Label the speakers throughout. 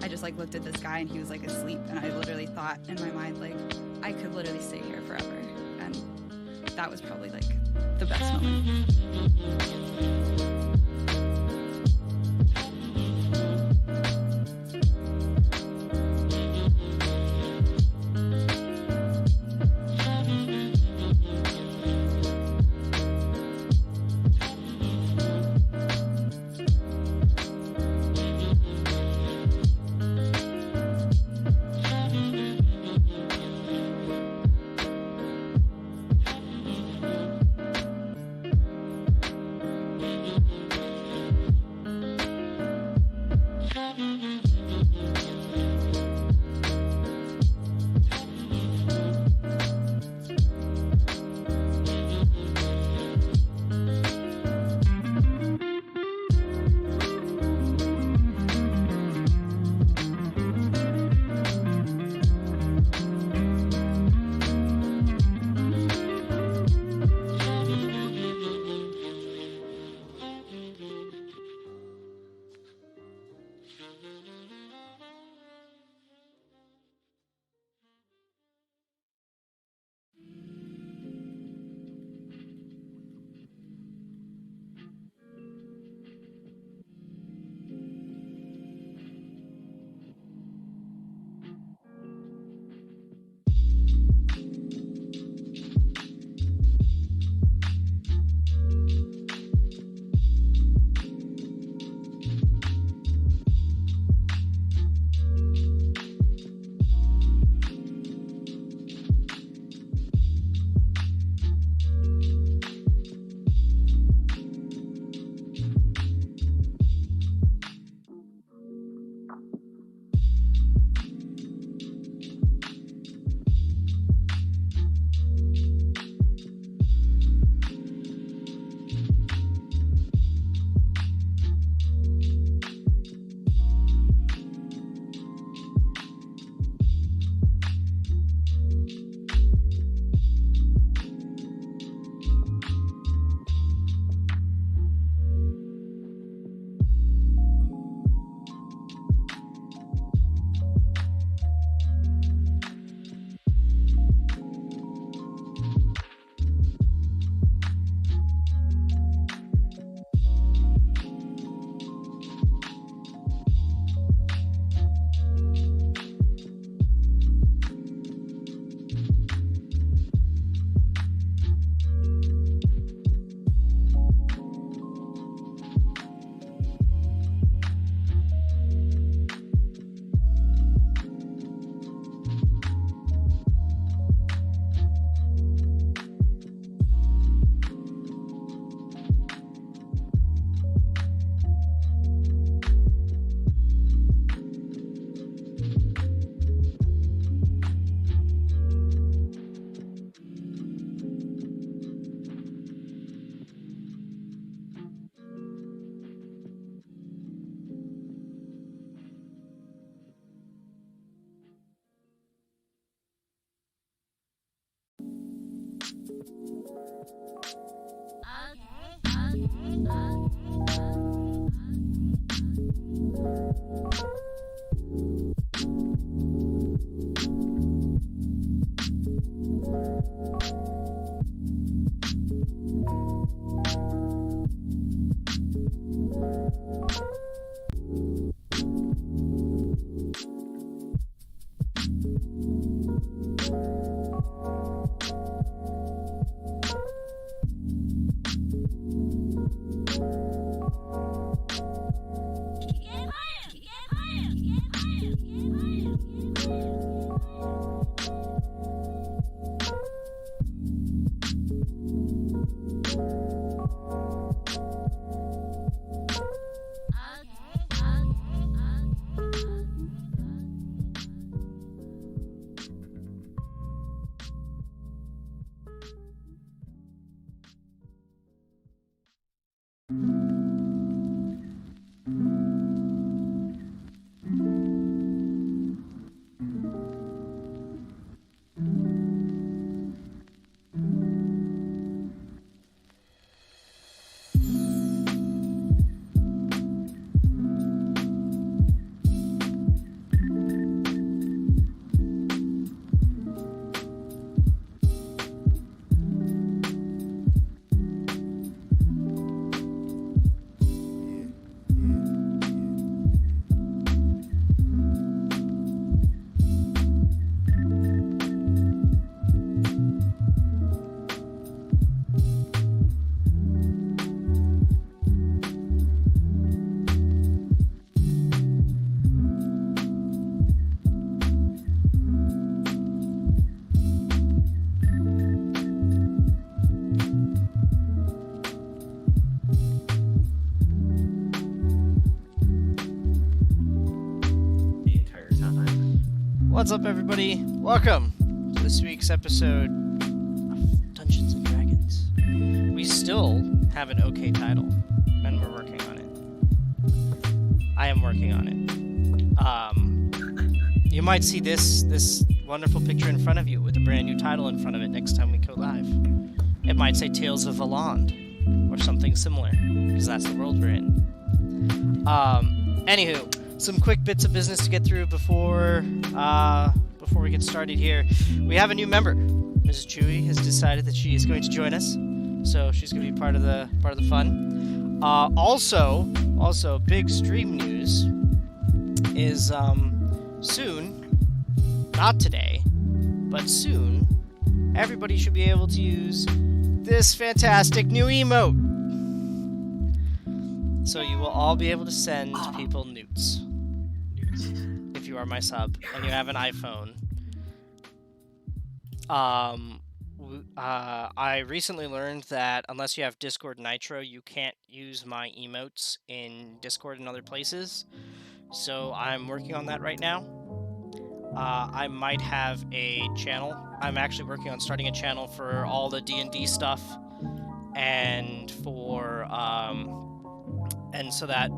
Speaker 1: I just like looked at this guy and he was like asleep, and I literally thought in my mind like I could literally stay here forever, and that was probably like the best moment.
Speaker 2: What's up, everybody? Welcome to this week's episode of Dungeons and Dragons. We still have an okay title, and we're working on it. I am working on it. You might see this wonderful picture in front of you with a brand new title in front of it next time we go live. It might say Tales of Abound or something similar, because that's the world we're in. Anywho, some quick bits of business to get through before we get started here. We have a new member. Mrs. Chewy has decided that she is going to join us, so she's going to be part of the fun. Also, big stream news is soon, not today, but soon, everybody should be able to use this fantastic new emote. So you will all be able to send people newts. If you are my sub and you have an iPhone. I recently learned that unless you have Discord Nitro, you can't use my emotes in Discord and other places. So I'm working on that right now. I might have a channel. I'm actually working on starting a channel for all the D&D stuff, and for and so that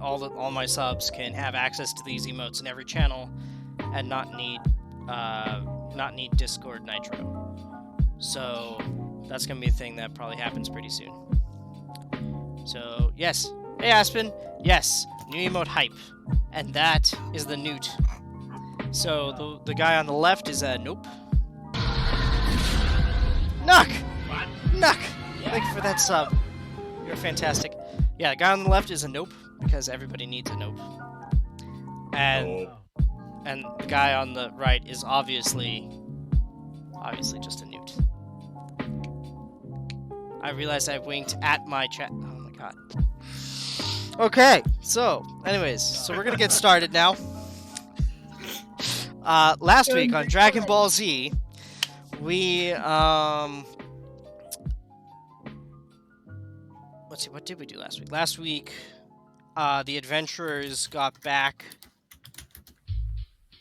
Speaker 2: all my subs can have access to these emotes in every channel, and not need Discord Nitro. So that's gonna be a thing that probably happens pretty soon. So yes, hey Aspen, yes, new emote hype, and that is the newt. So the guy on the left is a nope. Nuck! Thank you for that sub. You're fantastic. Yeah, the guy on the left is a nope, because everybody needs a nope. And the guy on the right is obviously just a newt. I realized I winked at my chat. Oh my god. Okay, so, anyways, so we're gonna get started now. Last week on Dragon Ball Z, we, let's see, what did we do last week? Last week, the adventurers got back.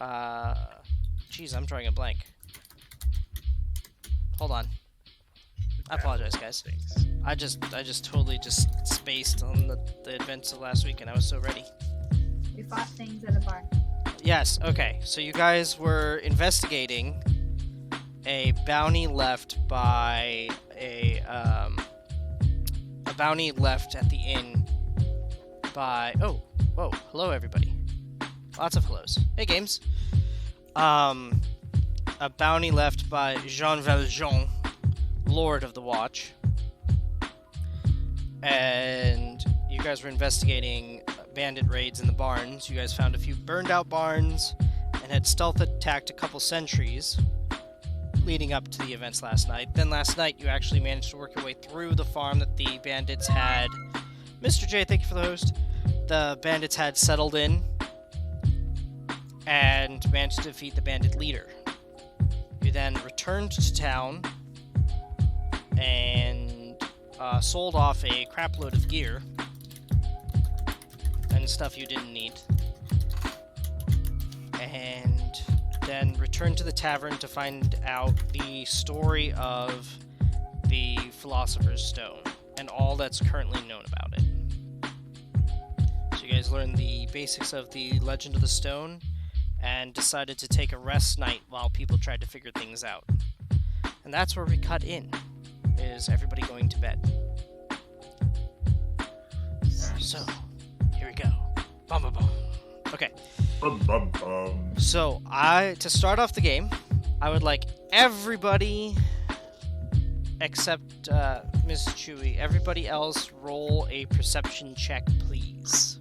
Speaker 2: Jeez, I'm drawing a blank. Hold on. I apologize, guys. I just totally spaced on the events of last week, and I was so ready.
Speaker 3: We fought things at a bar.
Speaker 2: Yes, okay. So you guys were investigating a bounty left by a bounty left at the inn by... Oh, whoa, hello everybody. Lots of hellos. Hey, games. A bounty left by Jean Valjean, Lord of the Watch. And you guys were investigating bandit raids in the barns. You guys found a few burned out barns and had stealth attacked a couple sentries leading up to the events last night. Then last night you actually managed to work your way through the farm that the bandits had... Mr. J, thank you for the host. The bandits had settled in and managed to defeat the bandit leader. You then returned to town and sold off a crapload of gear and stuff you didn't need. And then returned to the tavern to find out the story of the Philosopher's Stone and all that's currently known about it. So you guys learned the basics of the Legend of the Stone and decided to take a rest night while people tried to figure things out. And that's where we cut in, is everybody going to bed. So, here we go. Bum bum bum. Okay.
Speaker 4: Bum bum bum.
Speaker 2: So, to start off the game, I would like everybody, except Miss Chewy, everybody else roll a perception check, please.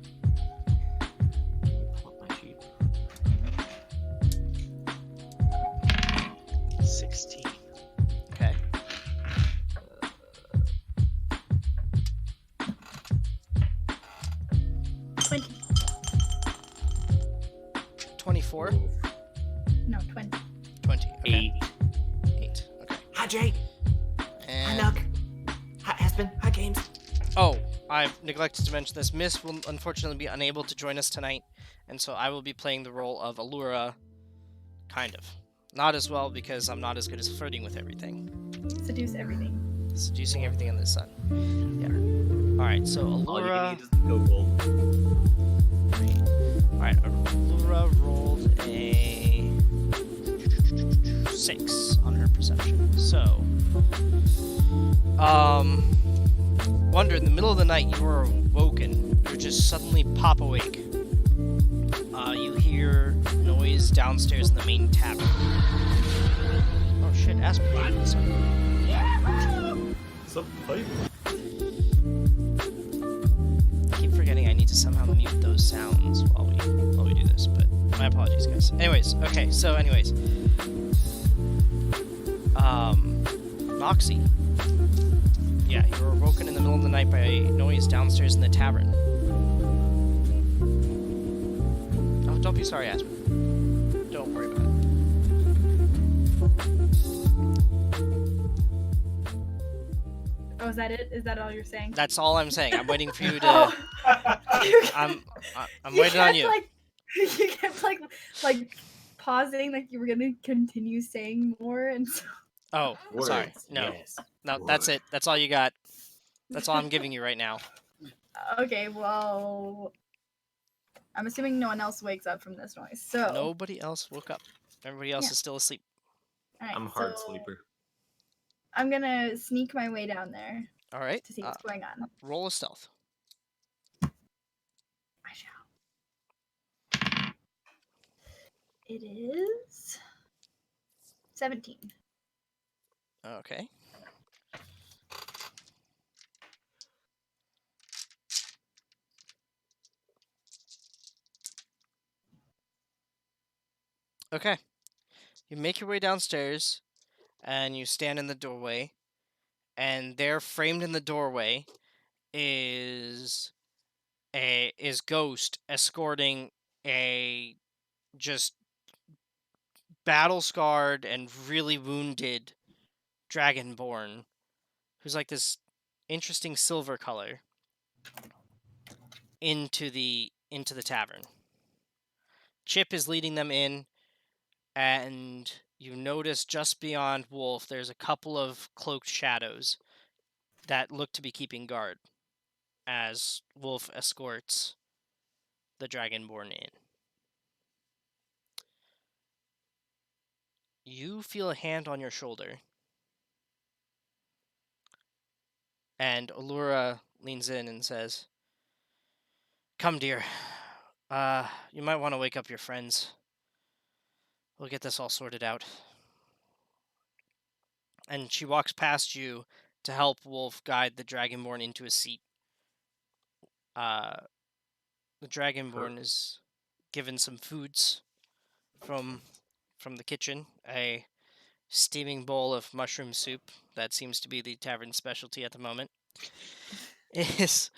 Speaker 4: 16.
Speaker 2: Okay.
Speaker 3: 20.
Speaker 2: 24?
Speaker 3: No, 20.
Speaker 2: 20. Okay.
Speaker 4: 8.
Speaker 2: Okay.
Speaker 4: Hi, Jake.
Speaker 2: And...
Speaker 4: Hi, Nuck. Hi, Aspen. Hi, Games.
Speaker 2: Oh, I neglected to mention this. Miss will unfortunately be unable to join us tonight, and so I will be playing the role of Allura Kind of. Not as well because I'm not as good as flirting with everything.
Speaker 3: Seduce everything.
Speaker 2: Seducing everything under the sun. Yeah. Alright, so
Speaker 4: All you
Speaker 2: Allura...
Speaker 4: need is the Google.
Speaker 2: Alright, Allura rolled a 6 on her perception. So, Wonder, in the middle of the night, you are awoken. You just suddenly pop awake. You hear noise downstairs in the main tavern. Oh shit, Aspen. What's up?
Speaker 4: What's up, pipe?
Speaker 2: I keep forgetting I need to somehow mute those sounds while we do this, but my apologies, guys. Anyways, okay, so Moxie. Yeah, you were awoken in the middle of the night by a noise downstairs in the tavern. Oh, don't be sorry, Aspen. Don't worry about it.
Speaker 3: Oh, is that it? Is that all you're saying?
Speaker 2: That's all I'm saying. I'm waiting for you to.
Speaker 3: Oh.
Speaker 2: I'm waiting on you.
Speaker 3: You kept like pausing, like you were gonna continue saying more, and so...
Speaker 2: Oh, sorry.
Speaker 4: Words,
Speaker 2: No,
Speaker 4: yes.
Speaker 2: no, that's it. That's all you got. That's all I'm giving you right now.
Speaker 3: Okay, well, I'm assuming no one else wakes up from this noise. So
Speaker 2: Nobody else woke up. Everybody else
Speaker 3: Yeah.
Speaker 2: is still asleep.
Speaker 3: all right,
Speaker 4: I'm a hard
Speaker 3: so
Speaker 4: sleeper.
Speaker 3: I'm gonna sneak my way down there
Speaker 2: All right.
Speaker 3: to see what's going on.
Speaker 2: Roll a stealth.
Speaker 3: I shall. It is 17.
Speaker 2: Okay. Okay. You make your way downstairs, and you stand in the doorway, and there, framed in the doorway, is Ghost escorting a just battle-scarred and really wounded dragonborn, who's like this interesting silver color, into the tavern. Chip is leading them in, and you notice just beyond Wolf there's a couple of cloaked shadows that look to be keeping guard as Wolf escorts the Dragonborn in. You feel a hand on your shoulder, and Allura leans in and says, "Come, dear. You might want to wake up your friends. We'll get this all sorted out." And she walks past you to help Wolf guide the Dragonborn into a seat. The Dragonborn is given some foods from the kitchen. A steaming bowl of mushroom soup that seems to be the tavern specialty at the moment is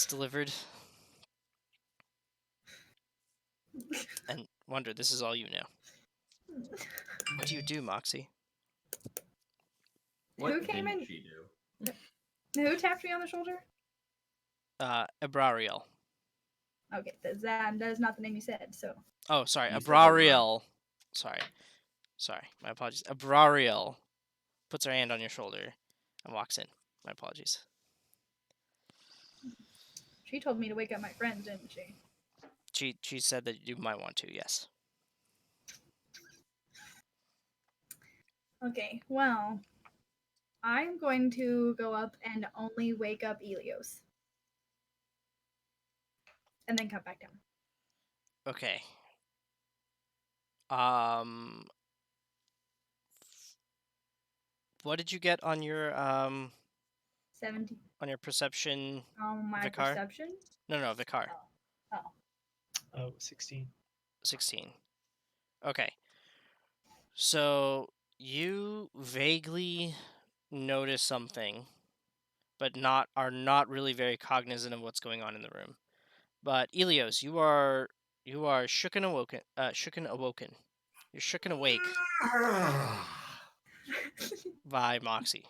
Speaker 2: delivered. And Wonder, this is all you know. What do you do, Moxie?
Speaker 4: What
Speaker 3: Who came
Speaker 4: didn't
Speaker 3: in?
Speaker 4: she do?
Speaker 3: Who tapped me on the shoulder?
Speaker 2: Abrariel.
Speaker 3: Okay, that is not the name you said. So
Speaker 2: Oh, sorry,
Speaker 4: You said
Speaker 2: Abrariel. Sorry, my apologies. Abrariel puts her hand on your shoulder and walks in. My apologies.
Speaker 3: she told me to wake up my friends, didn't she?
Speaker 2: She said that you might want to, yes.
Speaker 3: Okay, well, I'm going to go up and only wake up Elios. And then come back down.
Speaker 2: Okay. What did you get on your
Speaker 3: 17.
Speaker 2: on your perception?
Speaker 3: My
Speaker 2: Vicar?
Speaker 3: perception?
Speaker 2: No, Vicar.
Speaker 5: Oh, 16.
Speaker 2: 16. Okay. So you vaguely notice something, but are not really very cognizant of what's going on in the room. But Elios, you are shooken awoken. You're shooken awake by Moxie.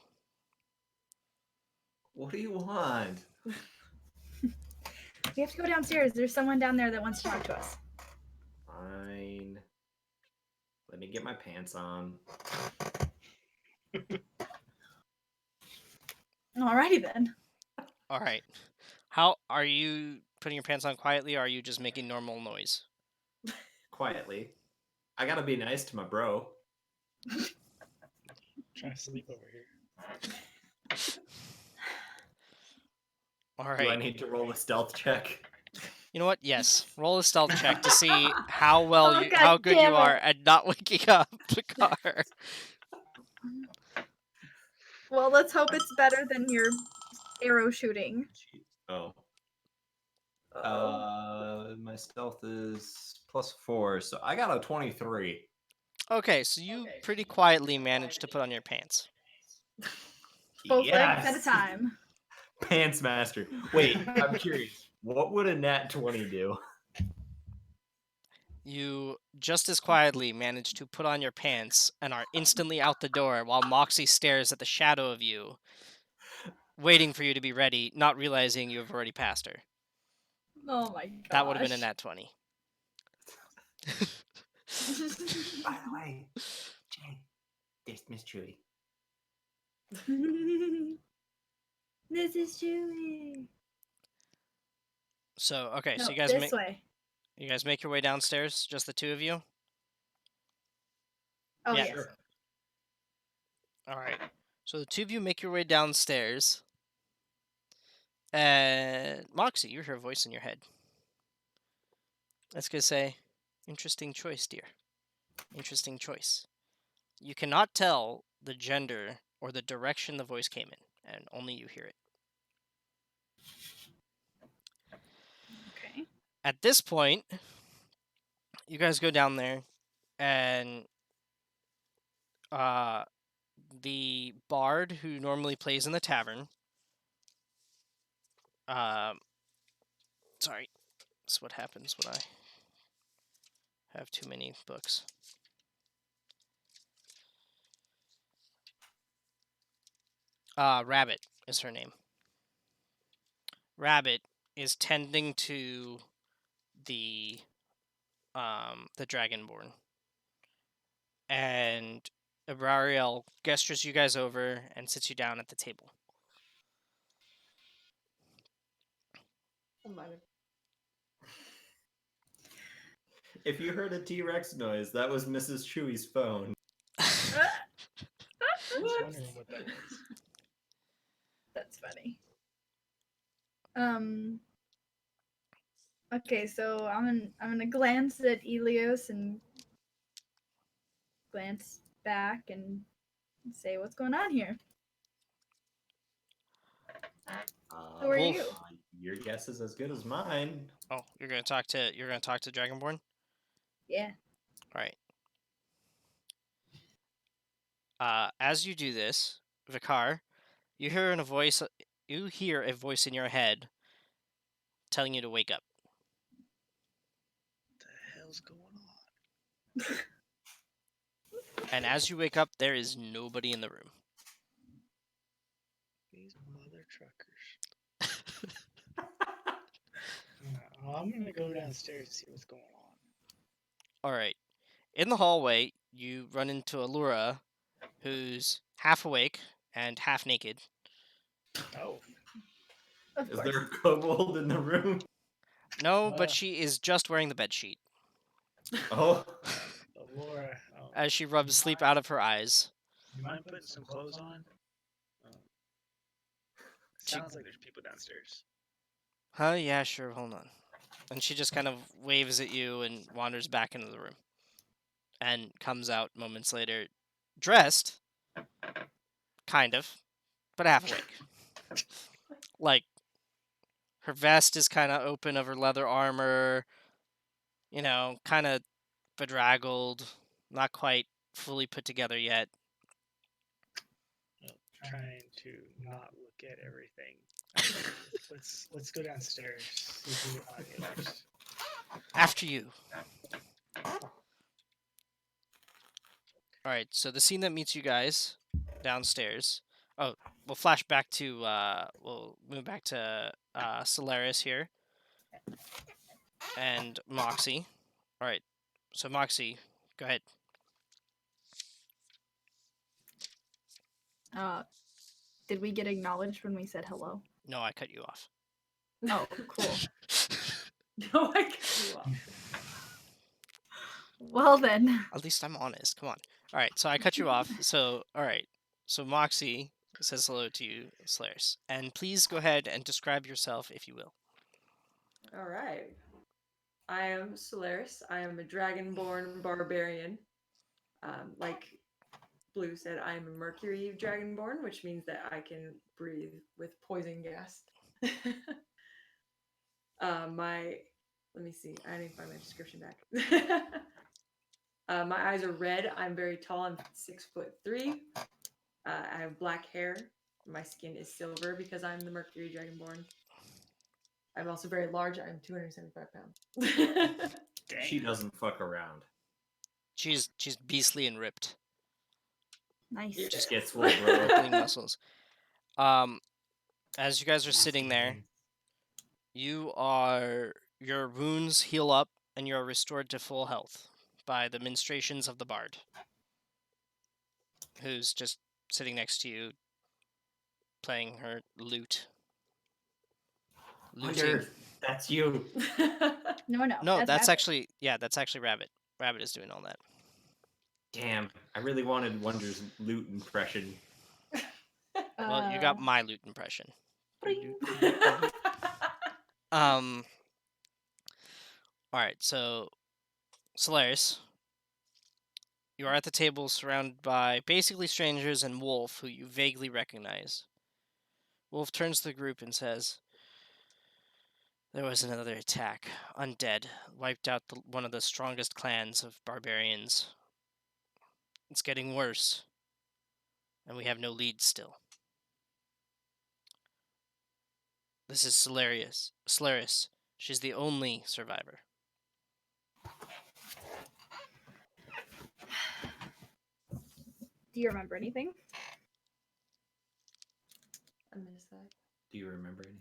Speaker 4: What do you want?
Speaker 3: We have to go downstairs. There's someone down there that wants to talk to us.
Speaker 4: Fine. Let me get my pants on.
Speaker 3: Alrighty then.
Speaker 2: All right. How are you putting your pants on quietly, or are you just making normal noise?
Speaker 4: Quietly. I gotta be nice to my bro.
Speaker 5: Trying to sleep over here.
Speaker 2: All
Speaker 4: Do I
Speaker 2: right.
Speaker 4: need to roll a stealth check?
Speaker 2: You know what? Yes. Roll a stealth check to see how well
Speaker 3: Oh,
Speaker 2: you,
Speaker 3: God
Speaker 2: how good
Speaker 3: damn
Speaker 2: you are
Speaker 3: it.
Speaker 2: at not waking up the car.
Speaker 3: Well, let's hope it's better than your arrow shooting.
Speaker 4: Oh.
Speaker 3: Uh-oh.
Speaker 4: My stealth is +4, so I got a 23.
Speaker 2: Okay, so you pretty quietly managed to put on your pants.
Speaker 3: Both legs at a
Speaker 4: Yes!
Speaker 3: time.
Speaker 4: Pants master. Wait, I'm curious. What would a nat 20 do?
Speaker 2: You just as quietly manage to put on your pants and are instantly out the door while Moxie stares at the shadow of you, waiting for you to be ready, not realizing you have already passed her.
Speaker 3: Oh my gosh.
Speaker 2: That would have been a nat 20.
Speaker 4: By the way, Jay, this Miss Chewie.
Speaker 3: This is Chewie.
Speaker 2: So, okay,
Speaker 3: No,
Speaker 2: so
Speaker 3: this way.
Speaker 2: you guys make your way downstairs, just the two of you?
Speaker 3: Oh,
Speaker 2: Yeah.
Speaker 3: yes.
Speaker 4: Sure.
Speaker 2: All right. So the two of you make your way downstairs. And Moxie, you hear a voice in your head. That's going to say, interesting choice, dear. Interesting choice. You cannot tell the gender or the direction the voice came in, and only you hear it.
Speaker 3: Okay.
Speaker 2: At this point, you guys go down there, and the bard who normally plays in the tavern, sorry, that's what happens when I have too many books. Rabbit is her name. Rabbit is tending to the Dragonborn, and Abrariel gestures you guys over and sits you down at the table.
Speaker 4: If you heard a T-Rex noise, that was Mrs. Chewie's phone.
Speaker 5: I was wondering what that was.
Speaker 3: That's funny. Okay, so I'm gonna glance at Elios and glance back and say, "What's going on here? Who are
Speaker 2: Wolf.
Speaker 3: you?"
Speaker 4: Your guess is as good as mine.
Speaker 2: Oh, you're gonna talk to Dragonborn?
Speaker 3: Yeah.
Speaker 2: All right. As you do this, Vikar, you hear a voice in your head telling you to wake up.
Speaker 5: What the hell's going on?
Speaker 2: And as you wake up, there is nobody in the room.
Speaker 5: These mother truckers. I'm gonna go downstairs to see what's going on.
Speaker 2: All right. In the hallway, you run into Allura, who's half awake and half naked.
Speaker 5: Oh,
Speaker 3: Of
Speaker 4: Is
Speaker 3: course.
Speaker 4: there a kobold in the room?
Speaker 2: No, but she is just wearing the bedsheet
Speaker 4: Oh.
Speaker 5: Laura.
Speaker 2: as she rubs sleep out of her eyes.
Speaker 5: You mind putting some clothes on? Sounds like there's people downstairs.
Speaker 2: Huh? Yeah, sure. Hold on. And she just kind of waves at you and wanders back into the room. And comes out moments later, dressed, kind of, but half awake. Like, her vest is kind of open of her leather armor, you know, kind of bedraggled, not quite fully put together yet.
Speaker 5: Trying to not look at everything. Let's go downstairs. See if we can find the others.
Speaker 2: After you. Alright, so the scene that meets you guys downstairs. Oh, we'll flash back to, we'll move back to Solaris here. And Moxie. Alright, so Moxie, go ahead.
Speaker 3: Did we get acknowledged when we said hello?
Speaker 2: No, I cut you off.
Speaker 3: Oh, cool.
Speaker 6: No, I cut you off.
Speaker 3: Well then.
Speaker 2: At least I'm honest. Come on. All right, so I cut you off. So, all right. So Moxie says hello to you, Slayers. And please go ahead and describe yourself, if you will.
Speaker 6: All right. I am Solaris. I am a dragonborn barbarian. Like Blue said, I am a Mercury dragonborn, which means that I can breathe with poison gas. Let me see. I need to find my description back. My eyes are red. I'm very tall. I'm 6'3". I have black hair. My skin is silver because I'm the Mercury dragonborn. I'm also very large. I'm 275 pounds.
Speaker 5: Dang.
Speaker 4: She doesn't fuck around.
Speaker 2: She's beastly and ripped.
Speaker 3: Nice.
Speaker 6: Yeah.
Speaker 4: Just gets swole, bro.
Speaker 2: Clean muscles. As you guys are sitting there, your wounds heal up and you are restored to full health by the ministrations of the bard, who's just sitting next to you, playing her lute.
Speaker 4: Wonder, that's you.
Speaker 3: No,
Speaker 2: No, that's
Speaker 3: Rabbit.
Speaker 2: actually Rabbit. Rabbit is doing all that.
Speaker 4: Damn, I really wanted Wonder's loot impression.
Speaker 2: Well, you got my lute impression.
Speaker 3: Bring.
Speaker 2: All right, so Solaris, you are at the table surrounded by basically strangers and Wolf, who you vaguely recognize. Wolf turns to the group and says, "There was another attack. Undead wiped out one of the strongest clans of barbarians. It's getting worse, and we have no leads still. This is Solaris. She's the only survivor."
Speaker 3: Do you remember anything?
Speaker 6: I missed that.
Speaker 4: Do you remember anything?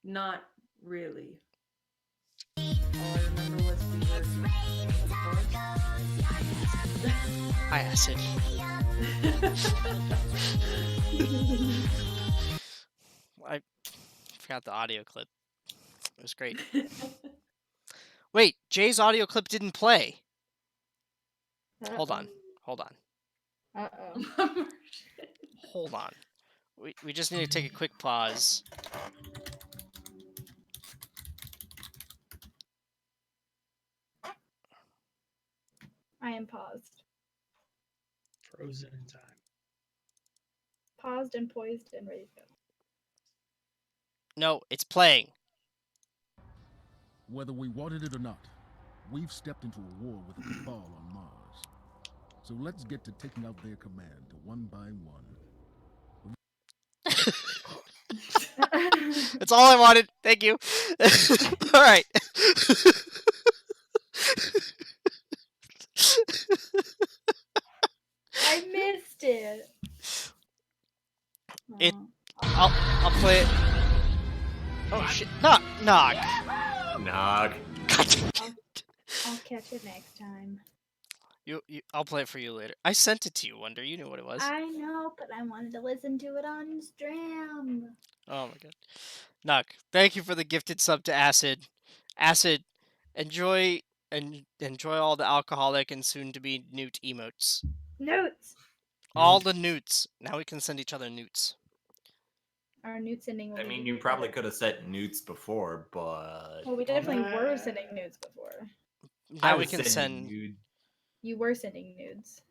Speaker 6: Not really. All I remember was we were
Speaker 2: Hi, Acid. I forgot the audio clip. It was great. Wait, Jay's audio clip didn't play. Hold on.
Speaker 3: Uh-oh.
Speaker 2: Hold on. We just need to take a quick pause.
Speaker 3: I am paused.
Speaker 5: Frozen in time.
Speaker 3: Paused and poised and ready to go.
Speaker 2: No, it's playing.
Speaker 7: Whether we wanted it or not, we've stepped into a war with the Cabal on Mars. So let's get to taking out their command one by one.
Speaker 2: That's all I wanted. Thank you. All right.
Speaker 3: I missed it.
Speaker 2: It-
Speaker 3: Aw.
Speaker 2: I'll play it. Oh shit! Nog.
Speaker 4: Nog.
Speaker 3: I'll catch it next time.
Speaker 2: I'll play it for you later. I sent it to you, Wonder. You knew what it was.
Speaker 3: I know, but I wanted to listen to it on stream.
Speaker 2: Oh my god. Nog, thank you for the gifted sub to Acid. Acid, enjoy all the alcoholic and soon to be newt emotes.
Speaker 3: Notes.
Speaker 2: All the newts. Now we can send each other newts.
Speaker 3: Our newt sending will
Speaker 4: I
Speaker 3: be
Speaker 4: mean, you probably could have set newts before, but
Speaker 3: Well, we definitely were sending nudes before.
Speaker 2: Now
Speaker 4: I
Speaker 2: we
Speaker 4: was
Speaker 2: can
Speaker 4: sending
Speaker 2: send.
Speaker 4: nude.
Speaker 3: You were sending nudes.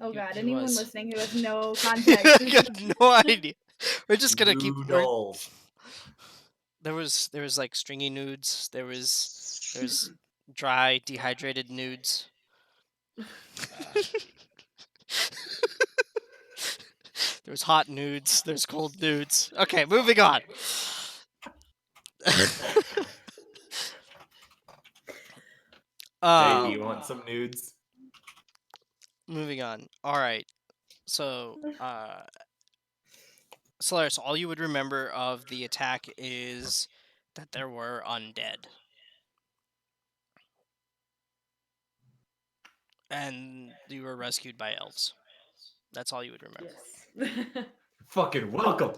Speaker 3: Oh
Speaker 2: You-
Speaker 3: god,
Speaker 2: you
Speaker 3: anyone
Speaker 2: was.
Speaker 3: listening who has no
Speaker 2: I
Speaker 3: context.
Speaker 2: got no idea. We're just gonna keep.
Speaker 4: Noodles.
Speaker 2: There was like stringy nudes. There's dry dehydrated nudes. There's hot nudes. There's cold nudes. Okay, moving on.
Speaker 4: Hey, do you want some nudes?
Speaker 2: Moving on. All right. So, Solaris, all you would remember of the attack is that there were undead. And you were rescued by elves. That's all you would remember.
Speaker 6: Yes.
Speaker 4: Fucking welcome.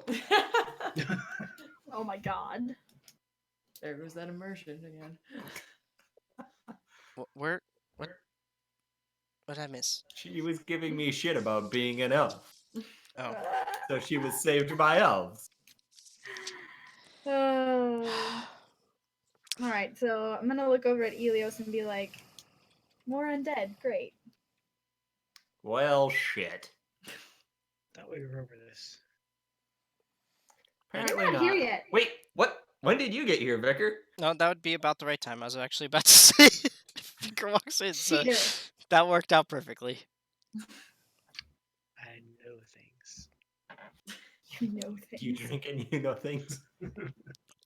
Speaker 3: Oh my god.
Speaker 6: There goes that immersion again.
Speaker 2: Where? What did I miss?
Speaker 4: She was giving me shit about being an elf.
Speaker 2: Oh,
Speaker 4: So she was saved by elves.
Speaker 3: Oh. All right, so I'm gonna look over at Elios and be like, "More undead, great."
Speaker 4: Well, shit.
Speaker 5: Thought we were over this.
Speaker 3: I'm
Speaker 4: Apparently
Speaker 3: not here yet.
Speaker 4: Wait, what? When did you get here, Vicar?
Speaker 2: no, that would be about the right time. I was actually about to say Vicar walks in, so
Speaker 3: Cheater.
Speaker 2: that worked out perfectly.
Speaker 5: I know things.
Speaker 3: You know things.
Speaker 4: You drink and you know things.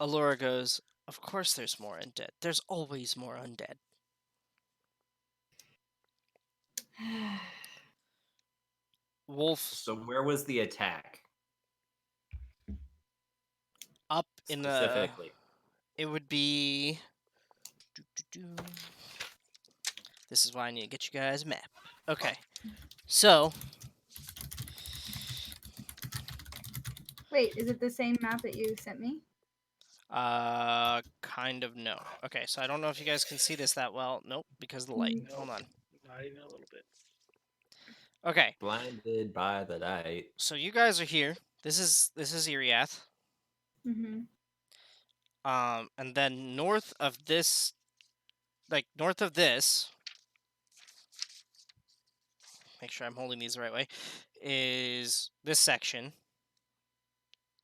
Speaker 2: Allura goes, "Of course there's more undead. There's always more undead." Wolf
Speaker 4: So where was the attack
Speaker 2: up in the...
Speaker 4: specifically?
Speaker 2: It would be... This is why I need to get you guys a map. Okay. So,
Speaker 3: Wait, is it the same map that you sent me?
Speaker 2: kind of no. Okay, so I don't know if you guys can see this that well. Nope, because of the light.
Speaker 5: Nope.
Speaker 2: Hold on.
Speaker 5: Not even a little bit.
Speaker 2: Okay,
Speaker 4: Blinded by the light.
Speaker 2: so you guys are here. This is Eriath.
Speaker 3: Mm-hmm.
Speaker 2: And then north of this, north of this, make sure I'm holding these the right way, is this section.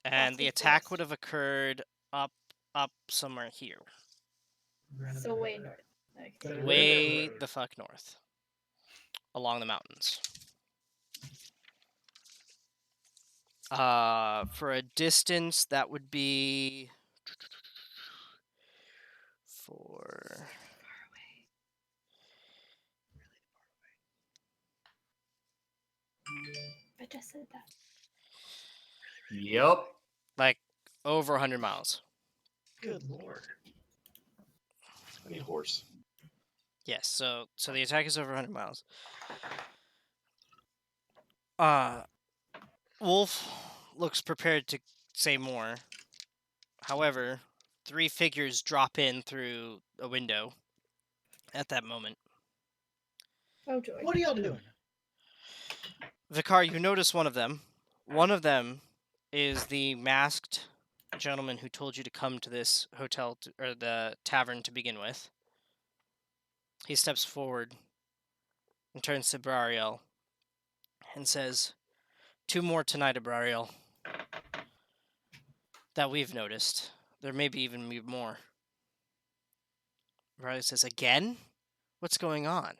Speaker 2: And
Speaker 3: Off
Speaker 2: the
Speaker 3: the
Speaker 2: attack
Speaker 3: forest.
Speaker 2: would have occurred up somewhere here.
Speaker 3: So way north. Okay.
Speaker 5: Right.
Speaker 2: Way
Speaker 5: road.
Speaker 2: the fuck north. Along the mountains. For a distance, that would be... For...
Speaker 3: I just said that.
Speaker 4: Yep.
Speaker 2: like, over 100 miles.
Speaker 5: Good lord. I mean, horse.
Speaker 2: Yes, so the attack is over 100 miles. Wolf looks prepared to say more. However, 3 figures drop in through a window at that moment.
Speaker 3: Oh joy.
Speaker 5: What are y'all doing?
Speaker 2: Vicar, you notice one of them. One of them is the masked gentleman who told you to come to this hotel, or the tavern to begin with. He steps forward and turns to Brariel and says, 2 more tonight, Brariel, that we've noticed. There may be even more. Brariel says, again? What's going on?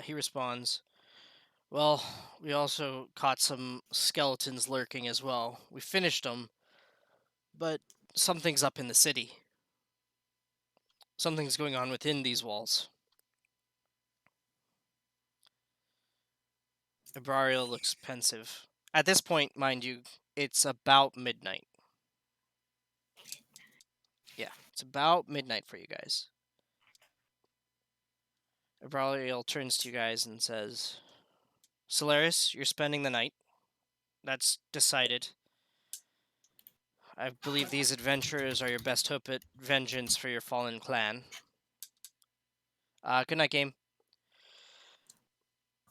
Speaker 2: He responds, well, we also caught some skeletons lurking as well. We finished them, but something's up in the city. Something's going on within these walls. Abrario looks pensive. At this point, mind you, it's about midnight. Yeah, it's about midnight for you guys. Abrario turns to you guys and says, Solaris, you're spending the night. That's decided. I believe these adventurers are your best hope at vengeance for your fallen clan. Good night, game.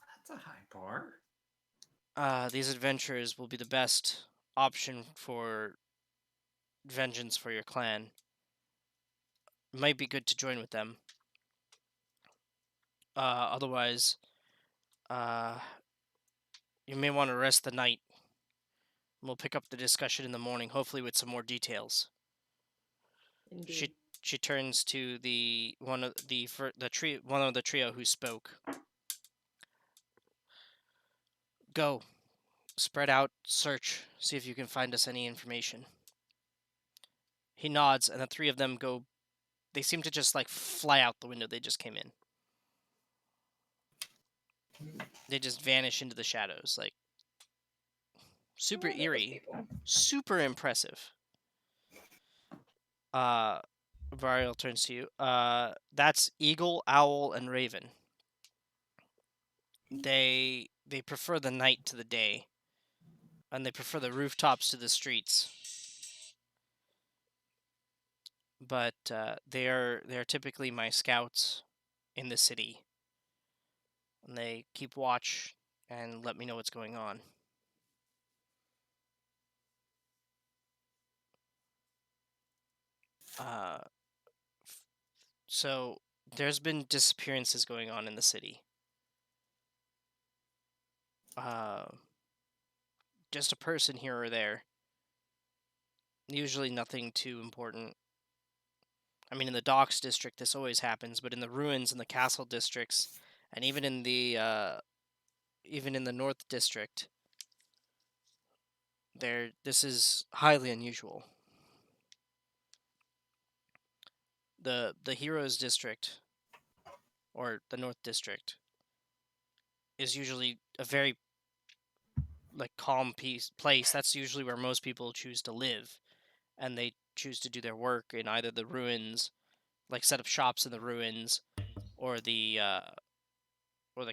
Speaker 4: That's a high bar.
Speaker 2: These adventurers will be the best option for vengeance for your clan. It might be good to join with them. Otherwise, you may want to rest the night. We'll pick up the discussion in the morning, hopefully with some more details.
Speaker 6: Indeed.
Speaker 2: She turns to one of the trio who spoke. Go. Spread out, search, see if you can find us any information. He nods, and the 3 of them go. They seem to just fly out the window they just came in. They just vanish into the shadows, super eerie, super impressive. Varial turns to you. That's Eagle, Owl, and Raven. They prefer the night to the day, and they prefer the rooftops to the streets. But they're typically my scouts in the city, and they keep watch and let me know what's going on. So there's been disappearances going on in the city. Just a person here or there. Usually nothing too important. I mean, in the docks district, this always happens, but in the ruins and the castle districts, and even in the north district, this is highly unusual. The heroes district, or the north district, is usually a very calm place. That's usually where most people choose to live, and they choose to do their work in either the ruins, like set up shops in the ruins, or the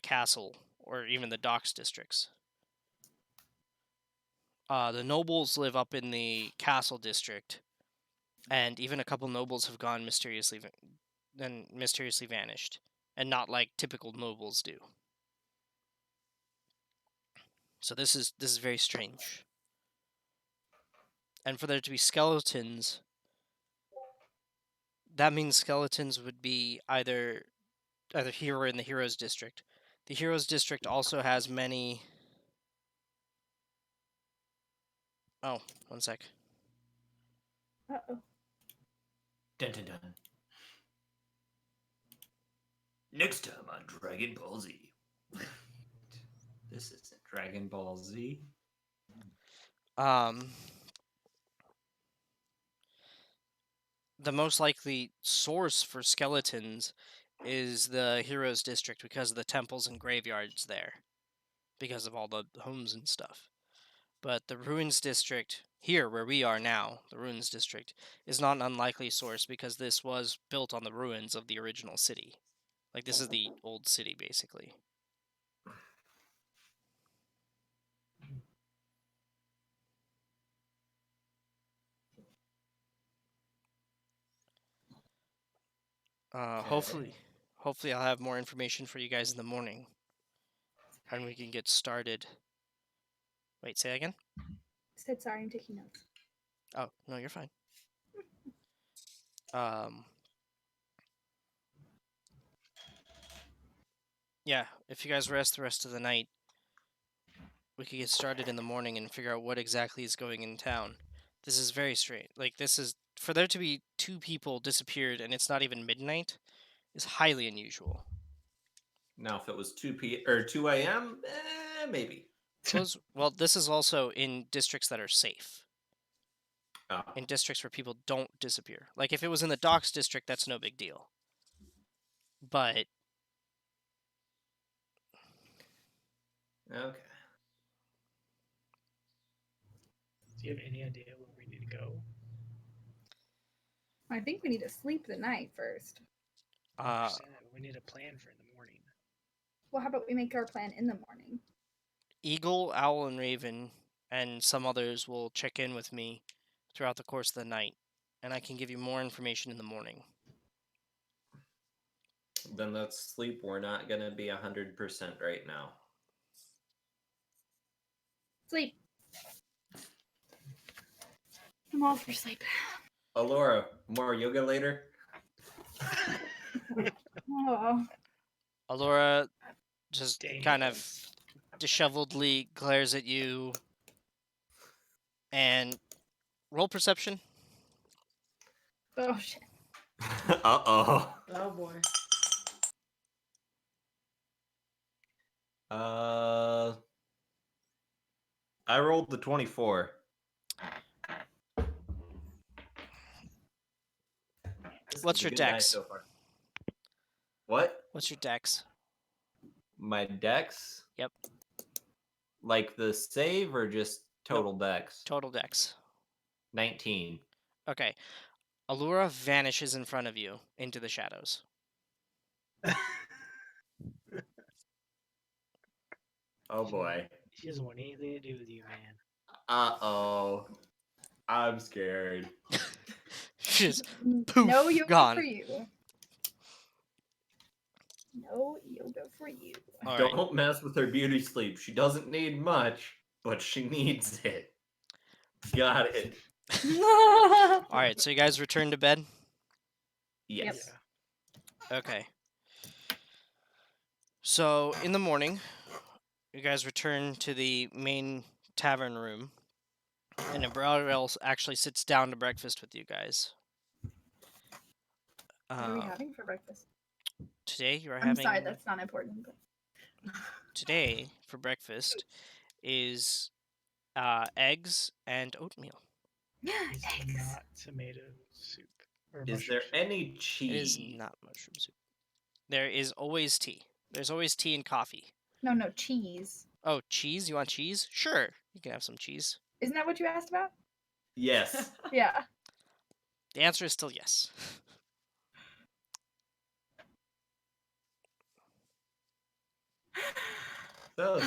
Speaker 2: castle, or even the docks districts. The nobles live up in the castle district, and even a couple nobles have gone mysteriously vanished, and not like typical nobles do. So this is very strange. And for there to be skeletons, that means skeletons would be either here or in the heroes district. The heroes district also has many. Oh, one sec.
Speaker 3: Uh-oh.
Speaker 4: Dun dun dun. Next time on Dragon Ball Z. This isn't Dragon Ball Z.
Speaker 2: The most likely source for skeletons is the heroes district because of the temples and graveyards there, because of all the homes and stuff. But the ruins district here, where we are now, the ruins district, is not an unlikely source because this was built on the ruins of the original city. Like, this is the old city, basically. Hopefully I'll have more information for you guys in the morning, and we can get started. Wait, say that again?
Speaker 3: Said sorry, I'm taking notes.
Speaker 2: Oh, no, you're fine. Yeah, if you guys rest the rest of the night, we could get started in the morning and figure out what exactly is going in town. This is very strange. Like, this is, for there to be 2 people disappeared and it's not even midnight, is highly unusual.
Speaker 4: Now, if it was 2 a.m., maybe.
Speaker 2: Well, this is also in districts that are safe.
Speaker 4: Oh.
Speaker 2: In districts where people don't disappear. Like, if it was in the docks district, that's no big deal. But
Speaker 4: Okay.
Speaker 5: Do you have any idea where we need to go?
Speaker 3: I think we need to sleep the night first.
Speaker 5: I understand that, but we need a plan for in the morning.
Speaker 3: Well, how about we make our plan in the morning?
Speaker 2: Eagle, Owl, and Raven, and some others will check in with me throughout the course of the night, and I can give you more information in the morning.
Speaker 4: Then let's sleep. We're not going to be 100% right now.
Speaker 3: Sleep. I'm all for sleep.
Speaker 4: Alora, more yoga later?
Speaker 3: Oh.
Speaker 2: Alora just
Speaker 5: Dang
Speaker 2: kind
Speaker 5: it.
Speaker 2: of disheveledly glares at you and roll perception.
Speaker 3: Oh shit.
Speaker 4: Uh-oh.
Speaker 6: Oh boy.
Speaker 4: I rolled the 24.
Speaker 2: What's your dex?
Speaker 4: So far. What?
Speaker 2: What's your dex?
Speaker 4: My dex?
Speaker 2: Yep.
Speaker 4: Like the save or just total dex?
Speaker 2: Total dex.
Speaker 4: 19.
Speaker 2: Okay. Allura vanishes in front of you into the shadows.
Speaker 4: Oh boy.
Speaker 5: She doesn't want anything to do with you, man.
Speaker 4: Uh-oh. I'm scared.
Speaker 2: She's
Speaker 3: No
Speaker 2: poof,
Speaker 3: yoga
Speaker 2: gone.
Speaker 3: for you. No yoga for you.
Speaker 2: All right.
Speaker 4: Don't mess with her beauty sleep. She doesn't need much, but she needs it. Got it.
Speaker 2: All right. So you guys return to bed.
Speaker 4: Yes.
Speaker 5: Yeah.
Speaker 2: Okay. So in the morning, you guys return to the main tavern room, and everyone else actually sits down to breakfast with you guys.
Speaker 3: What are we having for breakfast?
Speaker 2: Today you are
Speaker 3: I'm
Speaker 2: having.
Speaker 3: sorry, that's not important. But...
Speaker 2: Today for breakfast is eggs and oatmeal.
Speaker 5: It's
Speaker 3: Eggs.
Speaker 5: not tomato soup. Or
Speaker 4: Is
Speaker 5: mushroom
Speaker 4: there
Speaker 5: soup.
Speaker 4: any
Speaker 2: It
Speaker 4: cheese?
Speaker 2: is not mushroom soup. There is always tea. There's always tea and coffee.
Speaker 3: No, cheese.
Speaker 2: Oh, cheese? You want cheese? Sure, you can have some cheese.
Speaker 3: Isn't that what you asked about?
Speaker 4: Yes.
Speaker 3: Yeah.
Speaker 2: The answer is still yes.
Speaker 4: So,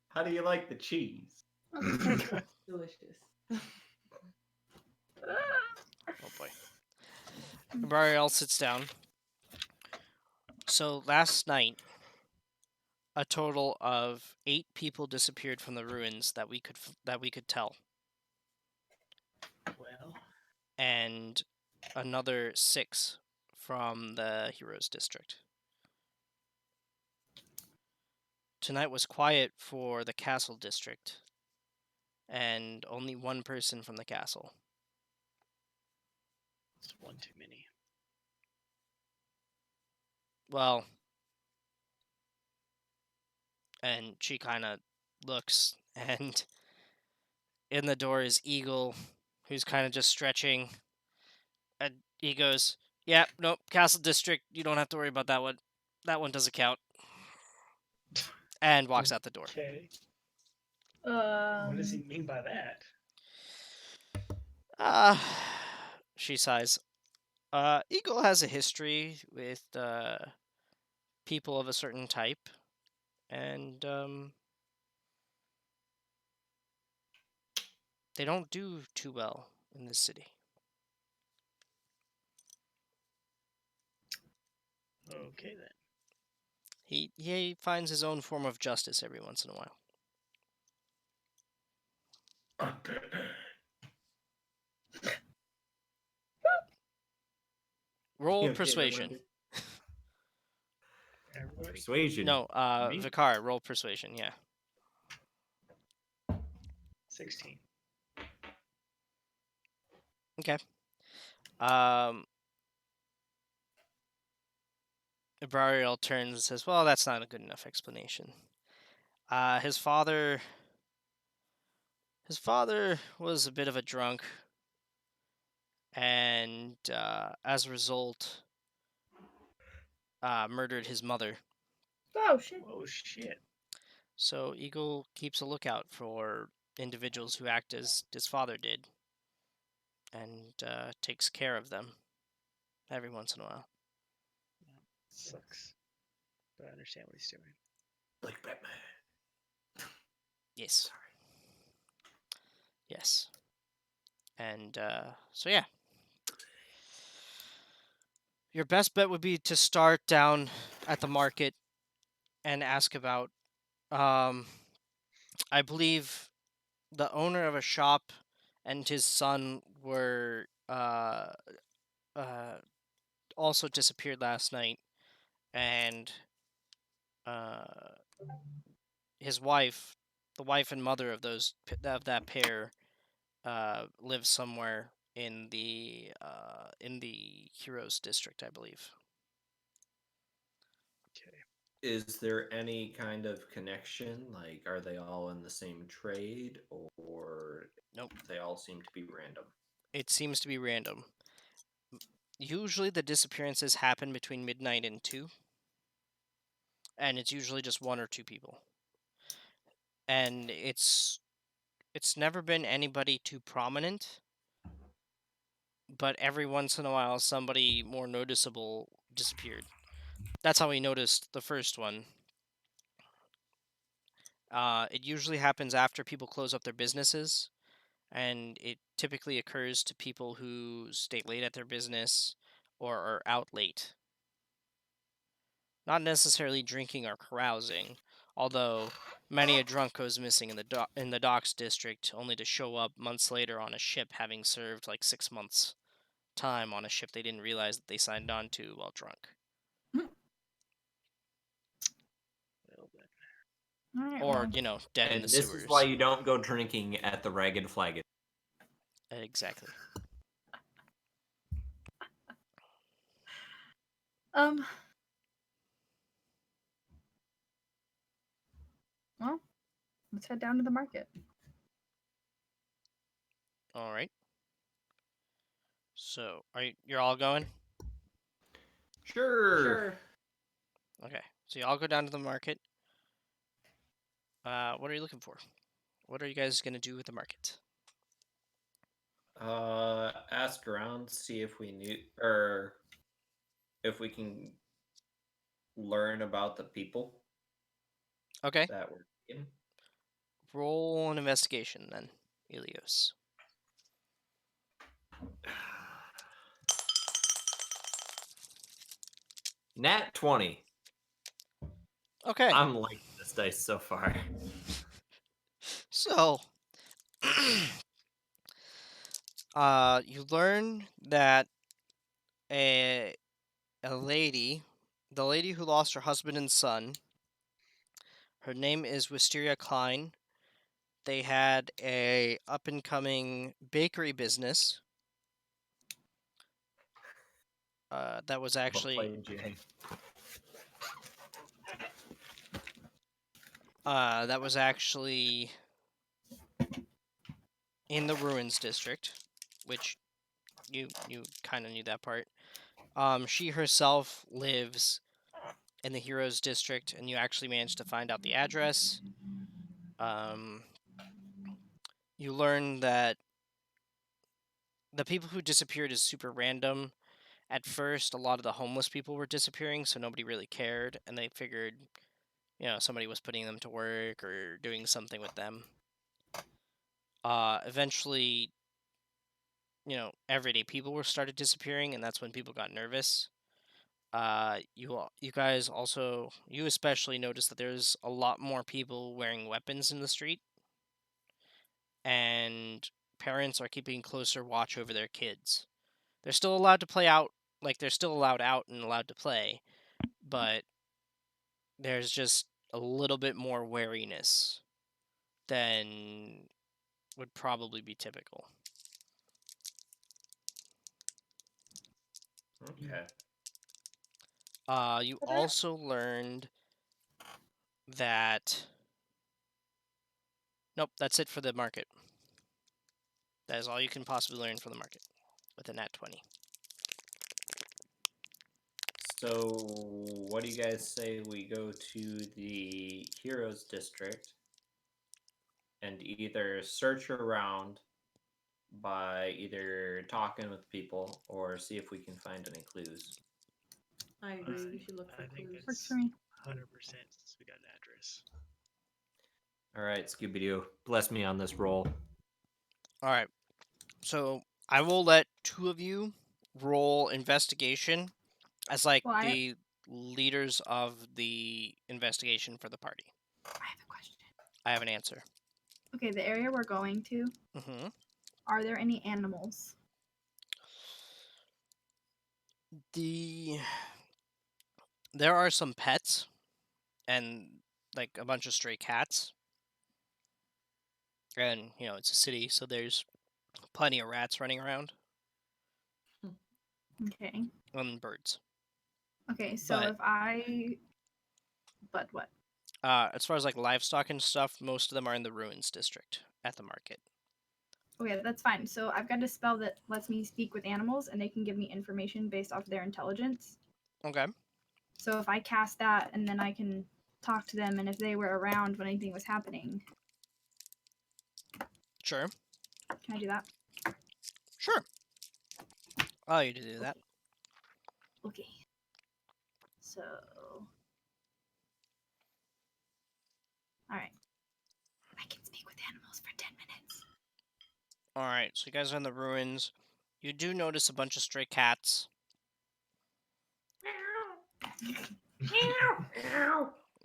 Speaker 4: how do you like the cheese?
Speaker 6: Delicious.
Speaker 2: Oh boy. Everybody else sits down. So last night, a total of 8 people disappeared from the ruins that we could tell,
Speaker 5: Well,
Speaker 2: and another 6 from the Heroes District. Tonight was quiet for the Castle District, and only 1 person from the castle.
Speaker 5: it's one too many.
Speaker 2: Well, and she kind of looks, and in the door is Eagle, who's kind of just stretching. And he goes, "Yeah, nope, Castle District, you don't have to worry about that one. That one doesn't count." And walks out the door.
Speaker 5: Okay. What does he
Speaker 3: Um,
Speaker 5: mean by that?
Speaker 2: She sighs. Eagle has a history with people of a certain type, and they don't do too well in this city.
Speaker 5: Okay then.
Speaker 2: He finds his own form of justice every once in a while. Roll
Speaker 4: You okay there,
Speaker 2: persuasion.
Speaker 4: Wendy?
Speaker 5: Everybody.
Speaker 4: Persuasion.
Speaker 2: No,
Speaker 4: Me?
Speaker 2: Vicar, roll persuasion. Yeah.
Speaker 5: 16.
Speaker 2: Okay. Ibrariel turns and says, "Well, that's not a good enough explanation. His father was a bit of a drunk, and as a result, murdered his mother.
Speaker 3: oh shit.
Speaker 5: Oh shit.
Speaker 2: So Eagle keeps a lookout for individuals who act as his father did, and takes care of them every once in a while."
Speaker 5: Sucks. But I understand what he's doing.
Speaker 4: Like Batman.
Speaker 2: Yes. Yes. And so yeah. Your best bet would be to start down at the market and ask about I believe the owner of a shop and his son were also disappeared last night, and his wife, the wife and mother of that pair, live somewhere in the Heroes District, I believe.
Speaker 5: Okay.
Speaker 4: Is there any kind of connection? Like, are they all in the same trade, or
Speaker 2: Nope.
Speaker 4: they all seem to be random?
Speaker 2: It seems to be random. Usually the disappearances happen between midnight and 2. And it's usually just 1 or 2 people. And it's never been anybody too prominent, but every once in a while somebody more noticeable disappeared. That's how we noticed the first one. It usually happens after people close up their businesses, and it typically occurs to people who stay late at their business or are out late. Not necessarily drinking or carousing, although many a drunk goes missing in the docks district, only to show up months later on a ship having served like 6 months time on a ship they didn't realize that they signed on to while drunk.
Speaker 5: Well then.
Speaker 3: All right.
Speaker 2: Or,
Speaker 3: well,
Speaker 2: dead in
Speaker 4: And
Speaker 2: the
Speaker 4: this
Speaker 2: sewers.
Speaker 4: is why you don't go drinking at the Ragged Flag.
Speaker 2: Exactly.
Speaker 3: well, let's head down to the market.
Speaker 2: All right. So, you're all going?
Speaker 4: Sure.
Speaker 6: Sure.
Speaker 2: Okay. So you all go down to the market. What are you looking for? What are you guys gonna do with the market?
Speaker 4: Ask around, see if we knew or if we can learn about the people
Speaker 2: Okay.
Speaker 4: that were in.
Speaker 2: Roll an investigation then, Elios.
Speaker 4: Nat 20.
Speaker 2: Okay.
Speaker 4: I'm liking this dice so far.
Speaker 2: So, you learn that a lady, the lady who lost her husband and son, her name is Wisteria Klein. They had a up and coming bakery business. That was actually
Speaker 4: Playing Jay.
Speaker 2: in the Ruins District, which you kind of knew that part. She herself lives in the Heroes District, and you actually managed to find out the address. You learn that the people who disappeared is super random. At first, a lot of the homeless people were disappearing, so nobody really cared, and they figured, somebody was putting them to work or doing something with them. Eventually, everyday people were started disappearing, and that's when people got nervous. You guys also, you especially noticed that there's a lot more people wearing weapons in the street, and parents are keeping closer watch over their kids. They're still allowed to play out, like they're still allowed out and allowed to play, but there's just a little bit more wariness than would probably be typical.
Speaker 4: Okay.
Speaker 2: You also learned that. Nope, that's it for the market. That is all you can possibly learn from the market with a nat 20.
Speaker 4: So, what do you guys say we go to the Heroes District and either search around by either talking with people or see if we can find any clues?
Speaker 6: I agree. We should look for
Speaker 5: I think
Speaker 6: clues.
Speaker 3: Works
Speaker 5: it's
Speaker 3: for me.
Speaker 5: 100% since we got an address.
Speaker 4: All right, Scooby Doo, bless me on this roll.
Speaker 2: All right. So I will let two of you roll investigation as like
Speaker 3: Well,
Speaker 2: the leaders of the investigation for the party.
Speaker 3: I have a question.
Speaker 2: I have an answer.
Speaker 3: Okay, the area we're going to,
Speaker 2: Mm-hmm.
Speaker 3: are there any animals?
Speaker 2: There are some pets and like a bunch of stray cats. And, it's a city, so there's plenty of rats running around
Speaker 3: Okay.
Speaker 2: and birds.
Speaker 3: Okay, so
Speaker 2: But-
Speaker 3: if I. But what?
Speaker 2: As far as like livestock and stuff, most of them are in the Ruins District at the market.
Speaker 3: Okay, that's fine. So I've got a spell that lets me speak with animals and they can give me information based off their intelligence.
Speaker 2: Okay.
Speaker 3: So if I cast that and then I can talk to them and if they were around when anything was happening,
Speaker 2: Sure.
Speaker 3: can I do that?
Speaker 2: Sure. Allow you to do that.
Speaker 3: Okay. So. Alright.
Speaker 2: All right, so you guys are in the ruins. You do notice a bunch of stray cats.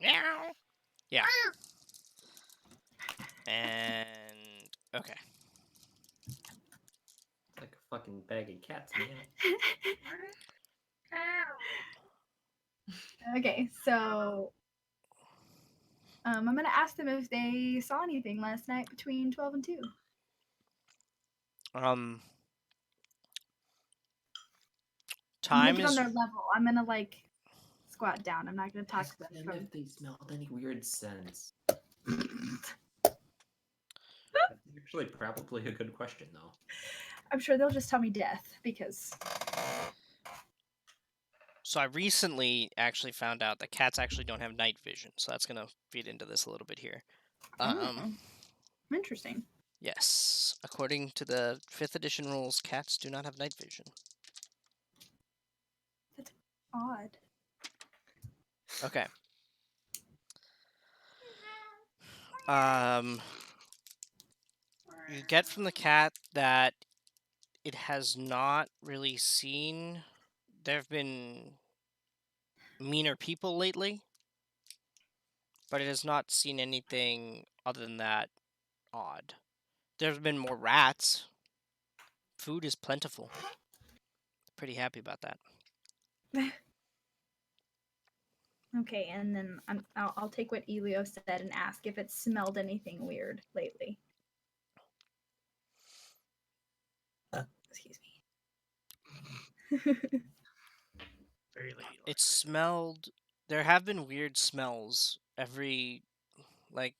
Speaker 2: Yeah. And okay.
Speaker 4: Like a fucking bag of cats, man.
Speaker 3: Okay, so I'm gonna ask them if they saw anything last night between 12 and 2.
Speaker 2: Um,
Speaker 3: I'm gonna
Speaker 2: time
Speaker 3: get on
Speaker 2: is
Speaker 3: their level. I'm gonna like squat down. I'm not gonna talk to them.
Speaker 4: And
Speaker 3: From...
Speaker 4: if they smelled any weird scents. Actually, probably a good question, though.
Speaker 3: I'm sure they'll just tell me death because
Speaker 2: so I recently actually found out that cats actually don't have night vision, so that's gonna feed into this a little bit here.
Speaker 3: Interesting.
Speaker 2: Yes, according to the 5th edition rules, cats do not have night vision.
Speaker 3: That's odd.
Speaker 2: Okay. You get from the cat that it has not really seen. There have been meaner people lately, but it has not seen anything other than that odd. There have been more rats. Food is plentiful. Pretty happy about that.
Speaker 3: Okay, and then I'll take what Elio said and ask if it smelled anything weird lately. Excuse me.
Speaker 5: Very ladylike.
Speaker 2: It smelled. There have been weird smells like,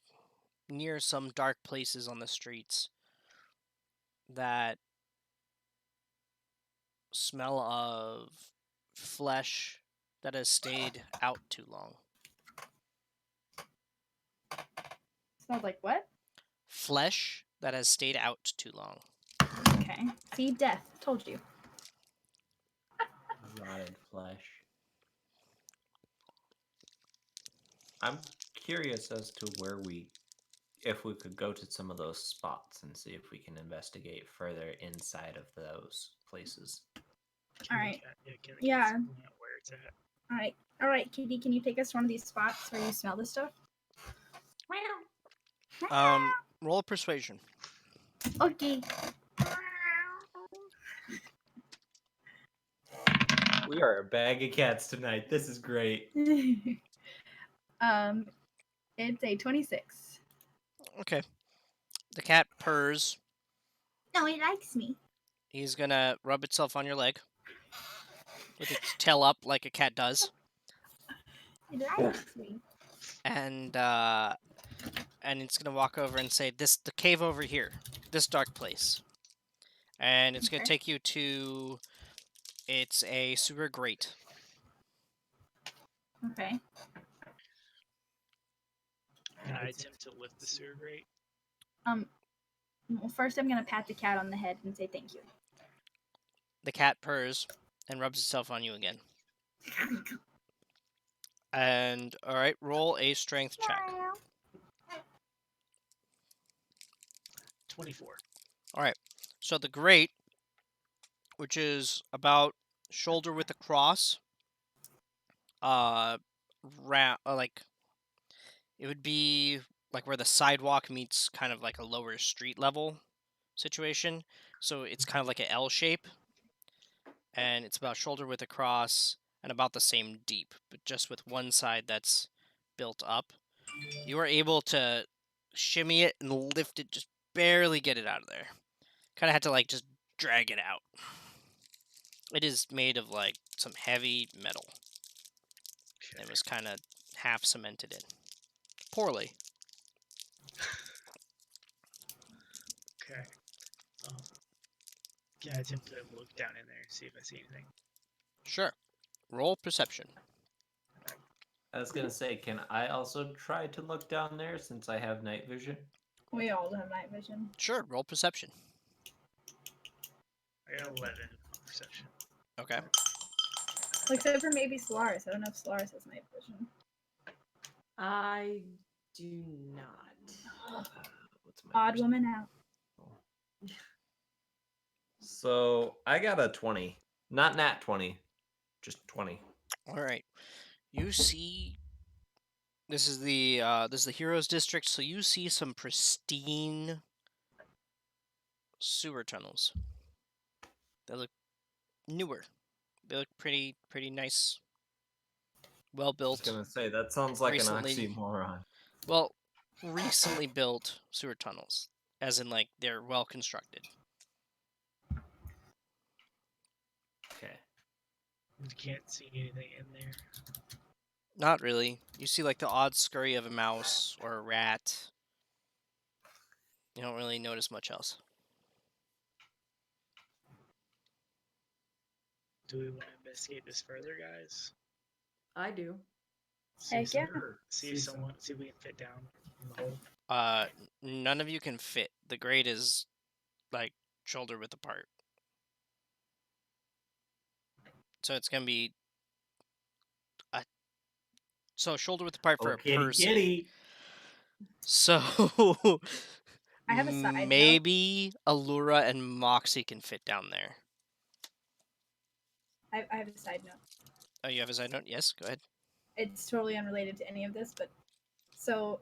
Speaker 2: near some dark places on the streets that smell of flesh that has stayed out too long.
Speaker 3: Smelled like what?
Speaker 2: Flesh that has stayed out too long.
Speaker 3: Okay. See, death. Told you.
Speaker 4: Rotted flesh. I'm curious as to if we could go to some of those spots and see if we can investigate further inside of those places.
Speaker 5: Can
Speaker 3: Alright.
Speaker 5: can
Speaker 3: Yeah.
Speaker 5: Find out where it's at.
Speaker 3: All right, Kitty. Can you take us to one of these spots where you smell this stuff?
Speaker 2: Roll persuasion.
Speaker 3: Okay.
Speaker 4: We are a bag of cats tonight. This is great.
Speaker 3: It's a 26.
Speaker 2: Okay. The cat purrs.
Speaker 3: No, it likes me.
Speaker 2: He's gonna rub itself on your leg with its tail up like a cat does.
Speaker 3: It likes me.
Speaker 2: And it's gonna walk over and say, the cave over here, this dark place. And it's gonna
Speaker 3: Okay.
Speaker 2: take you to, it's a sewer grate.
Speaker 3: Okay.
Speaker 5: Can I attempt to lift the sewer grate?
Speaker 3: Well, first I'm gonna pat the cat on the head and say thank you.
Speaker 2: The cat purrs and rubs itself on you again. And alright, roll a strength check.
Speaker 5: 24.
Speaker 2: Alright, so the grate, which is about shoulder width across, like, it would be like where the sidewalk meets kind of like a lower street level situation. So it's kind of like an L shape, and it's about shoulder width across and about the same deep, but just with one side that's built up. You are able to shimmy it and lift it, just barely get it out of there. Kind of had to like just drag it out. It is made of like some heavy metal.
Speaker 5: Okay.
Speaker 2: It was kind of half cemented in. Poorly.
Speaker 5: Okay. Can I attempt to look down in there and see if I see anything?
Speaker 2: Sure. Roll perception.
Speaker 4: I was gonna say, can I also try to look down there since I have night vision?
Speaker 3: We all have night vision.
Speaker 2: Sure, roll perception.
Speaker 5: I got 11 on perception.
Speaker 2: Okay.
Speaker 3: Except for maybe Solaris. I don't know if Solaris has night vision.
Speaker 6: I do not.
Speaker 4: What's my
Speaker 3: Odd woman out.
Speaker 4: So I got a 20. Not nat 20. Just 20.
Speaker 2: All right. You see, this is the heroes district, so you see some pristine sewer tunnels. They look newer. They look pretty nice, well
Speaker 4: I was
Speaker 2: built.
Speaker 4: gonna say that sounds like
Speaker 2: Recently-
Speaker 4: an oxymoron.
Speaker 2: Well, recently built sewer tunnels, as in like they're well constructed.
Speaker 4: Okay.
Speaker 5: You can't see anything in there.
Speaker 2: Not really. You see like the odd scurry of a mouse or a rat. You don't really notice much else.
Speaker 5: Do we want to investigate this further, guys?
Speaker 6: I do.
Speaker 5: See
Speaker 3: Heck
Speaker 5: if
Speaker 3: yeah.
Speaker 5: see if we can fit down in the hole.
Speaker 2: None of you can fit. The grade is like shoulder width apart. So it's gonna be shoulder width apart for a person.
Speaker 4: Kitty.
Speaker 2: So
Speaker 3: I have a side note.
Speaker 2: maybe Allura and Moxie can fit down there.
Speaker 3: I have a side note.
Speaker 2: Oh, you have a side note? Yes, go ahead.
Speaker 3: It's totally unrelated to any of this, but so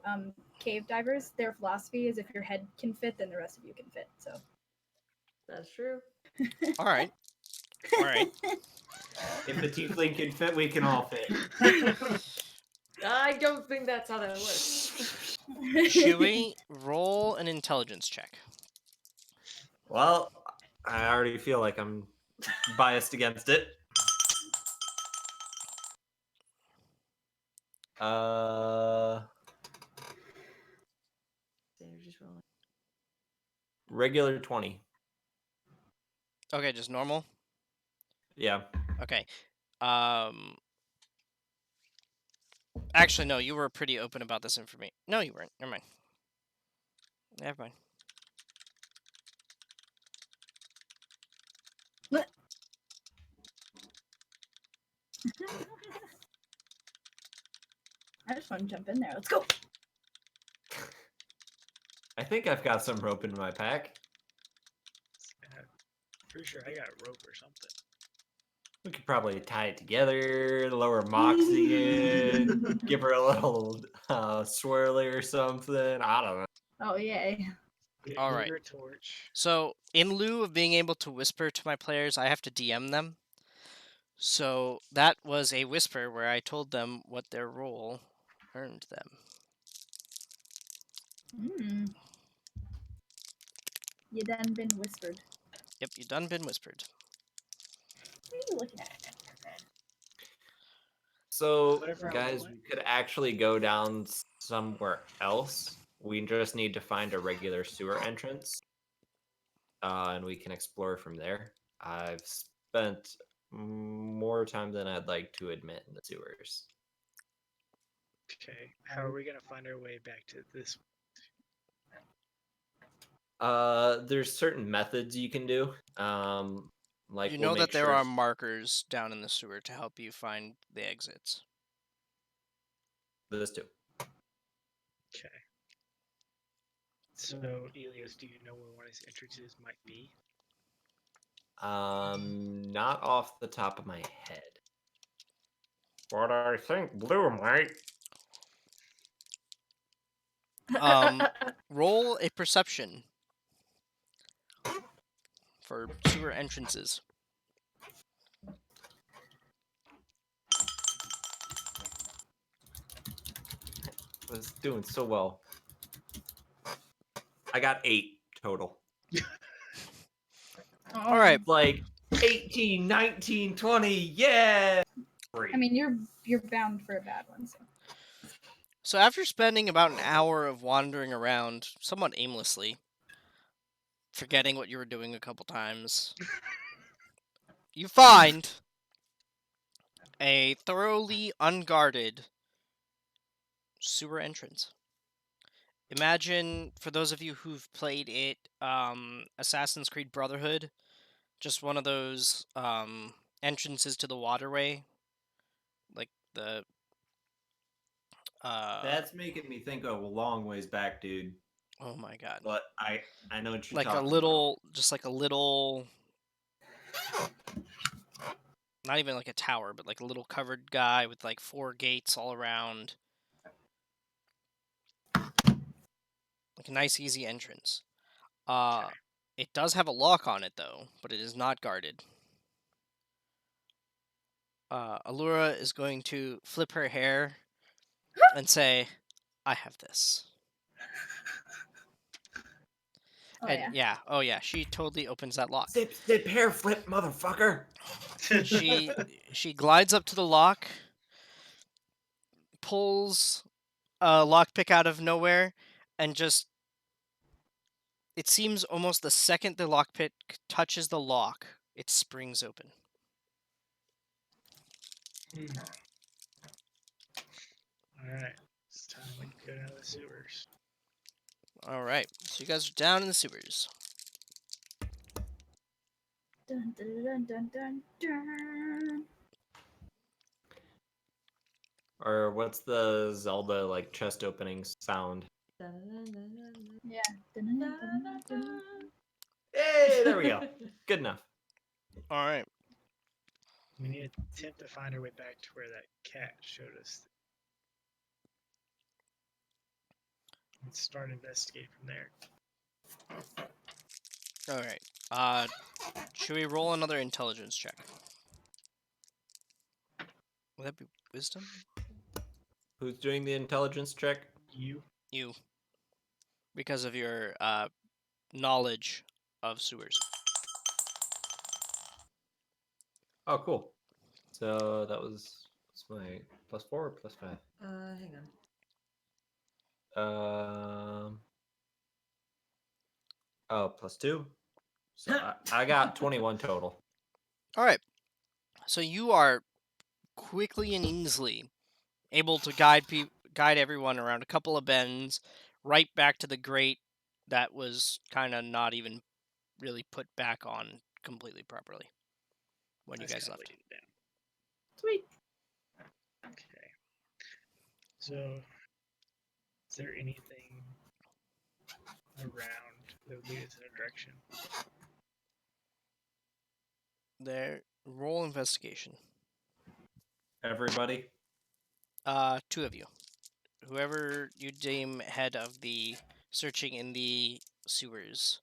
Speaker 3: cave divers, their philosophy is if your head can fit, then the rest of you can fit. So
Speaker 6: That's true.
Speaker 2: All right. All right.
Speaker 4: If the tiefling can fit, we can all fit.
Speaker 6: I don't think that's how that works.
Speaker 2: Chewie, roll an intelligence check.
Speaker 4: Well, I already feel like I'm biased against it.
Speaker 6: Sandra's just rolling.
Speaker 4: Regular 20.
Speaker 2: Okay, just normal.
Speaker 4: Yeah.
Speaker 2: Okay. Actually, no, you were pretty open about this information. No, you weren't. Never mind. Never mind.
Speaker 3: I just want to jump in there. Let's go.
Speaker 4: I think I've got some rope in my pack.
Speaker 5: Pretty sure I got a rope or something.
Speaker 4: We could probably tie it together, lower Moxie in, give her a little swirly or something. I don't know.
Speaker 3: Oh yay.
Speaker 5: Yeah,
Speaker 2: All
Speaker 5: give
Speaker 2: right.
Speaker 5: her a torch.
Speaker 2: So, in lieu of being able to whisper to my players, I have to DM them. So, that was a whisper where I told them what their role earned them.
Speaker 3: You done been whispered.
Speaker 2: Yep, you done been whispered.
Speaker 3: What are you looking at?
Speaker 4: So,
Speaker 5: Whatever I
Speaker 4: guys,
Speaker 5: want.
Speaker 4: we could actually go down somewhere else. We just need to find a regular sewer entrance, and we can explore from there. I've spent more time than I'd like to admit in the sewers.
Speaker 5: Okay. How are we gonna find our way back to this?
Speaker 4: There's certain methods you can do. Like
Speaker 2: You
Speaker 4: we'll
Speaker 2: know that
Speaker 4: make
Speaker 2: there
Speaker 4: sure-
Speaker 2: are markers down in the sewer to help you find the exits.
Speaker 4: this too.
Speaker 5: Okay. So, Elios, do you know where one of these entrances might be?
Speaker 4: Not off the top of my head. But I think blue might.
Speaker 2: Roll a perception for sewer entrances.
Speaker 4: Was doing so well. I got 8 total.
Speaker 2: All right.
Speaker 4: Like 18, 19, 20, yeah!
Speaker 3: I mean, you're bound for a bad one. So.
Speaker 2: So after spending about an hour of wandering around somewhat aimlessly, forgetting what you were doing a couple times, you find a thoroughly unguarded sewer entrance. Imagine, for those of you who've played it, Assassin's Creed Brotherhood, just one of those entrances to the waterway, like the.
Speaker 4: That's making me think of a long ways back, dude.
Speaker 2: Oh my god!
Speaker 4: But I know what you're
Speaker 2: Like a
Speaker 4: talking
Speaker 2: little, just like a little Not even like a tower, but like a little covered guy with like 4 gates all around. Like a nice, easy entrance. It does have a lock on it though, but it is not guarded. Allura is going to flip her hair and say, "I have this."
Speaker 3: Oh
Speaker 2: And
Speaker 3: yeah.
Speaker 2: oh yeah, she totally opens that lock.
Speaker 4: Zip hair flip, motherfucker.
Speaker 2: She glides up to the lock, pulls a lockpick out of nowhere, and just it seems almost the second the lockpick touches the lock, it springs open.
Speaker 5: Alright. It's time we go down the sewers.
Speaker 2: All right, so you guys are down in the sewers.
Speaker 3: Dun, dun, dun, dun, dun, dun.
Speaker 4: Or what's the Zelda like chest opening sound?
Speaker 3: Yeah. Dun, dun, dun, dun, dun.
Speaker 4: Hey, there we go. Good enough.
Speaker 2: All right.
Speaker 5: We need to attempt to find our way back to where that cat showed us. Let's start investigating from there.
Speaker 2: All right. Should we roll another intelligence check? Would that be wisdom?
Speaker 4: Who's doing the intelligence check?
Speaker 5: You?
Speaker 2: You. Because of your knowledge of sewers.
Speaker 4: Oh, cool. So that was what's my +4 or +5?
Speaker 6: Hang on.
Speaker 4: Oh, +2. So I got 21 total.
Speaker 2: All right. So you are quickly and easily able to guide everyone around a couple of bends, right back to the grate that was kind of not even really put back on completely properly when you guys
Speaker 5: kinda
Speaker 2: left.
Speaker 5: laid it down.
Speaker 3: Sweet.
Speaker 5: Okay. So, is there anything around that would lead us in a direction?
Speaker 2: There, roll investigation.
Speaker 4: Everybody.
Speaker 2: 2 of you. Whoever you deem head of the searching in the sewers.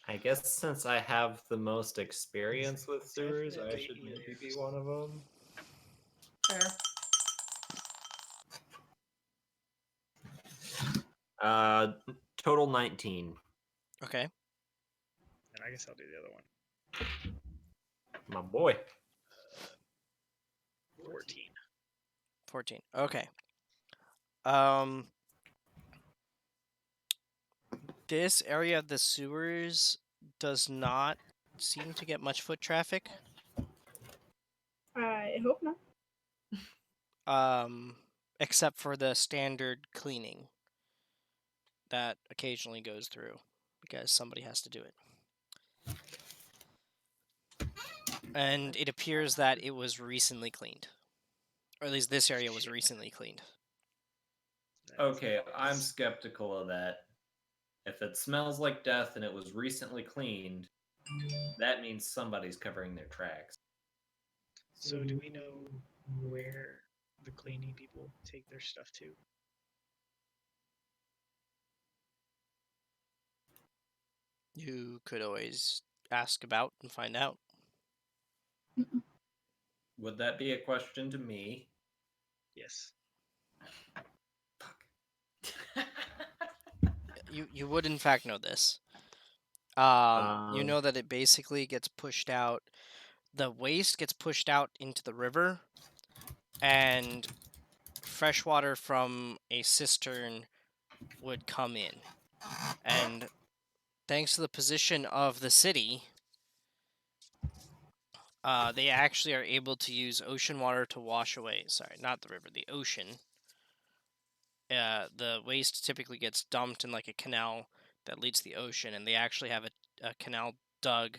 Speaker 4: I guess since I have the most experience with sewers, I
Speaker 5: Definitely
Speaker 4: should maybe be
Speaker 5: Elias.
Speaker 4: one of them.
Speaker 6: Fair.
Speaker 4: Total 19.
Speaker 2: Okay.
Speaker 5: And I guess I'll do the other one.
Speaker 4: My boy.
Speaker 5: 14.
Speaker 2: 14. Okay. This area of the sewers does not seem to get much foot traffic.
Speaker 3: I hope not.
Speaker 2: Except for the standard cleaning that occasionally goes through because somebody has to do it. And it appears that it was recently cleaned. Or at least this area was recently cleaned.
Speaker 4: Okay, I'm skeptical of that. If it smells like death and it was recently cleaned, that means somebody's covering their tracks.
Speaker 5: So, do we know where the cleaning people take their stuff to?
Speaker 2: You could always ask about and find out.
Speaker 4: Would that be a question to me?
Speaker 5: Yes.
Speaker 2: You would in fact know this. You know that it basically gets pushed out. The waste gets pushed out into the river, and fresh water from a cistern would come in. And thanks to the position of the city, they actually are able to use ocean water to wash away. Sorry, not the river, the ocean. The waste typically gets dumped in like a canal that leads to the ocean, and they actually have a canal dug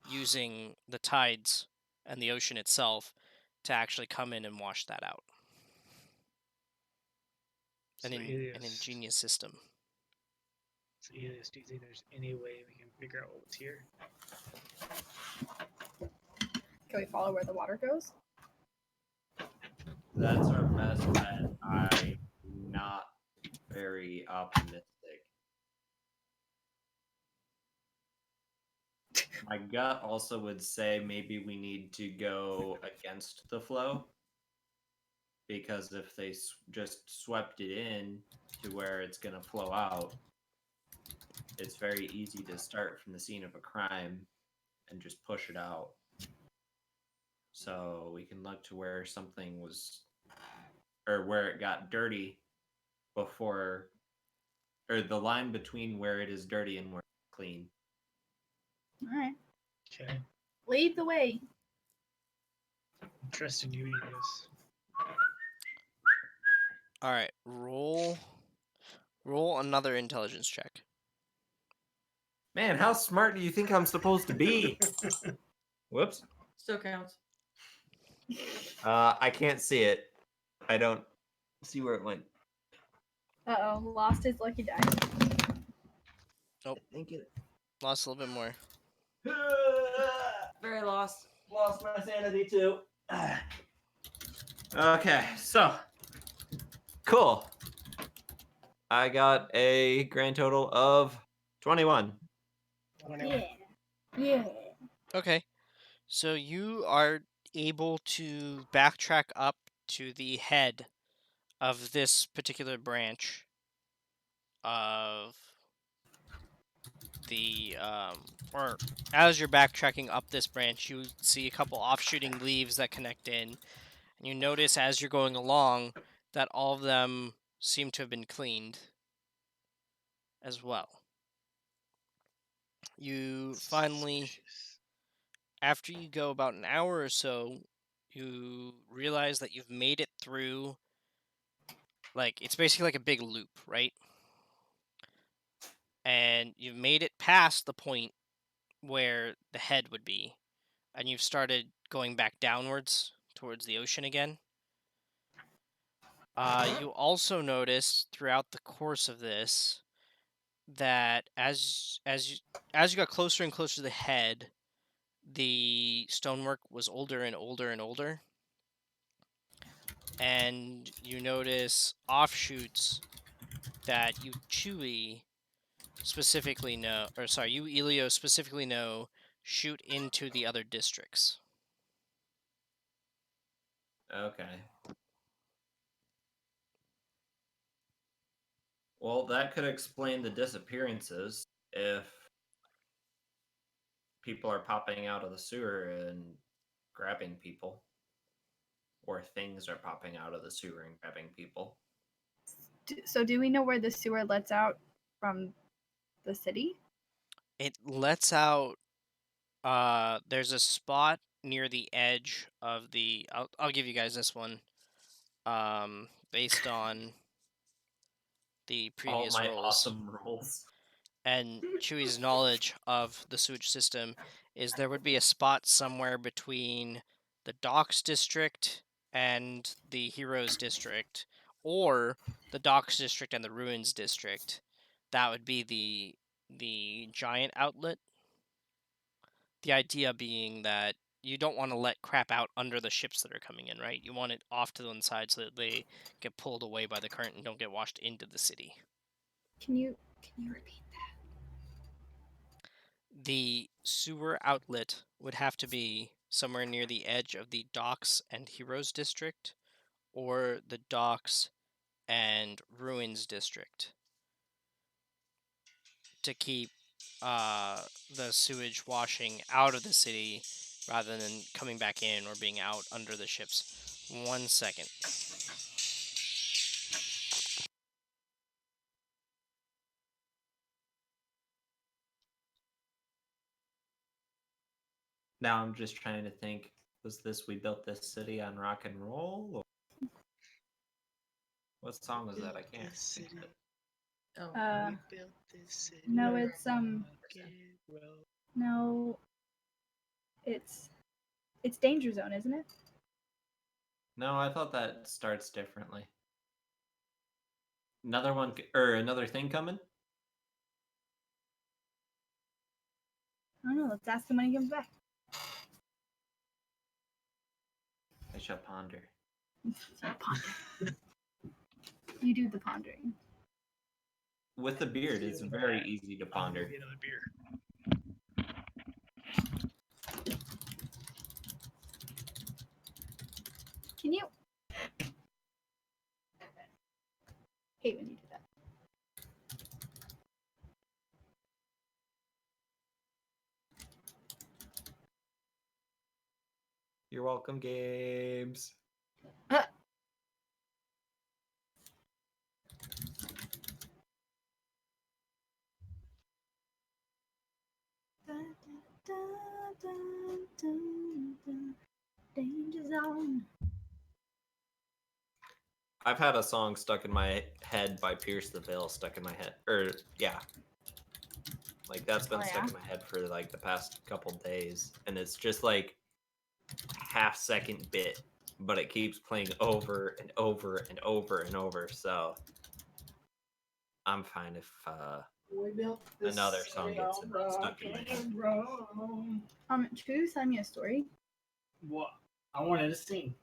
Speaker 2: using the tides and the ocean itself to actually come in and wash that out.
Speaker 5: So,
Speaker 2: An
Speaker 5: Elias,
Speaker 2: ingenious system.
Speaker 5: So, Elias, do you think there's any way we can figure out what's here?
Speaker 3: Can we follow where the water goes?
Speaker 4: That's our best bet. I'm not very optimistic. My gut also would say maybe we need to go against the flow, because if they just swept it in to where it's going to flow out, it's very easy to start from the scene of a crime and just push it out. So we can look to where something was, or where it got dirty before, or the line between where it is dirty and where it's clean.
Speaker 3: All right.
Speaker 5: Okay.
Speaker 3: Lead the way.
Speaker 5: Trust in you, Elios.
Speaker 2: All right, roll another intelligence check.
Speaker 4: Man, how smart do you think I'm supposed to be? Whoops.
Speaker 6: Still counts.
Speaker 4: I can't see it. I don't see where it went.
Speaker 3: Uh-oh, lost his lucky die.
Speaker 2: Nope.
Speaker 4: I think it
Speaker 2: Lost a little bit more.
Speaker 6: Very lost.
Speaker 4: lost my sanity too. Okay, so cool. I got a grand total of 21.
Speaker 3: Yeah.
Speaker 2: Okay, so you are able to backtrack up to the head of this particular branch of the or as you're backtracking up this branch, you see a couple offshooting leaves that connect in, and you notice as you're going along that all of them seem to have been cleaned as well. You finally,
Speaker 5: Suspicious.
Speaker 2: after you go about an hour or so, you realize that you've made it through, like, it's basically like a big loop, right? And you've made it past the point where the head would be, and you've started going back downwards towards the ocean again. You also notice throughout the course of this that as you got closer and closer to the head, the stonework was older and older and older, and you notice offshoots that you Elio specifically know shoot into the other districts.
Speaker 4: Okay. Well, that could explain the disappearances if people are popping out of the sewer and grabbing people, or things are popping out of the sewer and grabbing people.
Speaker 3: So do we know where the sewer lets out from the city?
Speaker 2: It lets out. There's a spot near the edge of the. I'll give you guys this one. Based on the
Speaker 4: All
Speaker 2: previous
Speaker 4: my
Speaker 2: rolls.
Speaker 4: awesome rolls.
Speaker 2: And Chewie's knowledge of the sewage system is there would be a spot somewhere between the Docks District and the Heroes District, or the Docks District and the Ruins District. That would be the giant outlet. The idea being that you don't want to let crap out under the ships that are coming in, right? You want it off to one side so that they get pulled away by the current and don't get washed into the city.
Speaker 3: Can you repeat that?
Speaker 2: The sewer outlet would have to be somewhere near the edge of the Docks and Heroes District, or the Docks and Ruins District, to keep the sewage washing out of the city rather than coming back in or being out under the ships. 1 second.
Speaker 4: Now I'm just trying to think, was this We Built This City on Rock and Roll? Or what song was that? I can't
Speaker 5: This
Speaker 4: think
Speaker 5: city.
Speaker 4: of it.
Speaker 6: Oh,
Speaker 5: We built this city.
Speaker 3: No, it's
Speaker 5: Get well.
Speaker 3: no, it's Danger Zone, isn't it?
Speaker 4: No, I thought that starts differently. Another one, or another thing coming?
Speaker 3: I don't know. Let's ask him when he comes back.
Speaker 4: shall ponder.
Speaker 3: Ponder. You do the pondering.
Speaker 4: With the beard, it's very easy to
Speaker 5: I'm gonna
Speaker 4: ponder.
Speaker 5: get another beer.
Speaker 3: Can you? Hate when you do that.
Speaker 4: You're welcome, Games.
Speaker 3: Danger zone.
Speaker 4: I've had a song stuck in my head by Pierce the Veil stuck in my head. Yeah. Like that's been
Speaker 3: Oh,
Speaker 4: stuck
Speaker 3: yeah?
Speaker 4: in my head for like the past couple days. And it's just like half-second bit, but it keeps playing over and over and over and over. So I'm fine if another song gets stuck in my head.
Speaker 3: True, send me a story.
Speaker 5: What? I wanted to sing.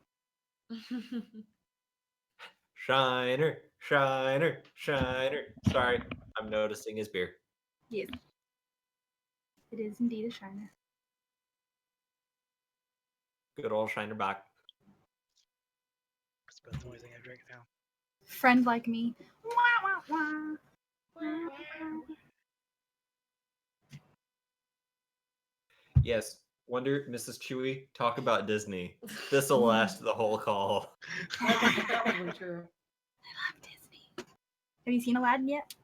Speaker 4: Shiner, Shiner, Shiner. Sorry, I'm noticing his beer.
Speaker 3: Yes. It is indeed a shiner.
Speaker 4: Good old Shiner back.
Speaker 5: That's about the only thing I drink now.
Speaker 3: Friend like me. Wah, wah, wah.
Speaker 4: Yes. Wonder, Mrs. Chewy, talk about Disney. This will last the whole call.
Speaker 6: Probably true.
Speaker 3: I love Disney. Have you seen Aladdin yet?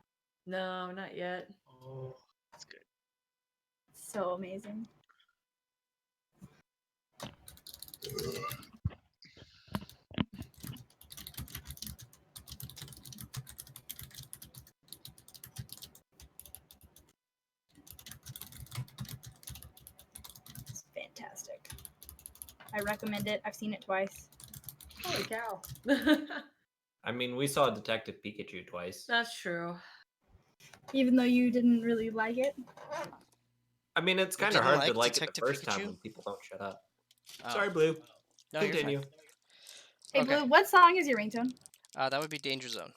Speaker 6: No, not yet.
Speaker 5: Oh, that's good.
Speaker 3: So amazing. It's fantastic. I recommend it. I've seen it twice.
Speaker 6: Holy cow.
Speaker 4: I mean, we saw Detective Pikachu twice.
Speaker 6: That's true.
Speaker 3: Even though you didn't really like it.
Speaker 4: I mean, it's
Speaker 2: You
Speaker 4: kind of
Speaker 2: didn't
Speaker 4: hard to
Speaker 2: like
Speaker 4: like it
Speaker 2: Detective
Speaker 4: the first time
Speaker 2: Pikachu?
Speaker 4: when people don't shut up.
Speaker 2: Oh.
Speaker 4: Sorry, Blue.
Speaker 2: No, you're
Speaker 4: Continue.
Speaker 2: fine.
Speaker 3: Hey,
Speaker 2: Okay.
Speaker 3: Blue, what song is your ringtone?
Speaker 2: That would be Danger Zone.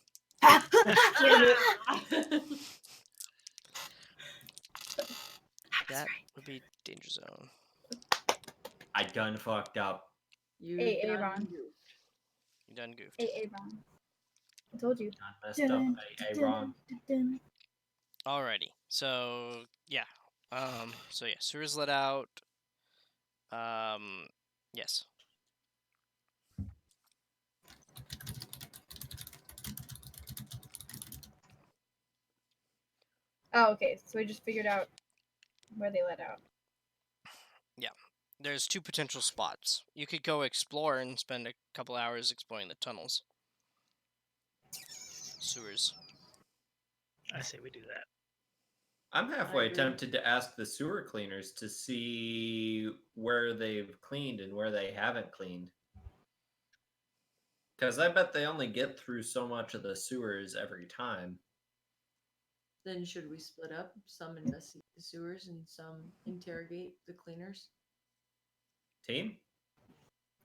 Speaker 2: That would be Danger Zone.
Speaker 4: I done fucked up.
Speaker 6: You
Speaker 3: Hey,
Speaker 6: done
Speaker 3: Aaron.
Speaker 6: goofed.
Speaker 2: You done goofed.
Speaker 3: Hey, Ron. I told you.
Speaker 4: Done messed up. Hey, wrong.
Speaker 2: Alrighty. So yeah. So yeah, sewers let out. Yes.
Speaker 3: Oh, okay. So we just figured out where they let out.
Speaker 2: There's two potential spots. You could go explore and spend a couple hours exploring the tunnels. Sewers.
Speaker 5: I say we do that.
Speaker 4: I'm halfway
Speaker 6: agree.
Speaker 4: tempted to ask the sewer cleaners to see where they've cleaned and where they haven't cleaned. Because I bet they only get through so much of the sewers every time.
Speaker 6: Then should we split up? Some investigate the sewers and some interrogate the cleaners?
Speaker 4: Team?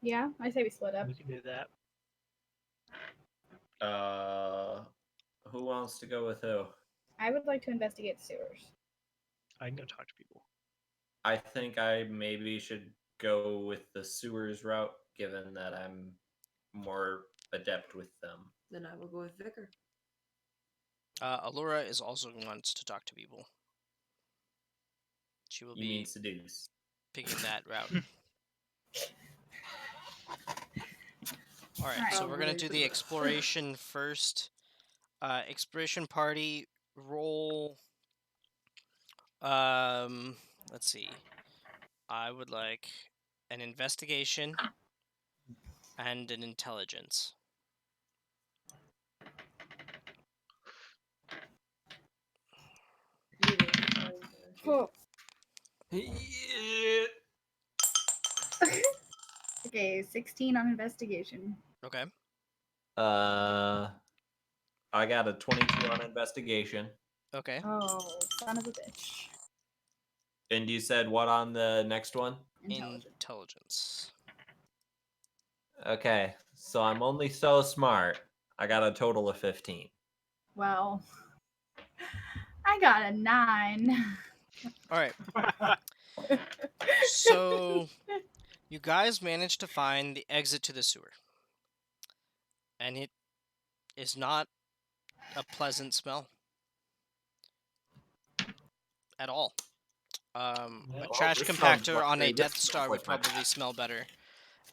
Speaker 3: Yeah, I say we split up.
Speaker 5: We can do that.
Speaker 4: Who wants to go with who?
Speaker 3: I would like to investigate the sewers.
Speaker 5: I can go talk to people.
Speaker 4: I think I maybe should go with the sewers route, given that I'm more adept with them.
Speaker 6: Then I will go with Vicar.
Speaker 2: Allura is also wants to talk to people. She will
Speaker 4: You mean
Speaker 2: be
Speaker 4: seduce?
Speaker 2: picking that route. Alright,
Speaker 3: Alright.
Speaker 2: so we're gonna
Speaker 6: Probably
Speaker 2: do
Speaker 6: for
Speaker 2: the
Speaker 6: the-
Speaker 2: exploration first. Exploration party roll. Let's see. I would like an investigation and an intelligence.
Speaker 3: Cool.
Speaker 4: Yeah.
Speaker 3: Okay, 16 on investigation.
Speaker 2: Okay.
Speaker 4: I got a 22 on investigation.
Speaker 2: Okay.
Speaker 3: Oh, son of a bitch.
Speaker 4: And you said what on the next one?
Speaker 3: Intelligence.
Speaker 2: Intelligence.
Speaker 4: Okay, so I'm only so smart. I got a total of 15.
Speaker 3: Well, I got a 9.
Speaker 2: All right. So you guys managed to find the exit to the sewer, and it is not a pleasant smell at all. A
Speaker 5: Well,
Speaker 2: trash
Speaker 4: this smells
Speaker 2: compactor
Speaker 4: like-
Speaker 2: on a
Speaker 4: hey, this
Speaker 2: Death
Speaker 4: smells
Speaker 2: Star would
Speaker 4: like my
Speaker 2: probably
Speaker 4: bath.
Speaker 2: smell better,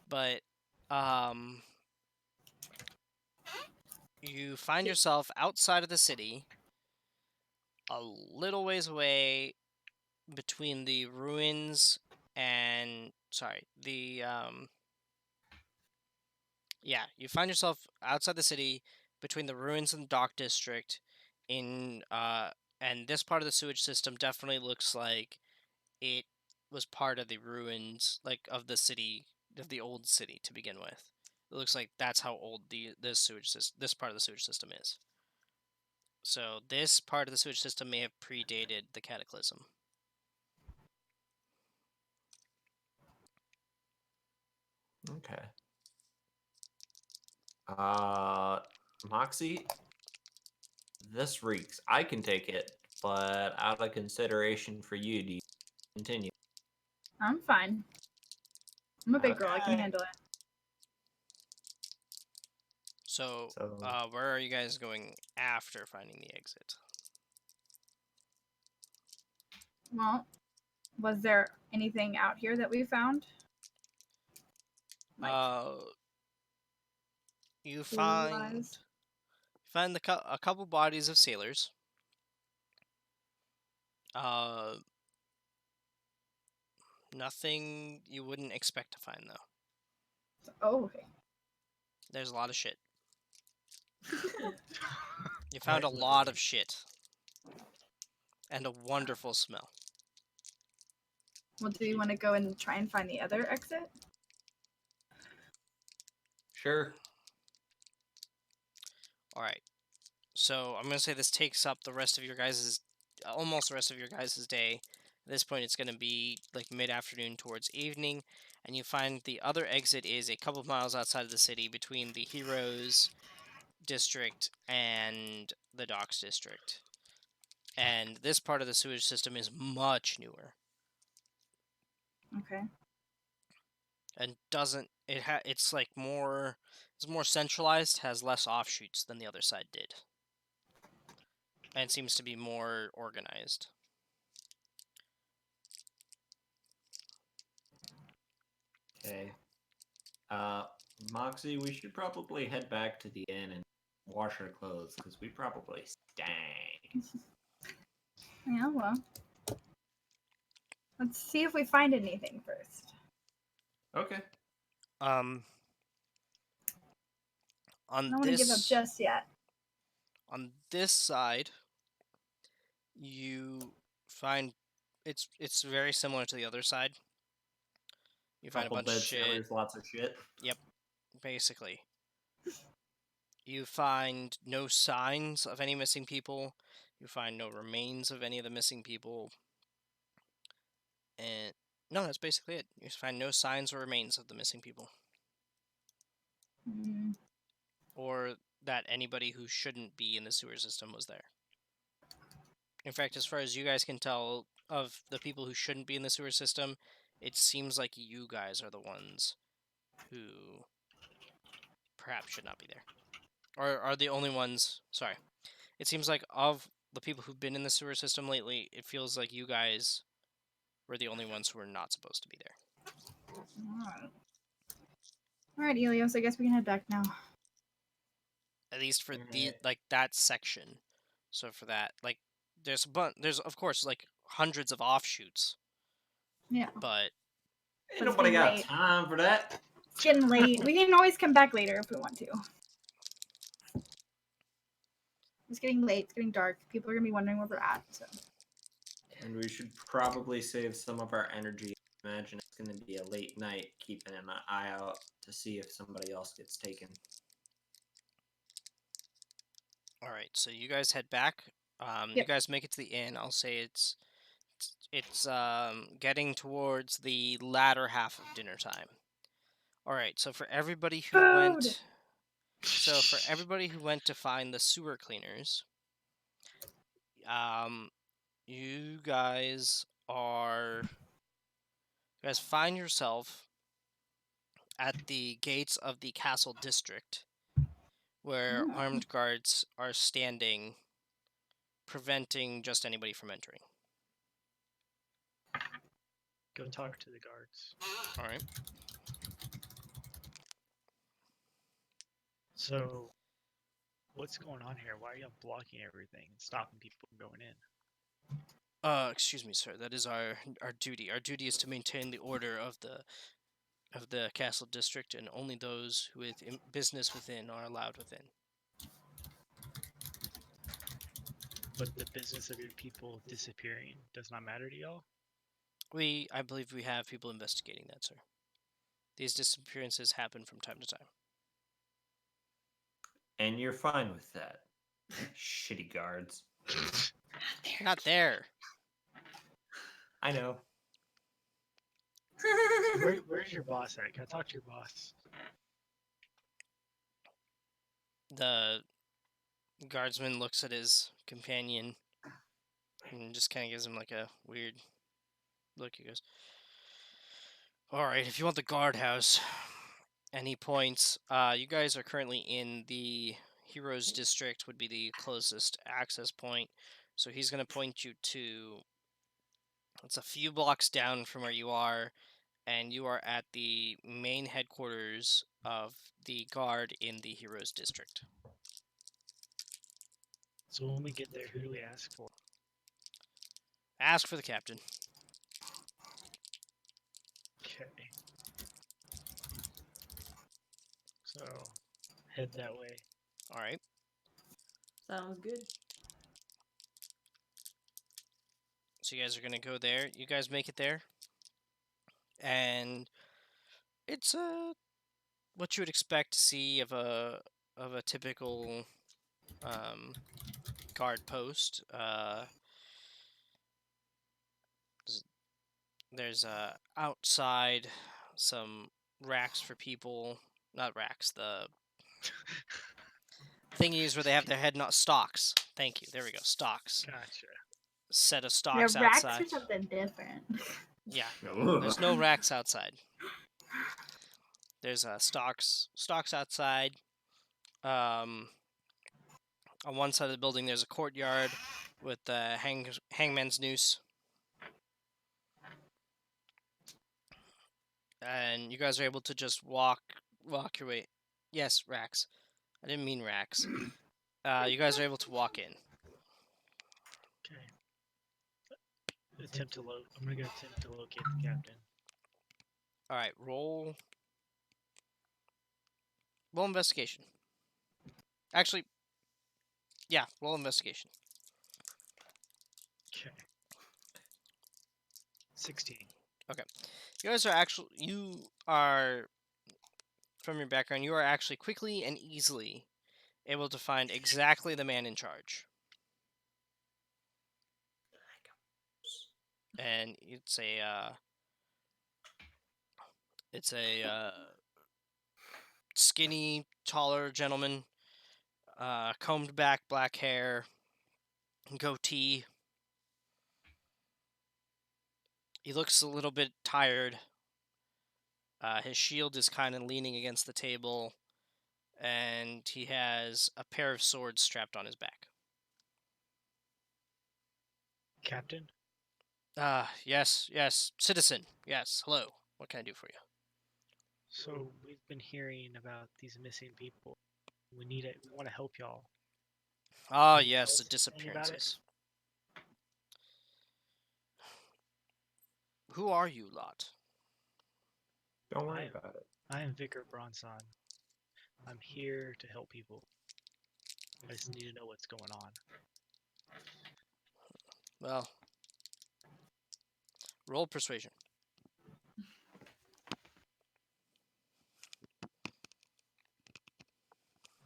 Speaker 2: but you find yourself outside of the city, a little ways away between the ruins and you find yourself outside the city between the ruins and the dock district and this part of the sewage system definitely looks like it was part of the ruins, like of the city, of the old city to begin with. It looks like that's how old this part of the sewage system is. So this part of the sewage system may have predated the cataclysm.
Speaker 4: Okay. Moxie, this reeks. I can take it, but out of consideration for you, do you continue?
Speaker 3: I'm fine. I'm a big girl. I can
Speaker 4: Okay.
Speaker 3: handle it.
Speaker 2: So,
Speaker 4: So-
Speaker 2: where are you guys going after finding the exit?
Speaker 3: Well, was there anything out here that we found? Like,
Speaker 2: You
Speaker 3: food-wise?
Speaker 2: find a couple bodies of sailors. Nothing you wouldn't expect to find though.
Speaker 3: Oh, okay.
Speaker 2: There's a lot of shit. You found a lot of shit. And a wonderful smell.
Speaker 3: Well, do you want to go and try and find the other exit?
Speaker 4: Sure.
Speaker 2: All right. So I'm gonna say this takes up the rest of your almost the rest of your guys' day. At this point, it's gonna be like mid-afternoon towards evening, and you find the other exit is a couple miles outside of the city between the Heroes district and the Docks district. And this part of the sewage system is much newer
Speaker 3: Okay.
Speaker 2: and it's like it's more centralized, has less offshoots than the other side did. And seems to be more organized.
Speaker 4: Okay. Moxie, we should probably head back to the inn and wash our clothes because we probably stank.
Speaker 3: Yeah, well. Let's see if we find anything first.
Speaker 4: Okay.
Speaker 2: On
Speaker 3: I don't want to give up just yet.
Speaker 2: On this side, you find it's very similar to the other side. You find
Speaker 4: Couple
Speaker 2: a bunch of
Speaker 4: dead
Speaker 2: shit.
Speaker 4: sailors, lots of shit.
Speaker 2: Yep, basically. You find no signs of any missing people. You find no remains of any of the missing people. And no, that's basically it. You find no signs or remains of the missing people.
Speaker 3: Mm,
Speaker 2: Or that anybody who shouldn't be in the sewer system was there. In fact, as far as you guys can tell, of the people who shouldn't be in the sewer system, it seems like you guys are the ones who perhaps should not be there. Or are the only ones... Sorry. It seems like of the people who've been in the sewer system lately, it feels like you guys were the only ones who were not supposed to be there.
Speaker 3: Alright, Elios, I guess we can head back now.
Speaker 2: At least for
Speaker 4: Alright.
Speaker 2: that section. So for that, like, there's of course like hundreds of offshoots,
Speaker 3: Yeah.
Speaker 2: but
Speaker 4: Ain't nobody
Speaker 3: getting
Speaker 4: got
Speaker 3: late.
Speaker 4: time for that.
Speaker 3: It's getting late. We can always come back later if we want to. It's getting late. It's getting dark. People are going to be wondering where we're at. So.
Speaker 4: And we should probably save some of our energy. Imagine it's going to be a late night, keeping an eye out to see if somebody else gets taken.
Speaker 2: all right. So you guys head back. You
Speaker 3: Yep.
Speaker 2: guys make it to the inn. I'll say it's getting towards the latter half of dinner time. All right. So for everybody who
Speaker 3: Food!
Speaker 2: went, to find the sewer cleaners, you guys find yourself at the gates of the castle district, where armed guards are standing, preventing just anybody from entering.
Speaker 5: Go talk to the guards.
Speaker 2: All right.
Speaker 5: So, what's going on here? Why are you blocking everything and stopping people from going in?
Speaker 2: Excuse me, sir. That is our duty. Our duty is to maintain the order of the castle district, and only those with business within are allowed within.
Speaker 5: But the business of your people disappearing does not matter to y'all?
Speaker 2: I believe we have people investigating that, sir. These disappearances happen from time to time.
Speaker 4: And you're fine with that. Shitty guards.
Speaker 2: Not there.
Speaker 4: I know.
Speaker 5: Where's your boss at? Can I talk to your boss?
Speaker 2: The guardsman looks at his companion and just kind of gives him like a weird look. He goes, "All right, if you want the guardhouse," and he points. You guys are currently in the Heroes District, would be the closest access point. So he's going to point you to. It's a few blocks down from where you are, and you are at the main headquarters of the guard in the Heroes District.
Speaker 5: So when we get there, who do we ask for?
Speaker 2: Ask for the captain.
Speaker 5: Okay. So, head that way.
Speaker 2: All right.
Speaker 6: Sounds good.
Speaker 2: So you guys are gonna go there. You guys make it there, and it's what you would expect to see of a typical guard post. There's outside some racks for people. Not racks. The thingies where they have their head, not stocks. Thank you. There we go. Stocks.
Speaker 5: Gotcha.
Speaker 2: Set of
Speaker 3: They're
Speaker 2: stocks
Speaker 3: racks
Speaker 2: outside.
Speaker 3: or something different.
Speaker 2: Yeah. There's no racks outside. There's stocks outside. On one side of the building, there's a courtyard with the hangman's noose. And you guys are able to just walk your way. Yes, racks. I didn't mean racks. You guys are able to walk in.
Speaker 5: Okay. I'm gonna attempt to locate the captain.
Speaker 2: All right, roll investigation. Actually, yeah, roll investigation.
Speaker 5: Okay. 16.
Speaker 2: You are from your background, you are actually quickly and easily able to find exactly the man in charge. And it's a skinny, taller gentleman, combed back black hair, goatee. He looks a little bit tired. His shield is kind of leaning against the table, and he has a pair of swords strapped on his back.
Speaker 5: Captain?
Speaker 2: Yes, citizen. Yes, hello. What can I do for you?
Speaker 5: So we've been hearing about these missing people. We want to help y'all.
Speaker 2: Ah,
Speaker 5: Can you
Speaker 2: yes, the
Speaker 5: tell us anything about it?
Speaker 2: disappearances. Who are you, lot?
Speaker 4: Don't worry about it.
Speaker 5: I am Vicar Bronson. I'm here to help people. I just need to know what's going on.
Speaker 2: Well, roll persuasion.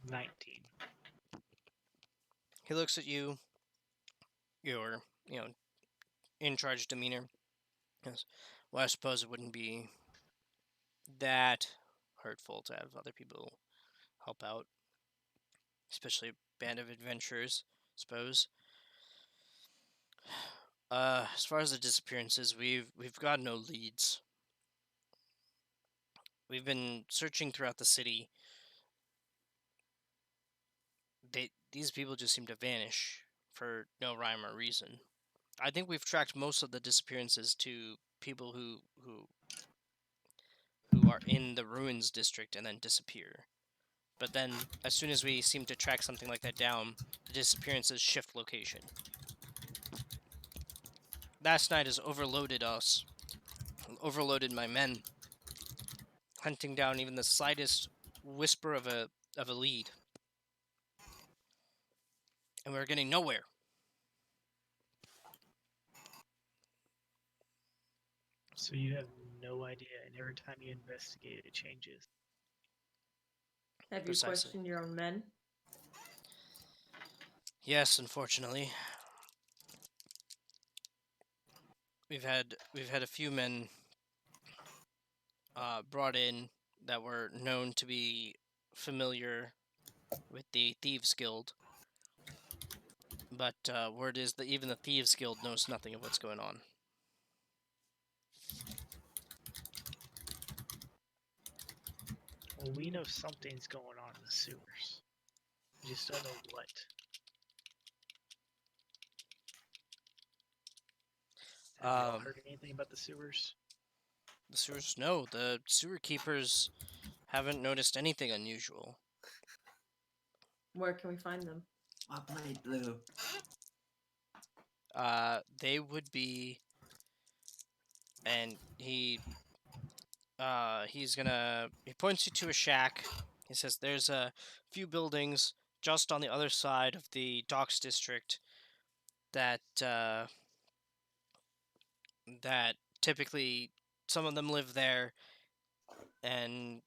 Speaker 5: 19.
Speaker 2: He looks at you. Your, in charge demeanor. Yes. Well, I suppose it wouldn't be that hurtful to have other people help out, especially a band of adventurers, I suppose. As far as the disappearances, we've got no leads. We've been searching throughout the city. These people just seem to vanish for no rhyme or reason. I think we've tracked most of the disappearances to people who are in the ruins district and then disappear. But then, as soon as we seem to track something like that down, the disappearances shift location. Last night has overloaded us, overloaded my men, hunting down even the slightest whisper of a lead, and we're getting nowhere.
Speaker 5: So you have no idea, and every time you investigate, it changes.
Speaker 6: Have you
Speaker 2: Precisely.
Speaker 6: questioned your own men?
Speaker 2: Yes, unfortunately. We've had a few men brought in that were known to be familiar with the Thieves Guild. But word is that even the Thieves Guild knows nothing of what's going on.
Speaker 5: Well, we know something's going on in the sewers. We just don't know what. Have you all heard anything about the sewers?
Speaker 2: The sewers? No, the sewer keepers haven't noticed anything unusual.
Speaker 6: Where can we find them?
Speaker 4: My blade blue.
Speaker 2: They would be, and he points you to a shack. He says there's a few buildings just on the other side of the docks district that typically some of them live there, and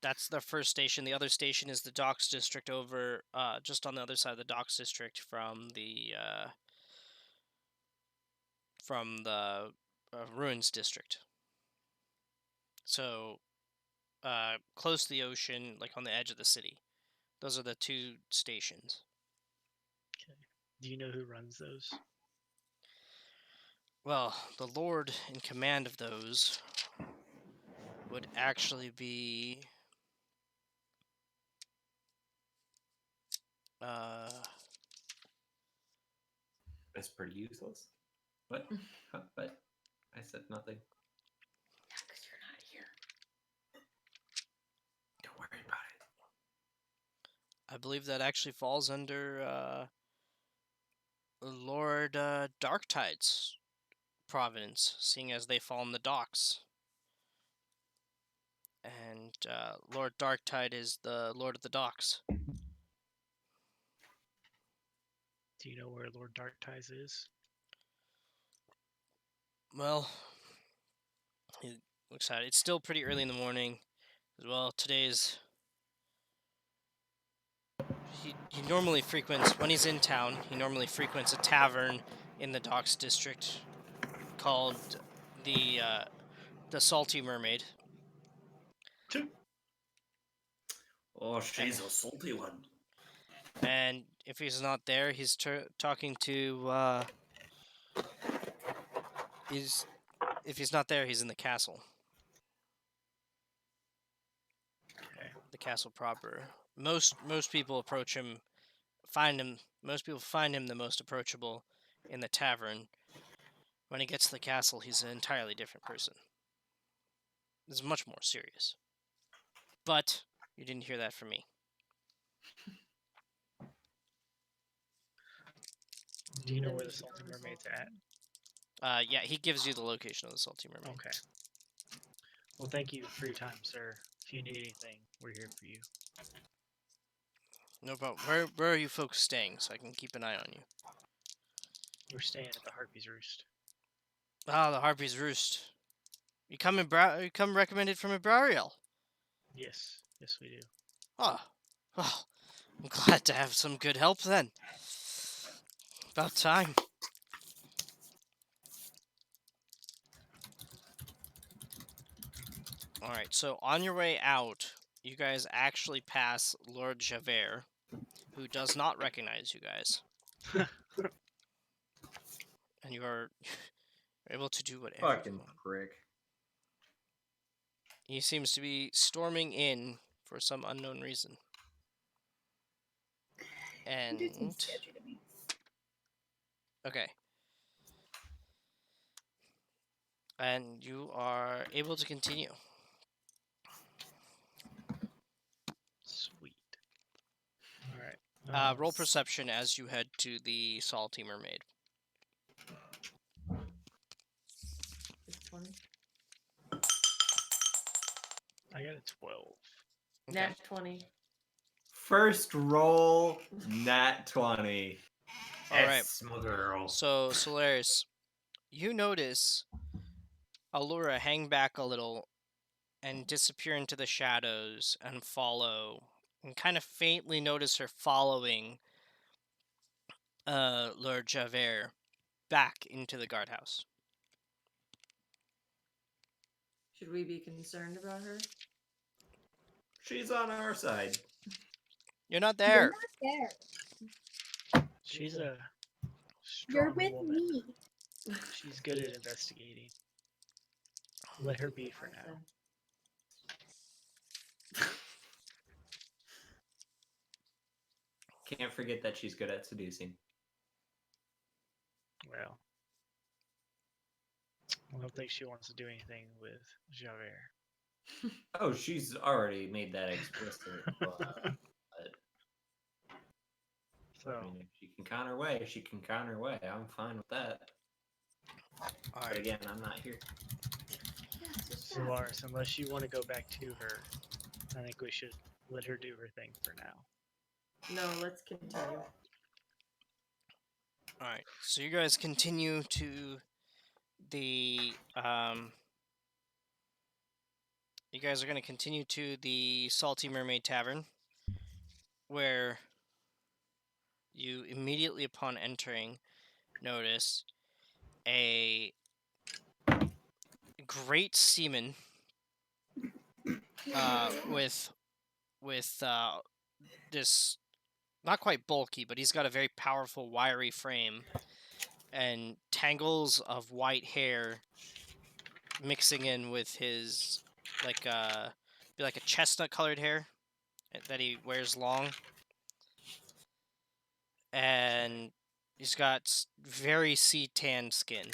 Speaker 2: that's their first station. The other station is the docks district over just on the other side of the docks district from the ruins district. So close to the ocean, like on the edge of the city. Those are the two stations.
Speaker 5: Okay. Do you know who runs those?
Speaker 2: Well, the lord in command of those would actually be
Speaker 4: That's pretty useless. What? Huh, what? I said nothing.
Speaker 6: Yeah, because you're not here.
Speaker 4: Don't worry about it.
Speaker 2: I believe that actually falls under Lord Darktide's province, seeing as they fall in the docks. And Lord Darktide is the Lord of the Docks.
Speaker 5: Do you know where Lord Darkties is?
Speaker 2: Well, he looks at it. It's still pretty early in the morning. As well, today's... He normally frequents, when he's in town, he normally frequents a tavern in the Docks district called the Salty Mermaid.
Speaker 4: Oh, she's a salty one.
Speaker 2: And if he's not there, he's talking to. If he's not there, he's in the castle.
Speaker 5: Okay.
Speaker 2: The castle proper. Most people approach him, find him. Most people find him the most approachable in the tavern. When he gets to the castle, he's an entirely different person. It's much more serious. But you didn't hear that from me.
Speaker 5: Do you know where the Salty Mermaid's at?
Speaker 2: Yeah, he gives you the location of the Salty Mermaid.
Speaker 5: Okay. Well, thank you for your time, sir. If you need anything, we're here for you.
Speaker 2: No problem. Where are you folks staying, so I can keep an eye on you?
Speaker 5: We're staying at the Harpy's Roost.
Speaker 2: Ah, the Harpy's Roost. You come recommended from a Brariel.
Speaker 5: Yes, yes we do.
Speaker 2: Oh, well, I'm glad to have some good help then. About time. All right. So on your way out, you guys actually pass Lord Javert, who does not recognize you guys, and you are able to do whatever you
Speaker 4: Fucking
Speaker 2: want.
Speaker 4: prick.
Speaker 2: He seems to be storming in for some unknown reason.
Speaker 3: He did seem
Speaker 2: And
Speaker 3: sketchy to me.
Speaker 2: okay. And you are able to continue.
Speaker 5: Sweet. All right.
Speaker 2: Roll perception as you head to the salty mermaid.
Speaker 6: It's 20.
Speaker 5: I got a 12.
Speaker 2: Okay.
Speaker 6: Nat 20.
Speaker 4: First roll, nat 20.
Speaker 2: All right.
Speaker 4: Yes, mother.
Speaker 2: So Solaris, you notice Allura hang back a little and disappear into the shadows and follow, and kind of faintly notice her following Lord Javert back into the guardhouse.
Speaker 6: Should we be concerned about her?
Speaker 4: She's on our side.
Speaker 2: You're not
Speaker 3: You're
Speaker 2: there.
Speaker 3: not there.
Speaker 5: She's a
Speaker 3: You're
Speaker 5: strong
Speaker 3: with
Speaker 5: woman.
Speaker 3: me.
Speaker 5: She's good at investigating. Let her be for now.
Speaker 4: Can't forget that she's good at seducing.
Speaker 5: Well, I don't think she wants to do anything with Javert.
Speaker 4: Oh, she's already made that explicit. But,
Speaker 5: So,
Speaker 4: I mean, if she can count her way, she can count her way. I'm fine with that.
Speaker 2: All
Speaker 4: But
Speaker 2: right.
Speaker 4: again, I'm not here.
Speaker 5: Solaris, unless you want to go back to her, I think we should let her do her thing for now.
Speaker 6: No, let's continue.
Speaker 2: All right. So you guys continue to the You guys are going to continue to the Salty Mermaid Tavern, where you immediately upon entering notice a great seaman with this, not quite bulky, but he's got a very powerful wiry frame and tangles of white hair mixing in with his like a chestnut colored hair that he wears long, and he's got very sea tan skin,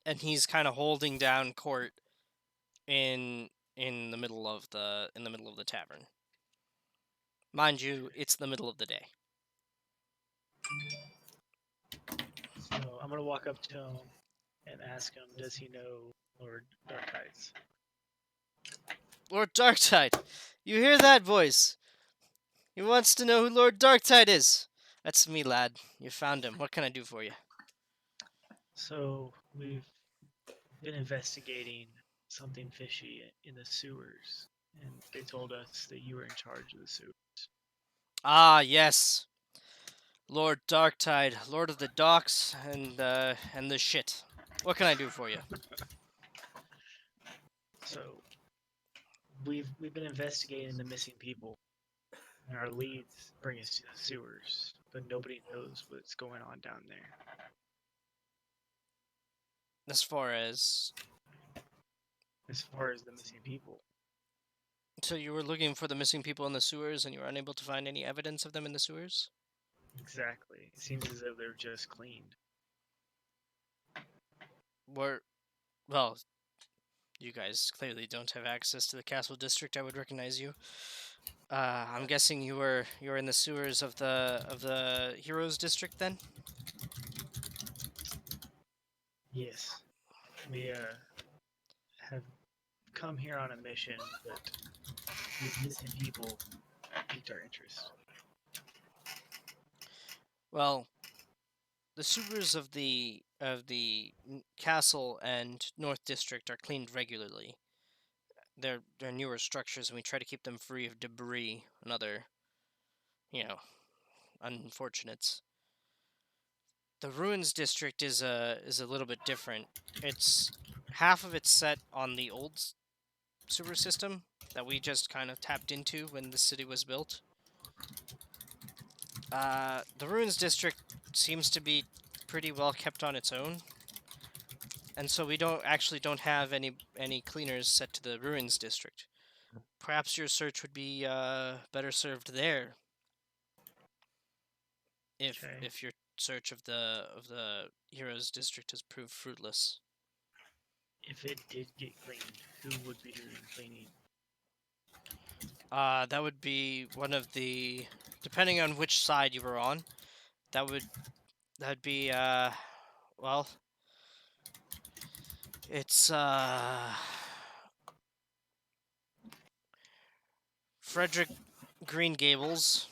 Speaker 2: and he's kind of holding down court in the middle of the tavern. Mind you, it's the middle of the day.
Speaker 5: So I'm gonna walk up to him and ask him, does he know Lord Darktides?
Speaker 2: Lord Darktide, you hear that voice? He wants to know who Lord Darktide is. That's me, lad. You found him. What can I do for you?
Speaker 5: So we've been investigating something fishy in the sewers, and they told us that you were in charge of the sewers.
Speaker 2: Ah, yes. Lord Darktide, Lord of the Docks and the shit. What can I do for you?
Speaker 5: So we've been investigating the missing people, and our leads bring us to the sewers, but nobody knows what's going on down there.
Speaker 2: As far as
Speaker 5: the missing people.
Speaker 2: so you were looking for the missing people in the sewers, and you were unable to find any evidence of them in the sewers?
Speaker 5: Exactly. It seems as though they're just cleaned.
Speaker 2: Well, you guys clearly don't have access to the castle district. I would recognize you. I'm guessing you were in the sewers of the heroes district then?
Speaker 5: Yes. We have come here on a mission, but these missing people piqued our interest.
Speaker 2: Well, the sewers of the castle and north district are cleaned regularly. They're newer structures, and we try to keep them free of debris and other, unfortunates. The ruins district is a little bit different. It's half of it's set on the old sewer system that we just kind of tapped into when the city was built. The Ruins District seems to be pretty well kept on its own, and so we don't have any cleaners set to the Ruins District. Perhaps your search would be better served there.
Speaker 5: Okay.
Speaker 2: If your search of the Heroes District has proved fruitless.
Speaker 5: If it did get cleaned, who would be doing cleaning?
Speaker 2: That would be one of the, depending on which side you were on, that'd be well, it's Frederick Green Gables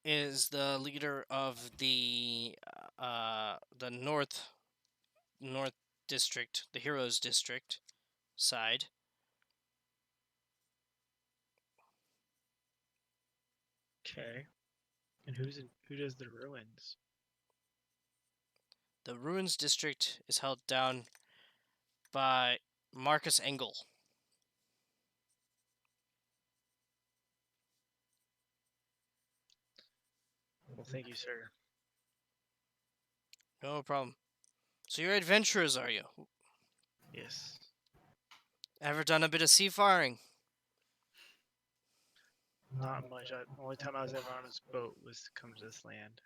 Speaker 2: is the leader of the North District, the Heroes District side.
Speaker 5: Okay. And who does the ruins?
Speaker 2: The Ruins District is held down by Marcus Engel.
Speaker 5: Well, thank you, sir.
Speaker 2: No problem. So you're adventurers, are you?
Speaker 5: Yes.
Speaker 2: Ever done a bit of seafaring?
Speaker 5: Not much. The only time I was ever on this boat was to come to this land.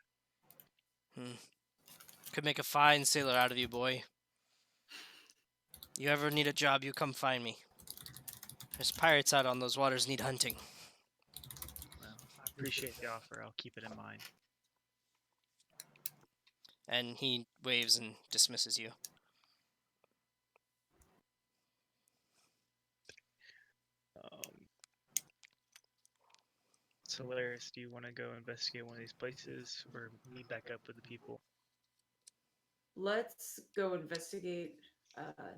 Speaker 2: Could make a fine sailor out of you, boy. You ever need a job, you come find me. There's pirates out on those waters need hunting.
Speaker 5: Well, I appreciate the offer. I'll keep it in mind.
Speaker 2: And he waves and dismisses you.
Speaker 5: So, Laris, do you want to go investigate one of these places or meet back up with the people?
Speaker 6: Let's go investigate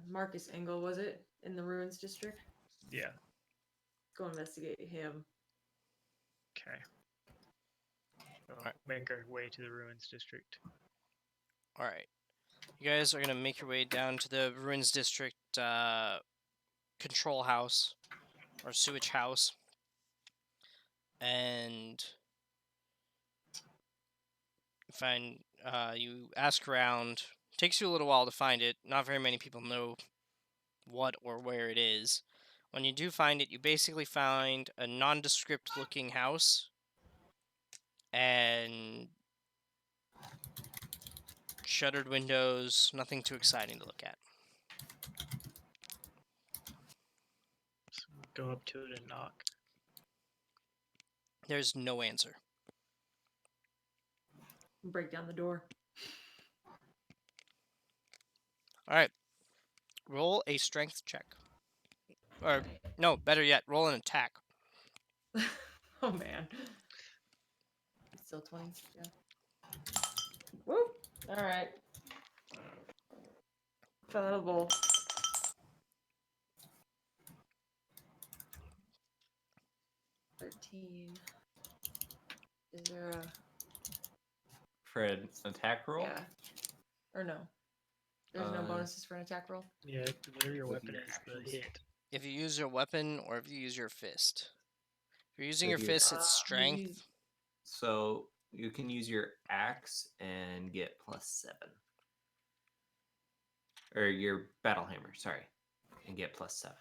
Speaker 6: Marcus Engel, was it? In the Ruins District?
Speaker 5: Yeah.
Speaker 6: Go investigate him.
Speaker 5: Okay. So
Speaker 2: Alright.
Speaker 5: make our way to the Ruins District.
Speaker 2: Alright. You guys are going to make your way down to the Ruins District control house, or sewage house. And find, you ask around. Takes you a little while to find it. Not very many people know what or where it is. When you do find it, you basically find a nondescript looking house and shuttered windows, nothing too exciting to look at.
Speaker 5: So go up to it and knock.
Speaker 2: There's no answer.
Speaker 6: Break down the door.
Speaker 2: Alright. Roll a strength check. Or, no, better yet, roll an attack.
Speaker 6: Oh man. Still 20s, yeah. Woo! Alright. Fallible. Is there a
Speaker 4: For an attack roll?
Speaker 6: yeah? Or no? There's no bonuses for an attack roll.
Speaker 5: Yeah, whatever your
Speaker 4: With
Speaker 5: weapon
Speaker 4: your
Speaker 5: is, the
Speaker 4: actions.
Speaker 5: hit.
Speaker 2: If you use your weapon or if you use your fist. If you're using
Speaker 4: With
Speaker 2: your
Speaker 4: your-
Speaker 2: fist, it's strength.
Speaker 4: So you can use your axe and get +7. Or your battle hammer, sorry, and get +7.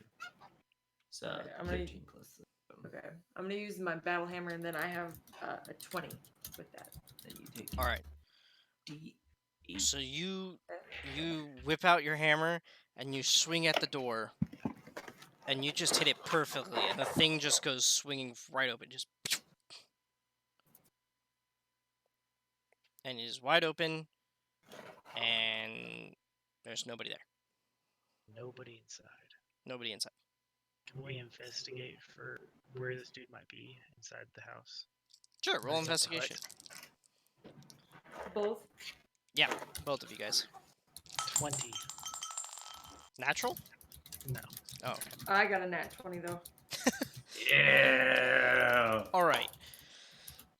Speaker 4: So
Speaker 6: Okay, I'm gonna-
Speaker 4: 13 plus 7.
Speaker 6: Okay, I'm gonna use my battle hammer, and then I have a 20 with that.
Speaker 4: Then you take
Speaker 2: Alright.
Speaker 4: D8.
Speaker 2: So you whip out your hammer and you swing at the door. And you just hit it perfectly, and the thing just goes swinging right open, just. And it is wide open, and there's nobody there.
Speaker 5: Nobody inside.
Speaker 2: Nobody inside.
Speaker 5: Can we investigate for where this dude might be inside the house?
Speaker 2: Sure, roll
Speaker 5: Or is it the
Speaker 2: investigation.
Speaker 5: hut?
Speaker 6: Both.
Speaker 2: Yeah, both of you guys.
Speaker 5: 20.
Speaker 2: Natural?
Speaker 5: No.
Speaker 2: Oh, okay.
Speaker 6: I got a nat 20 though.
Speaker 4: Yeah.
Speaker 2: Alright.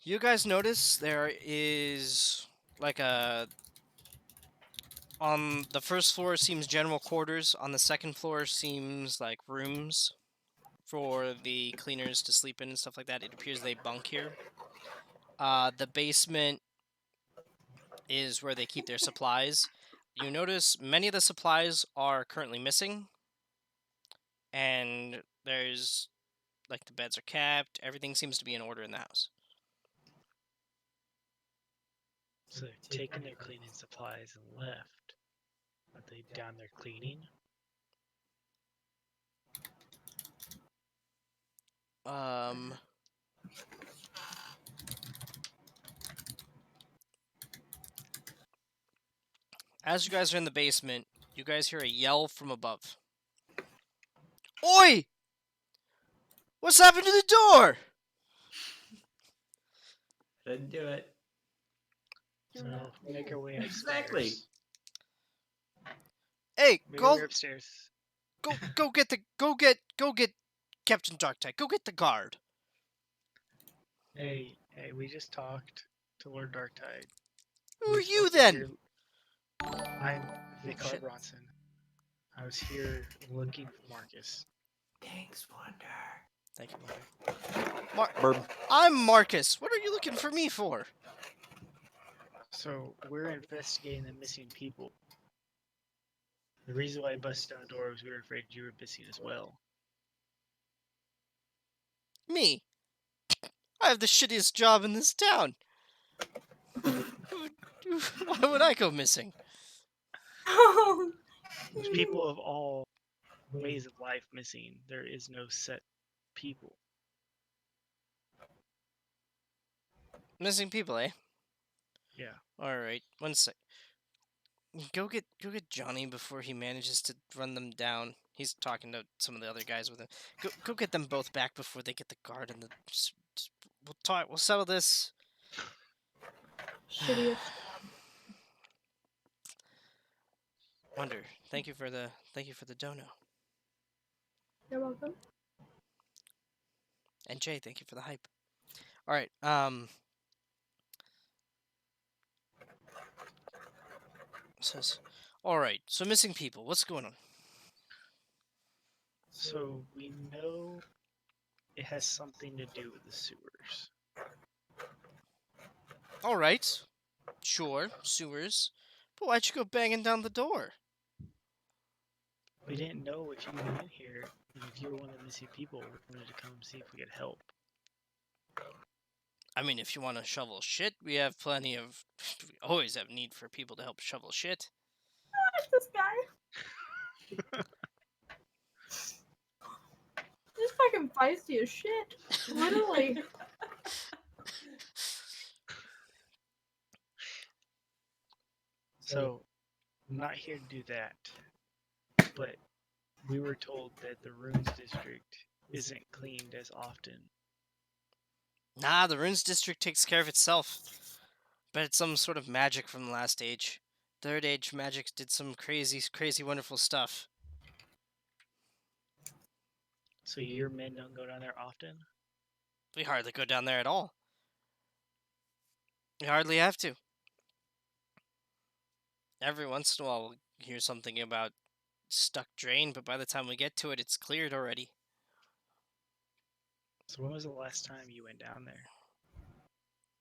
Speaker 2: You guys notice there is like a On the first floor seems general quarters. On the second floor seems like rooms for the cleaners to sleep in and stuff like that. It appears they bunk here. The basement is where they keep their supplies. You notice many of the supplies are currently missing, and there's like the beds are kept. Everything seems to be in order in the house.
Speaker 5: So they've taken their cleaning supplies and left. Are they down there cleaning?
Speaker 2: As you guys are in the basement, you guys hear a yell from above. Oi! What's happened to the door?
Speaker 4: Didn't do it.
Speaker 5: So make our way upstairs.
Speaker 4: Exactly.
Speaker 2: Hey,
Speaker 5: Make our
Speaker 2: go
Speaker 5: way upstairs.
Speaker 2: go get Captain Darktide. Go get the guard.
Speaker 5: Hey, we just talked to Lord Darktide.
Speaker 2: Who
Speaker 5: We're
Speaker 2: are you
Speaker 5: supposed to
Speaker 2: then?
Speaker 5: hear- I'm Vicar
Speaker 2: Shit.
Speaker 5: Bronson. I was here looking for Marcus.
Speaker 4: Thanks, Wonder.
Speaker 2: Thank you, Wonder. I'm Marcus. What are you looking for me for?
Speaker 5: So we're investigating the missing people. The reason why I busted down the door was we were afraid you were missing as well.
Speaker 2: Me. I have the shittiest job in this town. Why would I go missing?
Speaker 5: There's people of all ways of life missing. There is no set people.
Speaker 2: Missing people, eh?
Speaker 5: Yeah.
Speaker 2: All right. One sec. Go get Johnny before he manages to run them down. He's talking to some of the other guys with him. Go get them both back before they get the guard and the. We'll talk. We'll settle this.
Speaker 3: Shittiest.
Speaker 2: Wonder. Thank you for the dono.
Speaker 3: You're welcome.
Speaker 2: And Jay, thank you for the hype. All right. Says, all right. So missing people. What's going on?
Speaker 5: So we know it has something to do with the sewers.
Speaker 2: All right. Sure, sewers. But why'd you go banging down the door?
Speaker 5: We didn't know if you were in here, and if you were one of the missing people, we wanted to come see if we could help.
Speaker 2: I mean, if you want to shovel shit, we have plenty of. We always have need for people to help shovel shit.
Speaker 3: Watch this guy. He's fucking feisty as shit. Literally.
Speaker 5: So, I'm not here to do that. But we were told that the Runes District isn't cleaned as often.
Speaker 2: Nah, the Runes District takes care of itself. Bet it's some sort of magic from the last age. Third Age magic did some crazy, wonderful stuff.
Speaker 5: So your men don't go down there often?
Speaker 2: We hardly go down there at all. We hardly have to. Every once in a while, we'll hear something about stuck drain, but by the time we get to it, it's cleared already.
Speaker 5: So when was the last time you went down there?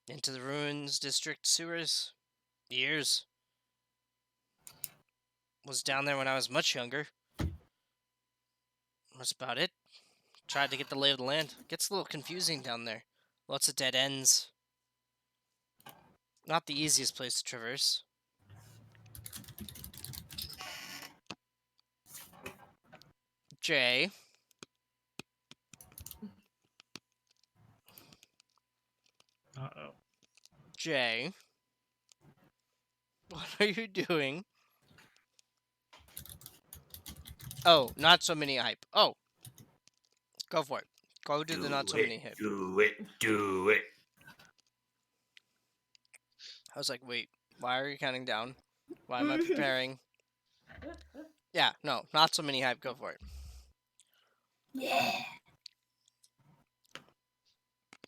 Speaker 2: Into the Ruins District sewers? Years. Was down there when I was much younger. That's about it. Tried to get the lay of the land. Gets a little confusing down there. Lots of dead ends. Not the easiest place to traverse. Jay.
Speaker 5: Uh-oh.
Speaker 2: Jay. What are you doing? Oh, not so many hype. Oh. Go for it. Go do the not so many hype.
Speaker 4: Do it.
Speaker 2: I was like, wait, why are you counting down? Why am I preparing? Yeah, no, not so many hype. Go for it.
Speaker 3: Yeah.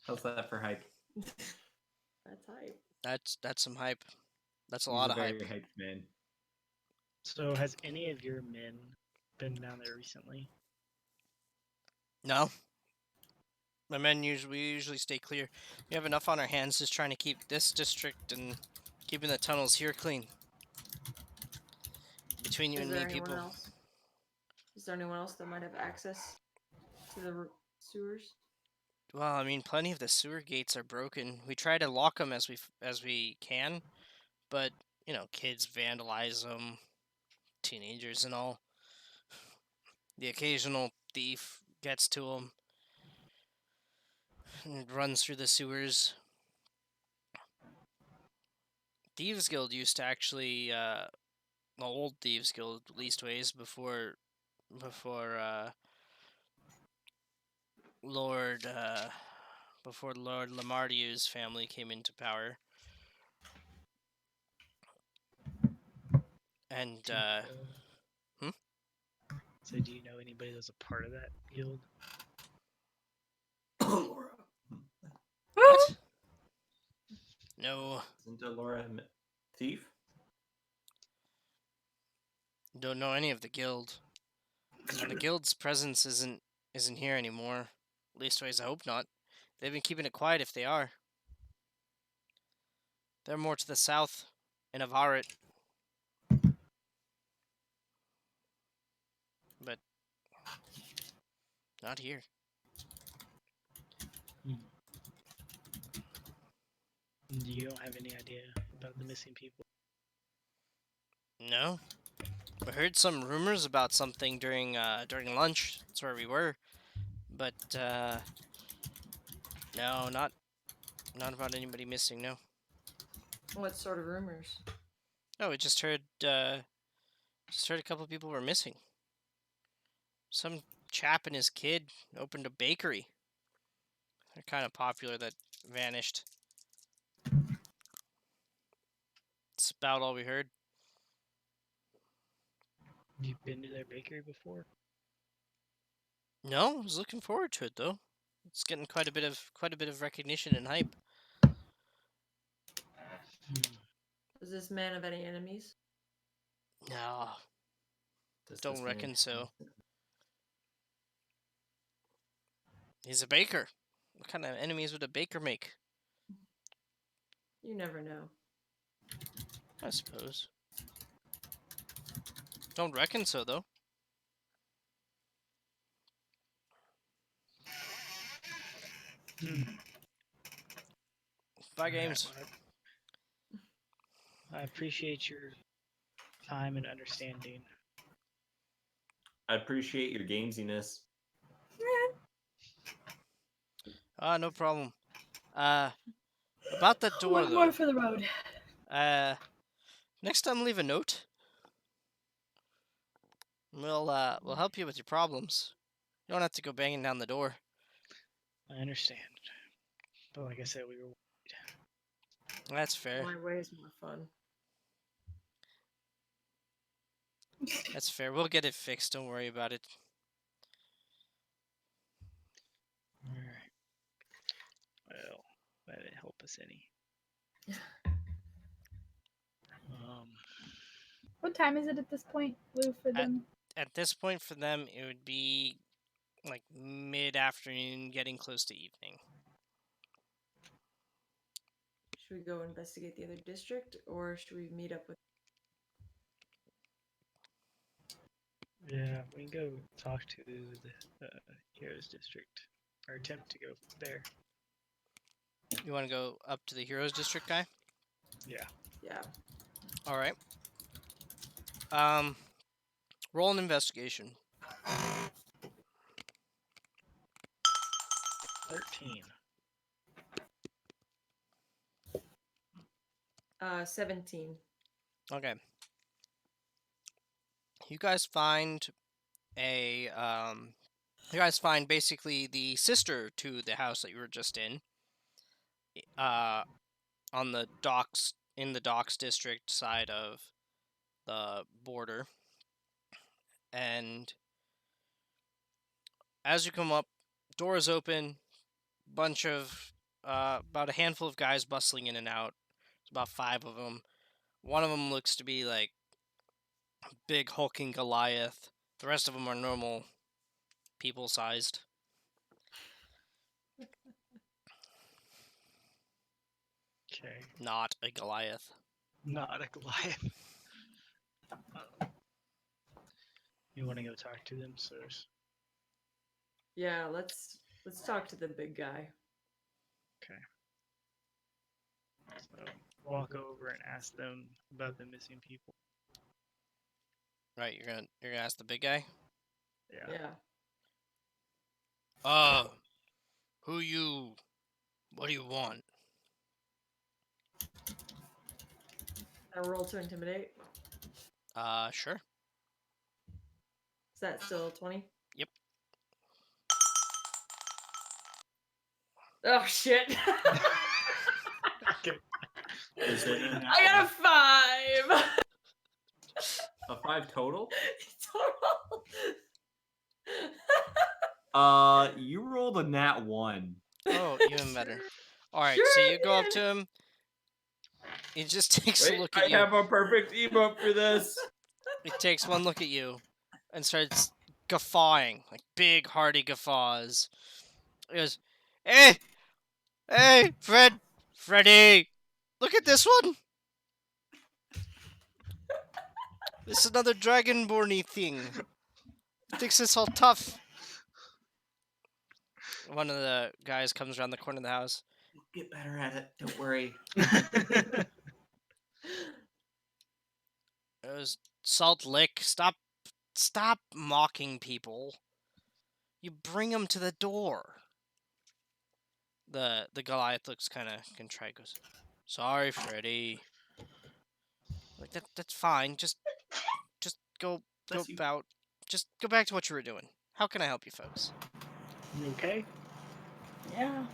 Speaker 4: How's that for hype?
Speaker 6: That's hype.
Speaker 2: That's some hype. That's a
Speaker 4: He's
Speaker 2: lot of
Speaker 4: very
Speaker 2: hype.
Speaker 4: hyped man.
Speaker 5: So, has any of your men been down there recently?
Speaker 2: No. My men we usually stay clear. We have enough on our hands just trying to keep this district and keeping the tunnels here clean. Between you
Speaker 6: Is
Speaker 2: and
Speaker 6: there
Speaker 2: me,
Speaker 6: anyone
Speaker 2: people.
Speaker 6: else? Is there anyone else that might have access to the sewers?
Speaker 2: Well, I mean, plenty of the sewer gates are broken. We try to lock them as we can, but you know, kids vandalize them, teenagers and all. The occasional thief gets to them and runs through the sewers. Thieves Guild used to actually, the old Thieves Guild, Leastways, before Lord, before Lord Lamardieu's family came into power. And,
Speaker 5: Do you know, So, do you know anybody that's a part of that guild?
Speaker 4: Laura.
Speaker 2: what? No,
Speaker 4: Isn't Laura a thief?
Speaker 2: don't know any of the guild. And the guild's presence isn't here anymore. Leastways, I hope not. They've been keeping it quiet if they are. They're more to the south, in Avarit. But not here.
Speaker 5: You don't have any idea about the missing people?
Speaker 2: No. We heard some rumors about something during lunch. That's where we were. But no, not about anybody missing. No.
Speaker 6: What sort of rumors?
Speaker 2: No, we just heard a couple of people were missing. Some chap and his kid opened a bakery. They're kind of popular that vanished. That's about all we heard.
Speaker 5: You've been to their bakery before?
Speaker 2: No, I was looking forward to it though. It's getting quite a bit of recognition and hype.
Speaker 6: Does this man have any enemies?
Speaker 2: No,
Speaker 4: Does
Speaker 2: don't
Speaker 4: this
Speaker 2: reckon
Speaker 4: man-
Speaker 2: so. He's a baker. What kind of enemies would a baker make?
Speaker 6: You never know.
Speaker 2: I suppose. Don't reckon so though. Bye,
Speaker 5: Alright,
Speaker 2: games.
Speaker 5: well, I appreciate your time and understanding.
Speaker 4: I appreciate your gamesiness.
Speaker 2: No problem. About that door
Speaker 3: One
Speaker 2: though.
Speaker 3: more for the road.
Speaker 2: Next time leave a note. We'll help you with your problems. You don't have to go banging down the door.
Speaker 5: I understand. But like I said, we were.
Speaker 2: That's fair.
Speaker 6: My way is more fun.
Speaker 2: That's fair. We'll get it fixed. Don't worry about it.
Speaker 5: Alright. Well, that didn't help us any.
Speaker 3: What time is it at this point, Lou, for them?
Speaker 2: At this point for them, it would be like mid-afternoon, getting close to evening.
Speaker 6: Should we go investigate the other district, or should we meet up with?
Speaker 5: Yeah, we can go talk to the Heroes District, or attempt to go there.
Speaker 2: You want to go up to the Heroes District, guy?
Speaker 5: Yeah.
Speaker 6: Yeah.
Speaker 2: All right. Roll an investigation.
Speaker 5: 13.
Speaker 6: 17.
Speaker 2: Okay. You guys find basically the sister to the house that you were just in. On the docks, in the docks district side of the border. And as you come up, doors open, bunch of about a handful of guys bustling in and out. It's about 5 of them. One of them looks to be like big hulking Goliath. The rest of them are normal people-sized.
Speaker 5: Okay.
Speaker 2: Not a Goliath.
Speaker 5: Not a Goliath. You want to go talk to them, sirs?
Speaker 6: Yeah, let's talk to the big guy.
Speaker 5: So walk over and ask them about the missing people.
Speaker 2: Right, you're gonna ask the big guy?
Speaker 6: Yeah.
Speaker 2: Who you? What do you want?
Speaker 6: A roll to intimidate.
Speaker 2: Sure.
Speaker 6: Is that still 20?
Speaker 2: Yep.
Speaker 6: Oh shit!
Speaker 5: Okay.
Speaker 4: Is it
Speaker 6: I got a 5.
Speaker 4: a 5 total?
Speaker 6: Total.
Speaker 8: You rolled a nat 1.
Speaker 2: Oh, even better. All right,
Speaker 6: Sure
Speaker 2: so
Speaker 6: I
Speaker 2: you go up
Speaker 6: did.
Speaker 2: to him. He just takes a
Speaker 4: Wait,
Speaker 2: look
Speaker 4: I
Speaker 2: at you.
Speaker 4: have a perfect emote for this.
Speaker 2: He takes one look at you and starts guffawing, like big, hearty guffaws. He goes, "Hey, Freddy, look at this one. This is another dragonborny thing. Thinks it's all tough." One of the guys comes around the corner of the house.
Speaker 8: You'll get better at it. Don't worry.
Speaker 2: It was Salt Lick. Stop mocking people. You bring them to the door. The Goliath looks kind of contrite. Goes, "Sorry, Freddy." Like that's fine. Just go
Speaker 8: Bless you.
Speaker 2: about. Just go back to what you were doing. How can I help you, folks?
Speaker 5: You okay?
Speaker 3: Yeah.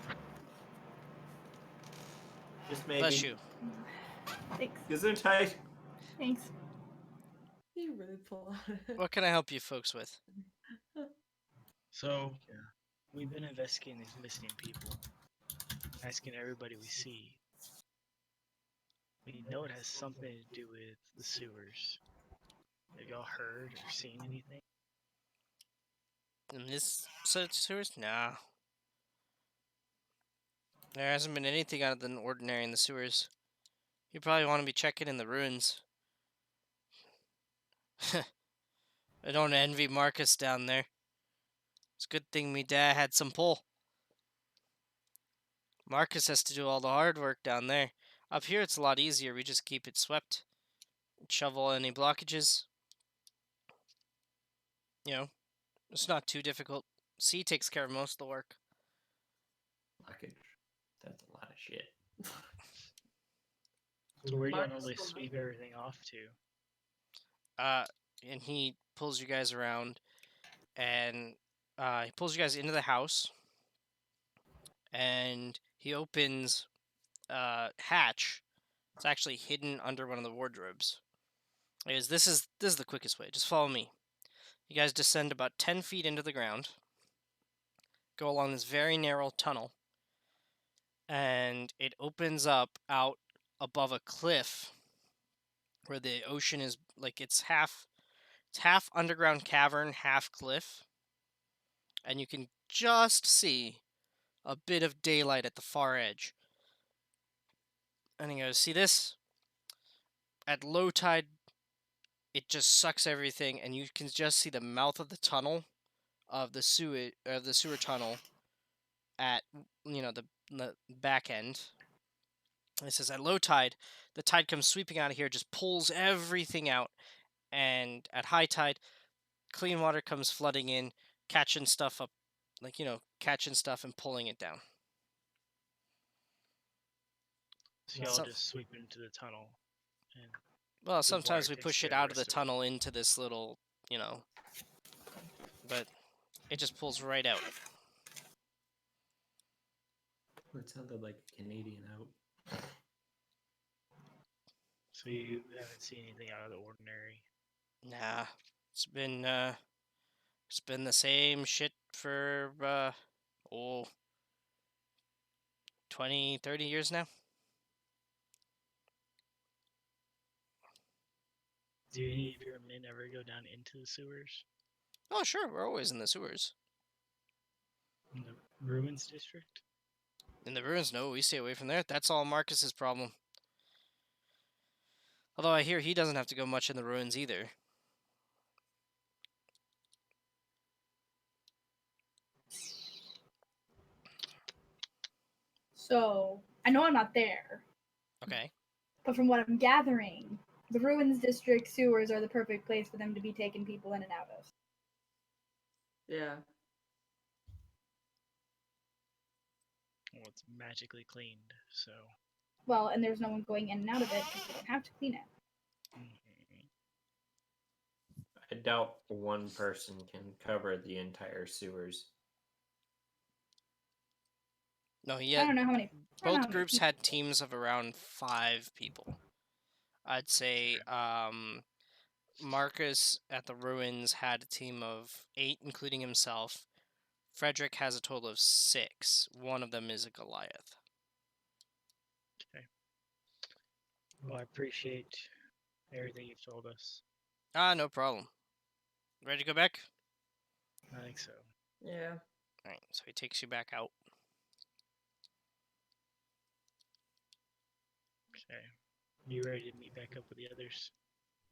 Speaker 8: Just maybe.
Speaker 2: Bless you.
Speaker 3: Thanks.
Speaker 8: Gesundheit.
Speaker 3: Thanks.
Speaker 6: You really pull out.
Speaker 2: What can I help you folks with?
Speaker 5: So, we've been investigating these missing people, asking everybody we see. We know it has something to do with the sewers. Have y'all heard or seen anything?
Speaker 2: In this set of sewers? Nah. There hasn't been anything out of the ordinary in the sewers. You probably want to be checking in the ruins. I don't envy Marcus down there. It's a good thing me dad had some pull. Marcus has to do all the hard work down there. Up here it's a lot easier. We just keep it swept. Shovel any blockages. You know, it's not too difficult. C takes care of most of the work.
Speaker 4: Blockage. That's a lot of shit.
Speaker 5: So where do y'all
Speaker 6: Marcus
Speaker 5: normally
Speaker 6: will
Speaker 5: sweep
Speaker 6: make it.
Speaker 5: everything off to?
Speaker 2: And he pulls you guys around, and he pulls you guys into the house, and he opens hatch. It's actually hidden under one of the wardrobes. This is the quickest way. Just follow me. You guys descend about 10 feet into the ground, go along this very narrow tunnel, and it opens up out above a cliff where the ocean is like it's half underground cavern, half cliff, and you can just see a bit of daylight at the far edge. And he goes, "See this? At low tide, it just sucks everything, and you can just see the mouth of the tunnel, of the sewer tunnel, at the back end." It says at low tide, the tide comes sweeping out of here, just pulls everything out, and at high tide, clean water comes flooding in, catching stuff up, catching stuff and pulling it down.
Speaker 5: So y'all
Speaker 2: So-
Speaker 5: just sweep into the tunnel. And
Speaker 2: Well,
Speaker 5: water
Speaker 2: sometimes we
Speaker 5: takes
Speaker 2: push
Speaker 5: care
Speaker 2: it
Speaker 5: of the
Speaker 2: out of the
Speaker 5: rest of it.
Speaker 2: tunnel into this little, but it just pulls right out.
Speaker 4: It sounded like a Canadian out.
Speaker 5: so you haven't seen anything out of the ordinary.
Speaker 2: Nah, it's been the same shit for 20, 30 years now.
Speaker 5: Do any of your men ever go down into the sewers
Speaker 2: Oh, sure, we're always in the sewers.
Speaker 5: in the ruins district?
Speaker 2: In the ruins, no, we stay away from there. That's all Marcus's problem. Although I hear he doesn't have to go much in the ruins either.
Speaker 3: So I know I'm not there,
Speaker 2: Okay.
Speaker 3: but from what I'm gathering, the ruins district sewers are the perfect place for them to be taking people in and out of.
Speaker 6: Yeah.
Speaker 5: Well, it's magically cleaned, so.
Speaker 3: Well, and there's no one going in and out of it because they don't have to clean it.
Speaker 5: Mhm.
Speaker 4: I doubt one person can cover the entire sewers.
Speaker 2: No, he
Speaker 3: I
Speaker 2: had
Speaker 3: don't know how many. I don't know how
Speaker 2: both
Speaker 3: many
Speaker 2: groups
Speaker 3: people.
Speaker 2: had teams of around 5 people. I'd say Marcus at the ruins had a team of 8, including himself. Frederick has a total of 6. One of them is a Goliath.
Speaker 5: Well, I appreciate everything you've told us.
Speaker 2: Ah, no problem. Ready to go back?
Speaker 5: I think so.
Speaker 6: Yeah.
Speaker 2: Alright, so he takes you back out.
Speaker 5: Okay. You ready to meet back up with the others?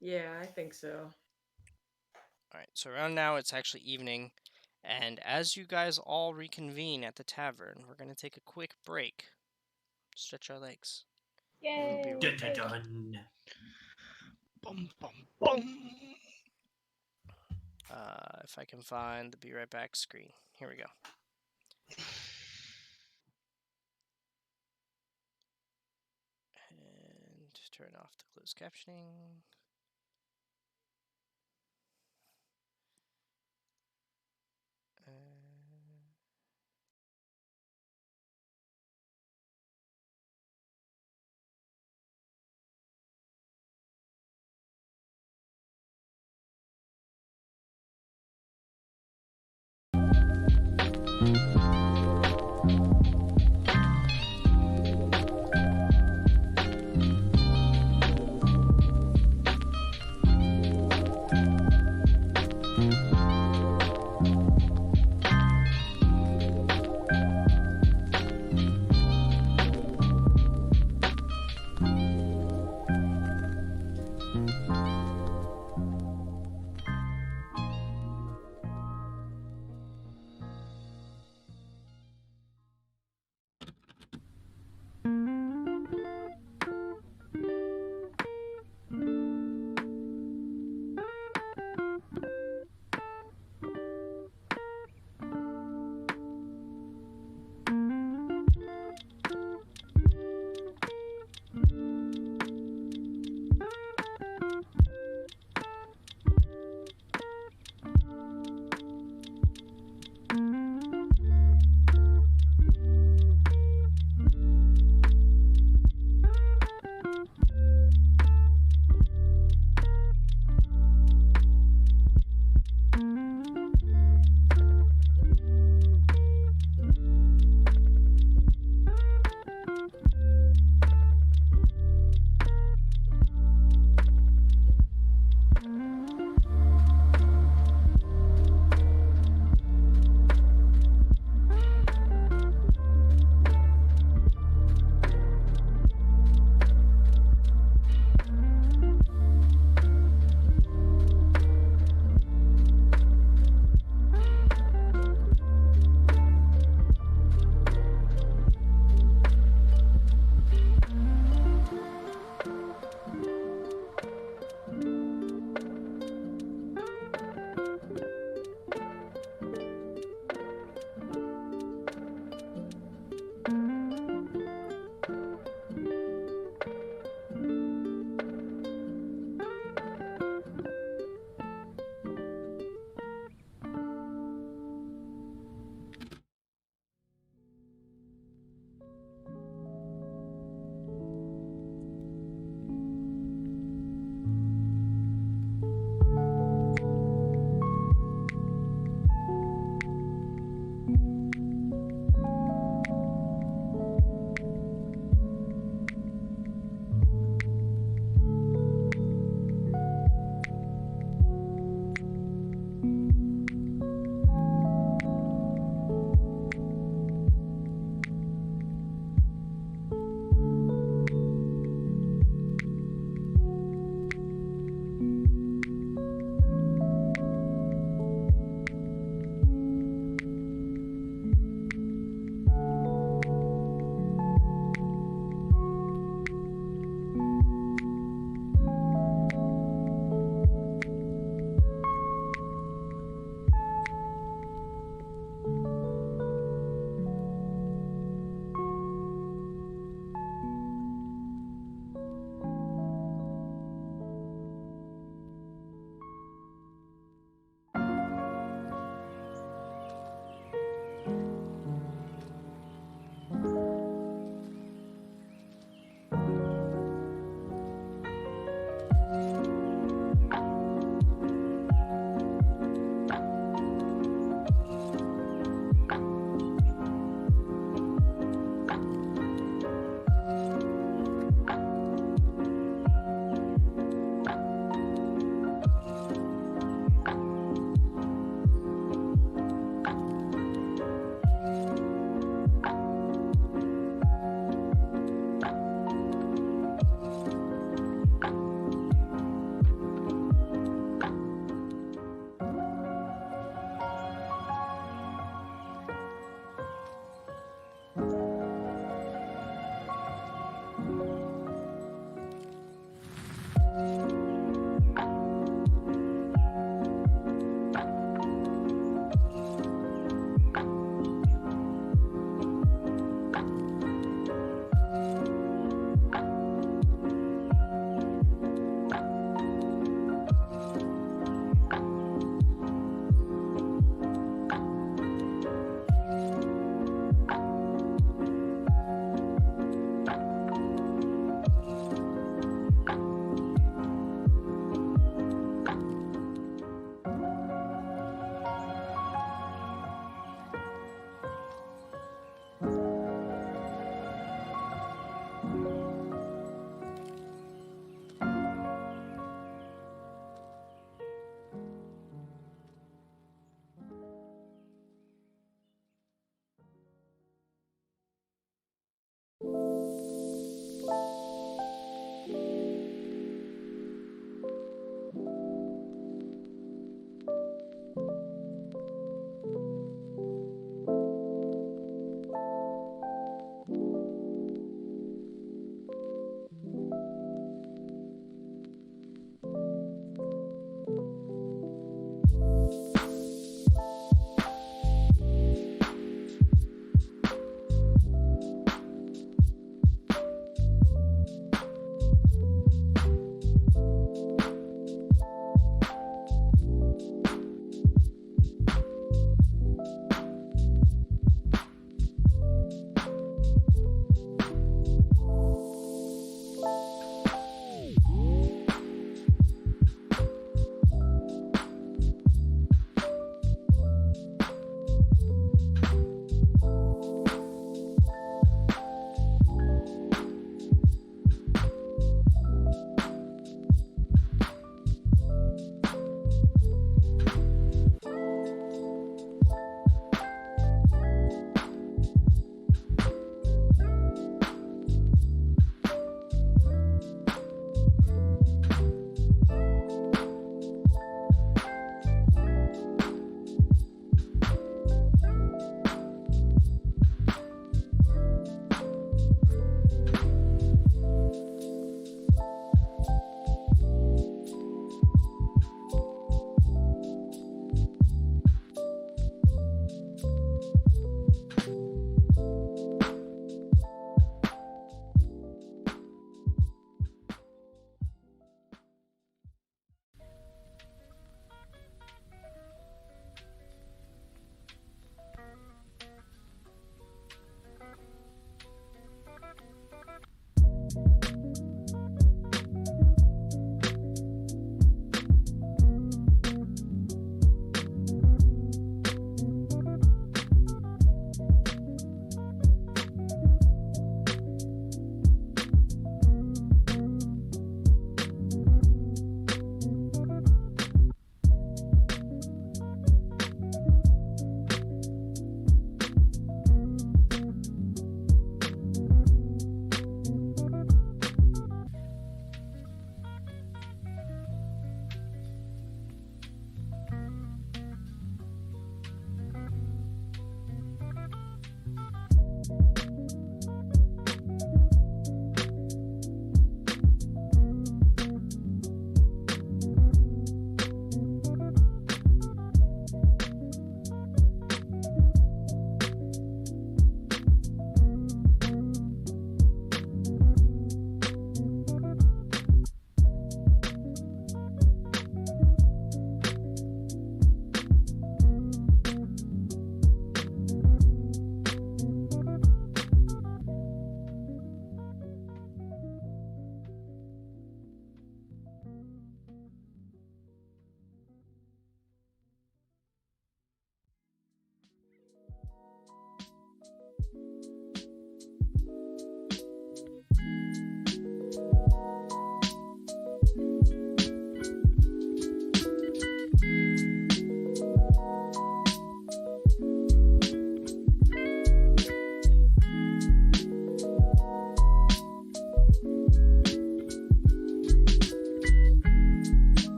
Speaker 6: Yeah, I think so.
Speaker 2: Alright, so around now it's actually evening, and as you guys all reconvene at the tavern, we're going to take a quick break. Stretch our legs.
Speaker 3: Yay!
Speaker 2: Be right back.
Speaker 8: Dun.
Speaker 5: Bum, bum, bum.
Speaker 2: If I can find the be right back screen. Here we go. And turn off the closed captioning.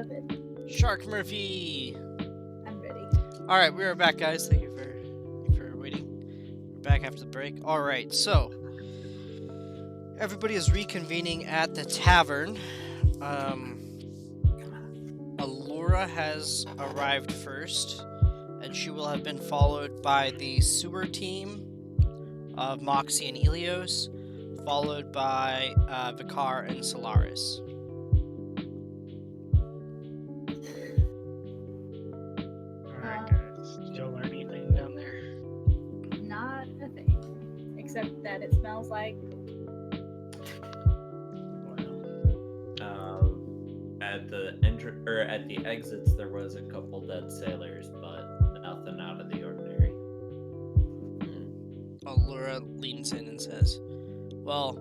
Speaker 3: 11.
Speaker 2: Shark Murphy.
Speaker 3: I'm ready.
Speaker 2: All right, we are back, guys. Thank you for waiting. We're back after the break. All right, so everybody is reconvening at the tavern. Allura has arrived first, and she will have been followed by the sewer team of Moxie and Elios, followed by Vicar and Solaris.
Speaker 5: Alright, guys. Did y'all learn anything down there?
Speaker 3: Not a thing. Except that it smells like.
Speaker 5: Well,
Speaker 4: At the at the exits, there was a couple dead sailors, but nothing out of the ordinary.
Speaker 2: Allura leans in and says, "Well,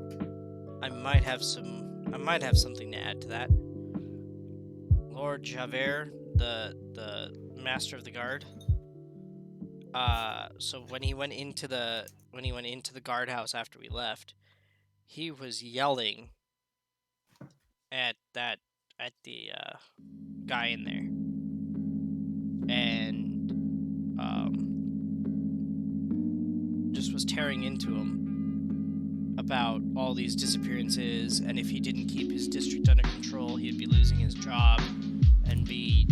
Speaker 2: I might have something to add to that. Lord Javert, the master of the guard. So when he went into the guardhouse after we left, he was yelling at the guy in there, and just was tearing into him about all these disappearances, and if he didn't keep his district under control, he'd be losing his job and be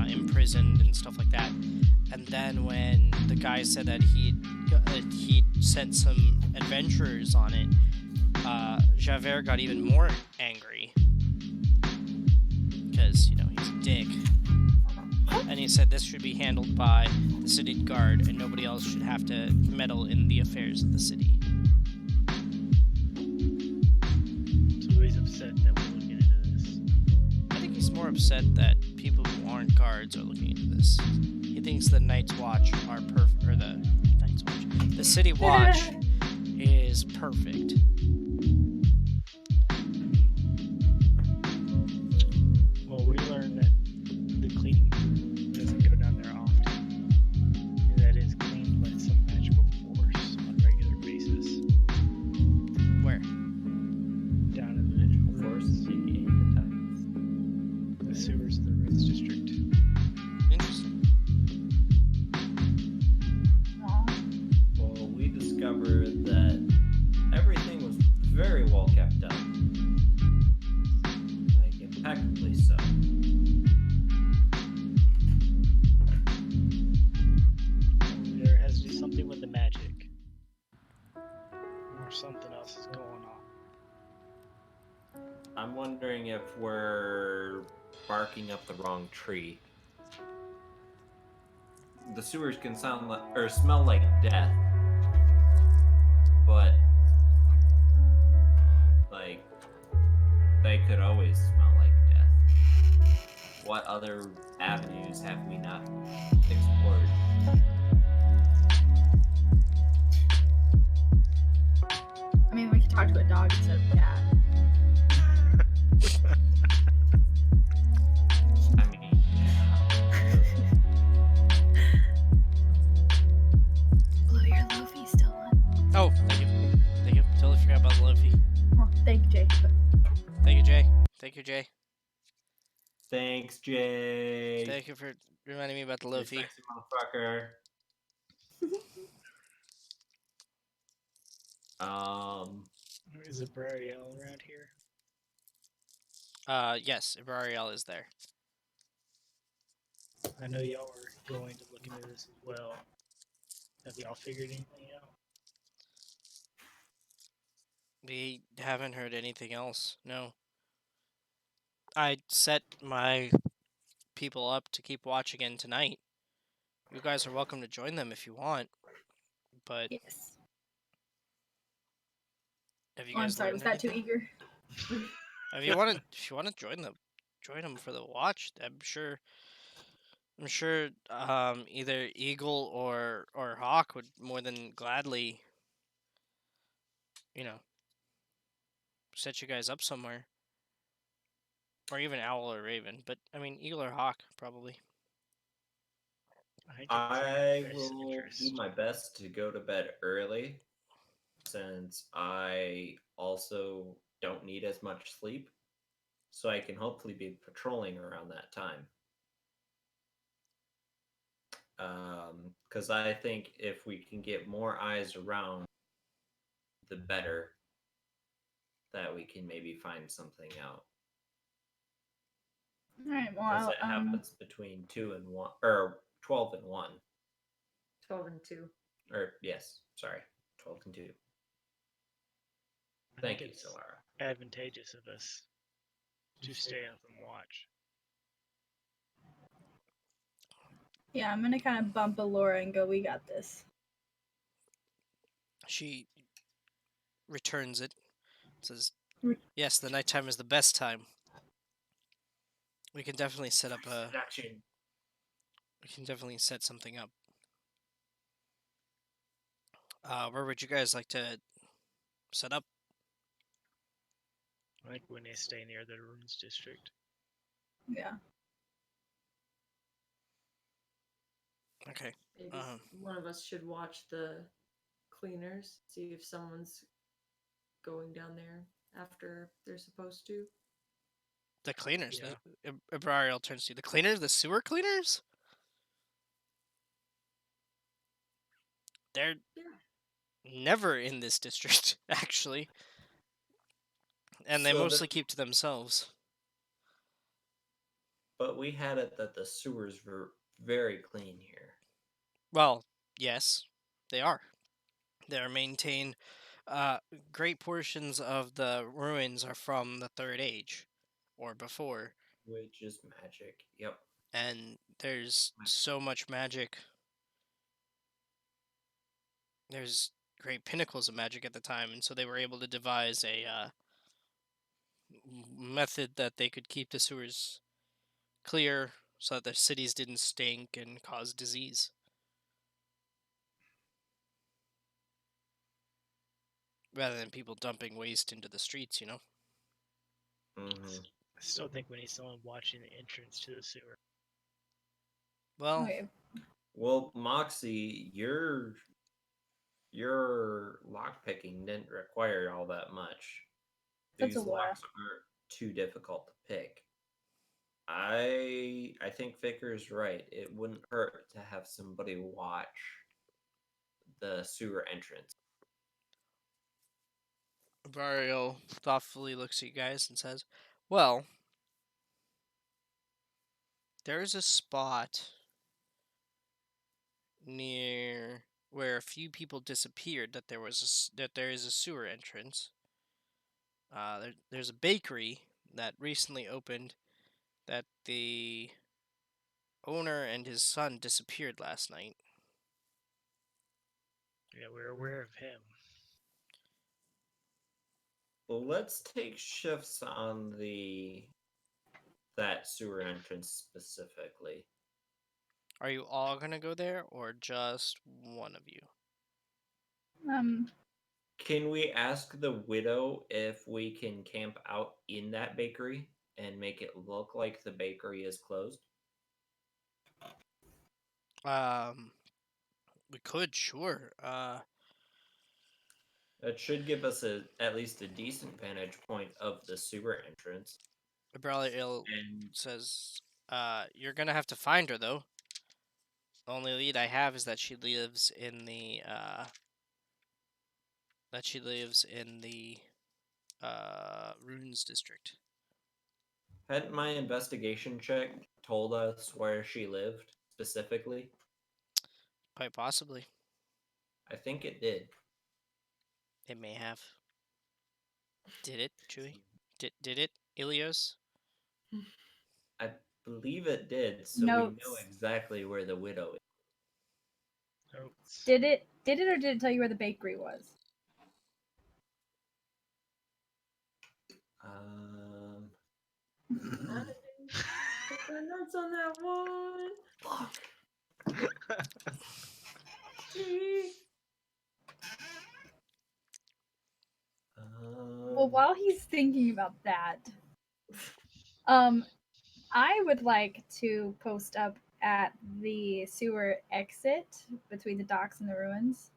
Speaker 2: imprisoned and stuff like that. And then when the guy said that he'd sent some adventurers on it, Javert got even more angry because he's a dick, and he said this should be handled by the city guard and nobody else should have to meddle in the affairs of the city.
Speaker 5: so he's upset that we're looking into this.
Speaker 2: I think he's more upset that people who aren't guards are looking into this. He thinks the Night's Watch are perfect, or the Night's Watch, the City Watch is perfect.
Speaker 5: Well, we learned that the cleaning crew doesn't go down there often. And that is cleaned by some magical force on a regular basis.
Speaker 2: Where?
Speaker 5: Down in
Speaker 4: Magical
Speaker 5: the
Speaker 4: force,
Speaker 5: Rhodes-
Speaker 4: aka
Speaker 5: the sewers of the Rhodes district.
Speaker 2: Interesting.
Speaker 3: Aw.
Speaker 4: Well, we discovered that everything was very well kept up. Like, impeccably so.
Speaker 5: There has to do something with the magic. Or something else is going on.
Speaker 4: I'm wondering if we're barking up the wrong tree. The sewers can sound like, or smell like death, but like they could always smell like death. What other avenues have we not explored?
Speaker 3: I mean, we could talk to a dog instead of a cat.
Speaker 4: I mean,
Speaker 3: Blue, your Luffy's still on.
Speaker 2: Oh, thank you. Totally forgot about the Luffy.
Speaker 3: Well, thank you, Jay.
Speaker 2: Thank you, Jay.
Speaker 4: thanks, Jay.
Speaker 2: Thank you for reminding me about the
Speaker 4: You
Speaker 2: Luffy.
Speaker 4: sexy motherfucker.
Speaker 5: Is it Brariel around here?
Speaker 2: Yes, Ibrariel is there.
Speaker 5: I know y'all were going to look into this as well. Have y'all figured anything out?
Speaker 2: We haven't heard anything else. No. I set my people up to keep watch again tonight. You guys are welcome to join them if you want. But
Speaker 3: Yes.
Speaker 2: have you
Speaker 3: Oh, I'm
Speaker 2: guys
Speaker 3: sorry.
Speaker 2: learned
Speaker 3: Was that too
Speaker 2: anything?
Speaker 3: eager?
Speaker 2: If you want to join them for the watch. I'm sure either Eagle or Hawk would more than gladly, set you guys up somewhere. Or even Owl or Raven, but I mean Eagle or Hawk probably.
Speaker 4: I will do my best to go to bed early, since I also don't need as much sleep. so I can hopefully be patrolling around that time. Because I think if we can get more eyes around, the better. That we can maybe find something out.
Speaker 3: All right.
Speaker 4: Because
Speaker 3: Well,
Speaker 4: it happens between 2 and 1, or 12 and 1.
Speaker 6: 12 and 2.
Speaker 4: Or, yes, sorry, 12 and 2.
Speaker 5: I
Speaker 4: Thank
Speaker 5: think
Speaker 4: you,
Speaker 5: it's
Speaker 4: Solara.
Speaker 5: advantageous of us to stay up and watch.
Speaker 3: yeah, I'm gonna kind of bump Alora and go. We got this.
Speaker 2: She returns it. Says,
Speaker 3: Re-
Speaker 2: "Yes, the nighttime is the best time. We can definitely set up a.
Speaker 5: Seduction.
Speaker 2: We can definitely set something up. Where would you guys like to set up?
Speaker 5: I think we need to stay near the ruins district.
Speaker 3: Yeah.
Speaker 2: Okay.
Speaker 6: Maybe
Speaker 2: Um,
Speaker 6: one of us should watch the cleaners, see if someone's going down there after they're supposed to.
Speaker 2: The cleaners.
Speaker 5: Yeah.
Speaker 2: Ibrariel turns to you. The cleaners? The sewer cleaners? They're
Speaker 6: Yeah.
Speaker 2: never in this district, actually. And they
Speaker 4: So
Speaker 2: mostly keep to themselves.
Speaker 4: But we had it that the sewers were very clean here.
Speaker 2: Well, yes, they are. They're maintained. Great portions of the ruins are from the Third Age, or before,
Speaker 4: Which is magic. Yep.
Speaker 2: and there's so much magic. There's great pinnacles of magic at the time, and so they were able to devise a method that they could keep the sewers clear, so that the cities didn't stink and cause disease. Rather than people dumping waste into the streets, you know?
Speaker 4: Mm-hmm.
Speaker 5: I still think we need someone watching the entrance to the sewer.
Speaker 2: Well,
Speaker 3: Okay.
Speaker 4: Well, Moxie, your lockpicking didn't require all that much.
Speaker 3: That's
Speaker 4: These
Speaker 3: Alora.
Speaker 4: locks aren't too difficult to pick. I think Vicar's right. It wouldn't hurt to have somebody watch the sewer entrance.
Speaker 2: Vario thoughtfully looks at you guys and says, well, there's a spot near where a few people disappeared that that there is a sewer entrance. There's a bakery that recently opened that the owner and his son disappeared last night.
Speaker 5: Yeah, we're aware of him.
Speaker 4: Well, let's take shifts on that sewer entrance specifically.
Speaker 2: Are you all gonna go there, or just one of you?
Speaker 4: Can we ask the widow if we can camp out in that bakery and make it look like the bakery is closed?
Speaker 2: We could, sure.
Speaker 4: That should give us at least a decent vantage point of the sewer entrance.
Speaker 2: Gabrielle
Speaker 4: And
Speaker 2: says, you're gonna have to find her though. The only lead I have is that she lives in the ruins district.
Speaker 4: hadn't my investigation check told us where she lived specifically?
Speaker 2: Quite possibly,
Speaker 4: I think it did.
Speaker 2: it may have. Did it, Chewy? Did it, Ilios?
Speaker 4: I believe it did, so we know
Speaker 3: Notes.
Speaker 4: exactly where the widow is.
Speaker 5: Notes.
Speaker 3: Did it or did it tell you where the bakery was?
Speaker 6: Put the notes on that one.
Speaker 4: Fuck.
Speaker 6: Gee.
Speaker 3: Well, while he's thinking about that, I would like to post up at the sewer exit between the docks and the ruins.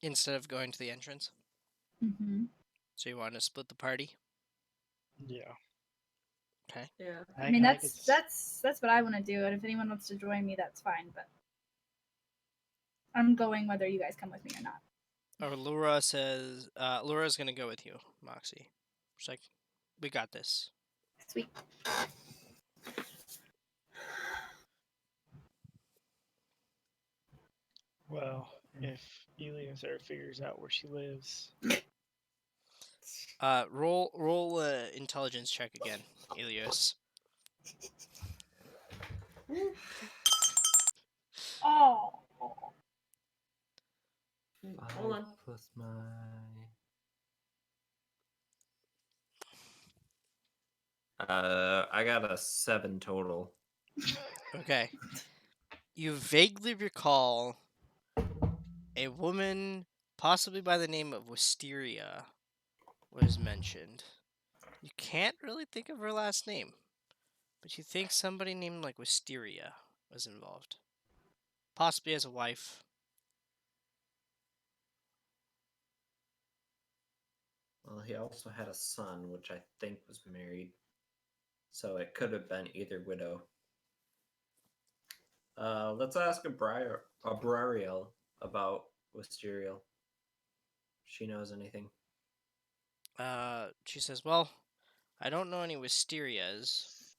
Speaker 2: Instead of going to the entrance.
Speaker 3: Mm-hmm.
Speaker 2: So you want to split the party?
Speaker 5: Yeah.
Speaker 2: Okay.
Speaker 6: Yeah.
Speaker 3: I mean,
Speaker 5: could
Speaker 3: that's what I want to do, and if anyone wants to join me, that's fine. But I'm going whether you guys come with me or not.
Speaker 2: Or Laura says, Laura's gonna go with you, Moxie. She's like, we got this.
Speaker 3: Sweet.
Speaker 5: Well, if Eleazar figures out where she lives,
Speaker 2: Roll intelligence check again, Elios.
Speaker 3: Oh.
Speaker 6: Hold on.
Speaker 4: Plus my. I got a 7 total.
Speaker 2: Okay. You vaguely recall a woman, possibly by the name of Wisteria, was mentioned. You can't really think of her last name, but you think somebody named like Wisteria was involved. Possibly as a wife.
Speaker 4: Well, he also had a son, which I think was married. So it could have been either widow. Let's ask Abrariel about Wisteria. She knows anything.
Speaker 2: She says, well, I don't know any Wisterias,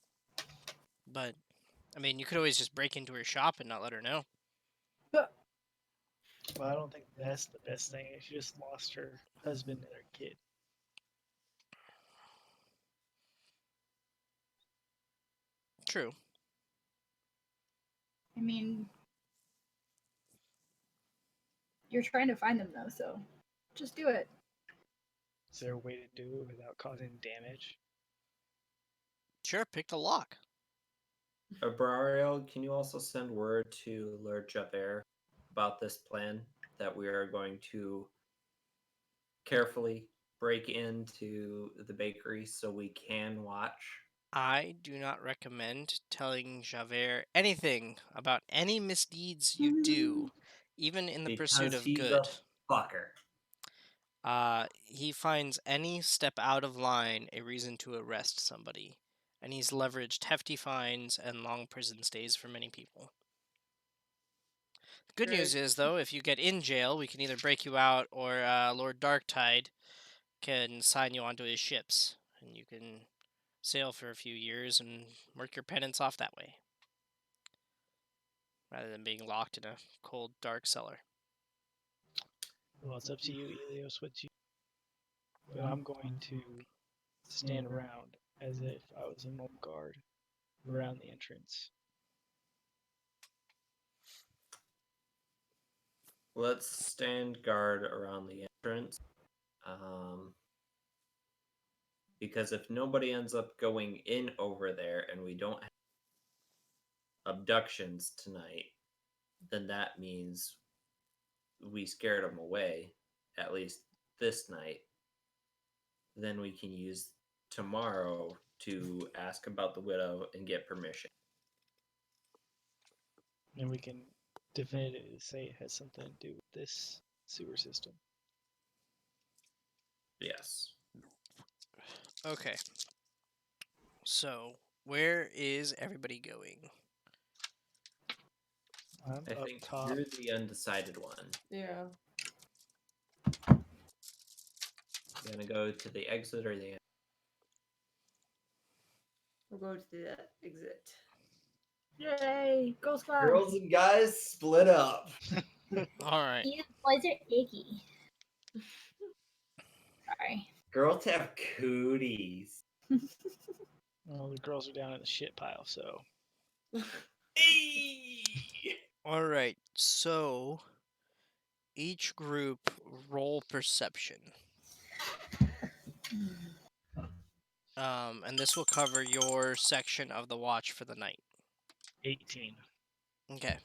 Speaker 2: but, I mean, you could always just break into her shop and not let her know.
Speaker 5: well, I don't think that's the best thing. She just lost her husband and her kid.
Speaker 2: True.
Speaker 3: I mean, you're trying to find them though, so just do it.
Speaker 5: Is there a way to do it without causing damage?
Speaker 2: Sure, pick the lock.
Speaker 4: Abrariel, can you also send word to Lord Javert about this plan that we are going to carefully break into the bakery so we can watch?
Speaker 2: I do not recommend telling Javert anything about any misdeeds you do, even in the pursuit
Speaker 4: Because
Speaker 2: of
Speaker 4: he's
Speaker 2: good.
Speaker 4: a fucker.
Speaker 2: He finds any step out of line a reason to arrest somebody, and he's leveraged hefty fines and long prison stays for many people. The good news is, though, if you get in jail, we can either break you out or Lord Darktide can sign you onto his ships, and you can sail for a few years and work your penance off that way, rather than being locked in a cold, dark cellar.
Speaker 5: Well, it's up to you, Elios, what you. But I'm going to stand around as if I was a mole guard around the entrance.
Speaker 4: Let's stand guard around the entrance. Because if nobody ends up going in over there and we don't have abductions tonight, then that means we scared them away, at least this night. Then we can use tomorrow to ask about the widow and get permission.
Speaker 5: And we can definitively say it has something to do with this sewer system.
Speaker 4: Yes.
Speaker 2: Okay. So, where is everybody going?
Speaker 5: I'm
Speaker 4: I
Speaker 5: up
Speaker 4: think
Speaker 5: top.
Speaker 4: you're the undecided one.
Speaker 6: Yeah.
Speaker 4: You gonna go to the exit or the
Speaker 6: We'll go to the exit.
Speaker 3: Yay! Go Squad!
Speaker 8: Girls and guys split up.
Speaker 2: All right.
Speaker 3: These boys are icky. Sorry.
Speaker 8: Girls have cooties.
Speaker 5: Well, the girls are down in the shit pile, so.
Speaker 8: Hey!
Speaker 2: All right. So, each group roll perception. And this will cover your section of the watch for the night.
Speaker 5: 18.
Speaker 2: Okay.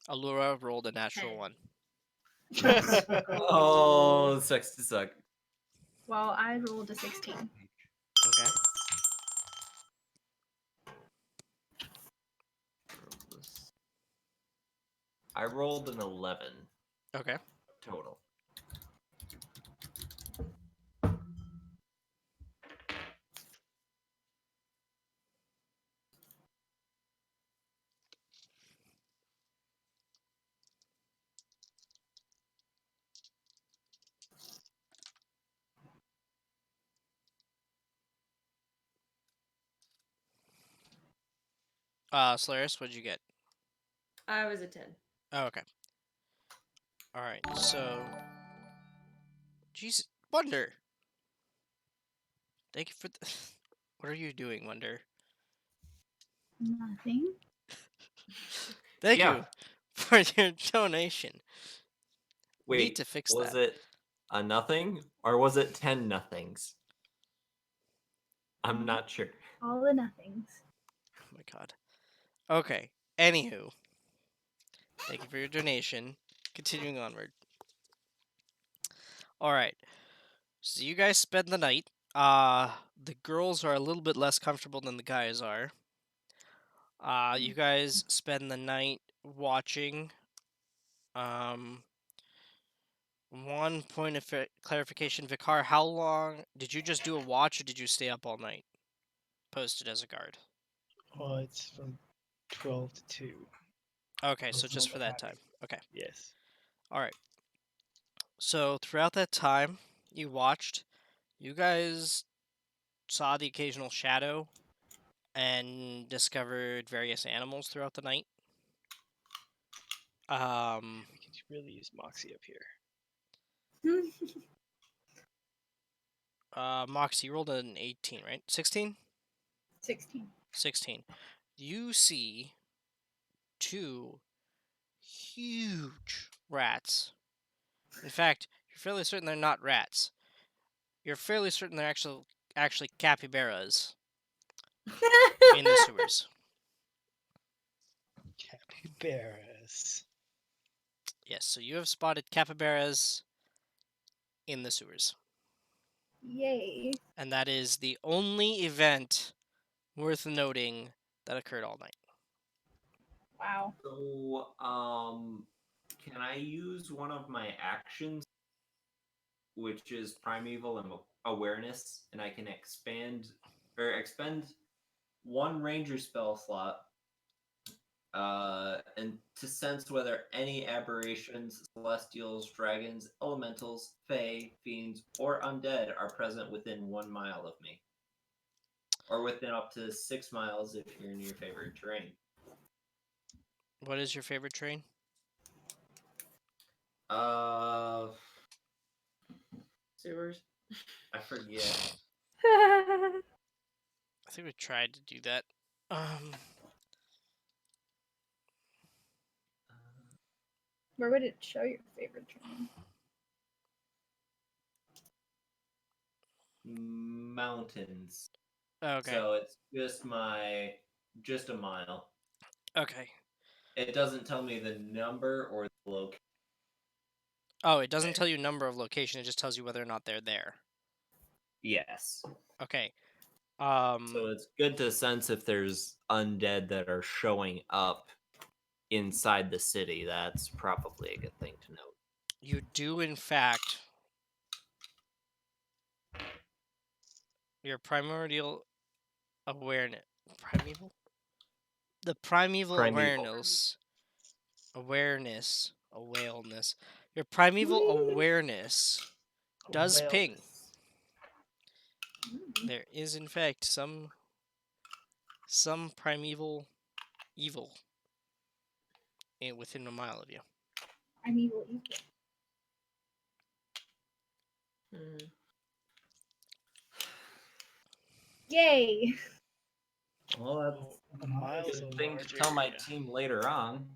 Speaker 2: Allura rolled a natural
Speaker 3: 10.
Speaker 2: 1.
Speaker 8: Oh, sucks to suck.
Speaker 3: Well, I rolled a 16.
Speaker 2: Okay.
Speaker 4: I rolled an 11
Speaker 2: Okay.
Speaker 4: total.
Speaker 2: Solaris, what'd you get?
Speaker 6: I was a 10.
Speaker 2: Oh, okay. All right. So, jeez, Wonder. Thank you for. What are you doing, Wonder?
Speaker 3: Nothing.
Speaker 2: Thank
Speaker 4: Yeah.
Speaker 2: you for your donation.
Speaker 4: Wait,
Speaker 2: Need to fix
Speaker 4: was
Speaker 2: that.
Speaker 4: it a nothing or was it 10 nothings? I'm not sure.
Speaker 3: All the nothings.
Speaker 2: Oh my god. Okay. Anywho, thank you for your donation. Continuing onward. All right. So you guys spend the night. The girls are a little bit less comfortable than the guys are. You guys spend the night watching. One point of clarification, Vicar. How long did you just do a watch, or did you stay up all night, posted as a guard?
Speaker 5: Well, it's from 12 to 2.
Speaker 2: Okay, so
Speaker 5: That's
Speaker 2: just
Speaker 5: all
Speaker 2: for
Speaker 5: that
Speaker 2: that time.
Speaker 5: happened.
Speaker 2: Okay.
Speaker 5: Yes.
Speaker 2: All right. So throughout that time, you watched. You guys saw the occasional shadow and discovered various animals throughout the night.
Speaker 5: We could really use Moxie up here.
Speaker 2: Moxie, you rolled an 18, right? 16?
Speaker 3: 16.
Speaker 2: 16. You see two huge rats. In fact, you're fairly certain they're not rats. You're fairly certain they're actually capybaras in the sewers.
Speaker 5: Capybaras.
Speaker 2: Yes, so you have spotted capybaras in the sewers.
Speaker 3: Yay.
Speaker 2: And that is the only event worth noting that occurred all night.
Speaker 3: Wow.
Speaker 4: So, can I use one of my actions, which is Primeval and Awareness, and I can expend one Ranger spell slot, and to sense whether any aberrations, celestials, dragons, elementals, fae, fiends, or undead are present within 1 mile of me, or within up to 6 miles if you're in your favorite terrain.
Speaker 2: What is your favorite terrain?
Speaker 6: Sewers.
Speaker 4: I forget.
Speaker 2: I think we tried to do that.
Speaker 3: Where would it show your favorite train?
Speaker 4: Mountains.
Speaker 2: Okay.
Speaker 4: So it's just a mile.
Speaker 2: Okay.
Speaker 4: It doesn't tell me the number or the location.
Speaker 2: Oh, it doesn't tell you number of location. It just tells you whether or not they're there.
Speaker 4: Yes.
Speaker 2: Okay.
Speaker 4: So it's good to sense if there's undead that are showing up inside the city. That's probably a good thing to note.
Speaker 2: You do, in fact, your primordial awareness. Primeval? The primeval
Speaker 4: Primeval.
Speaker 2: awareness. Your primeval awareness does ping. There is, in fact, some primeval evil within a mile of you.
Speaker 3: I'm evil.
Speaker 6: Mm.
Speaker 3: Yay.
Speaker 4: Well, that's
Speaker 5: A mile is
Speaker 4: a
Speaker 5: a
Speaker 4: thing to
Speaker 5: large
Speaker 4: tell my
Speaker 5: area.
Speaker 4: team later on.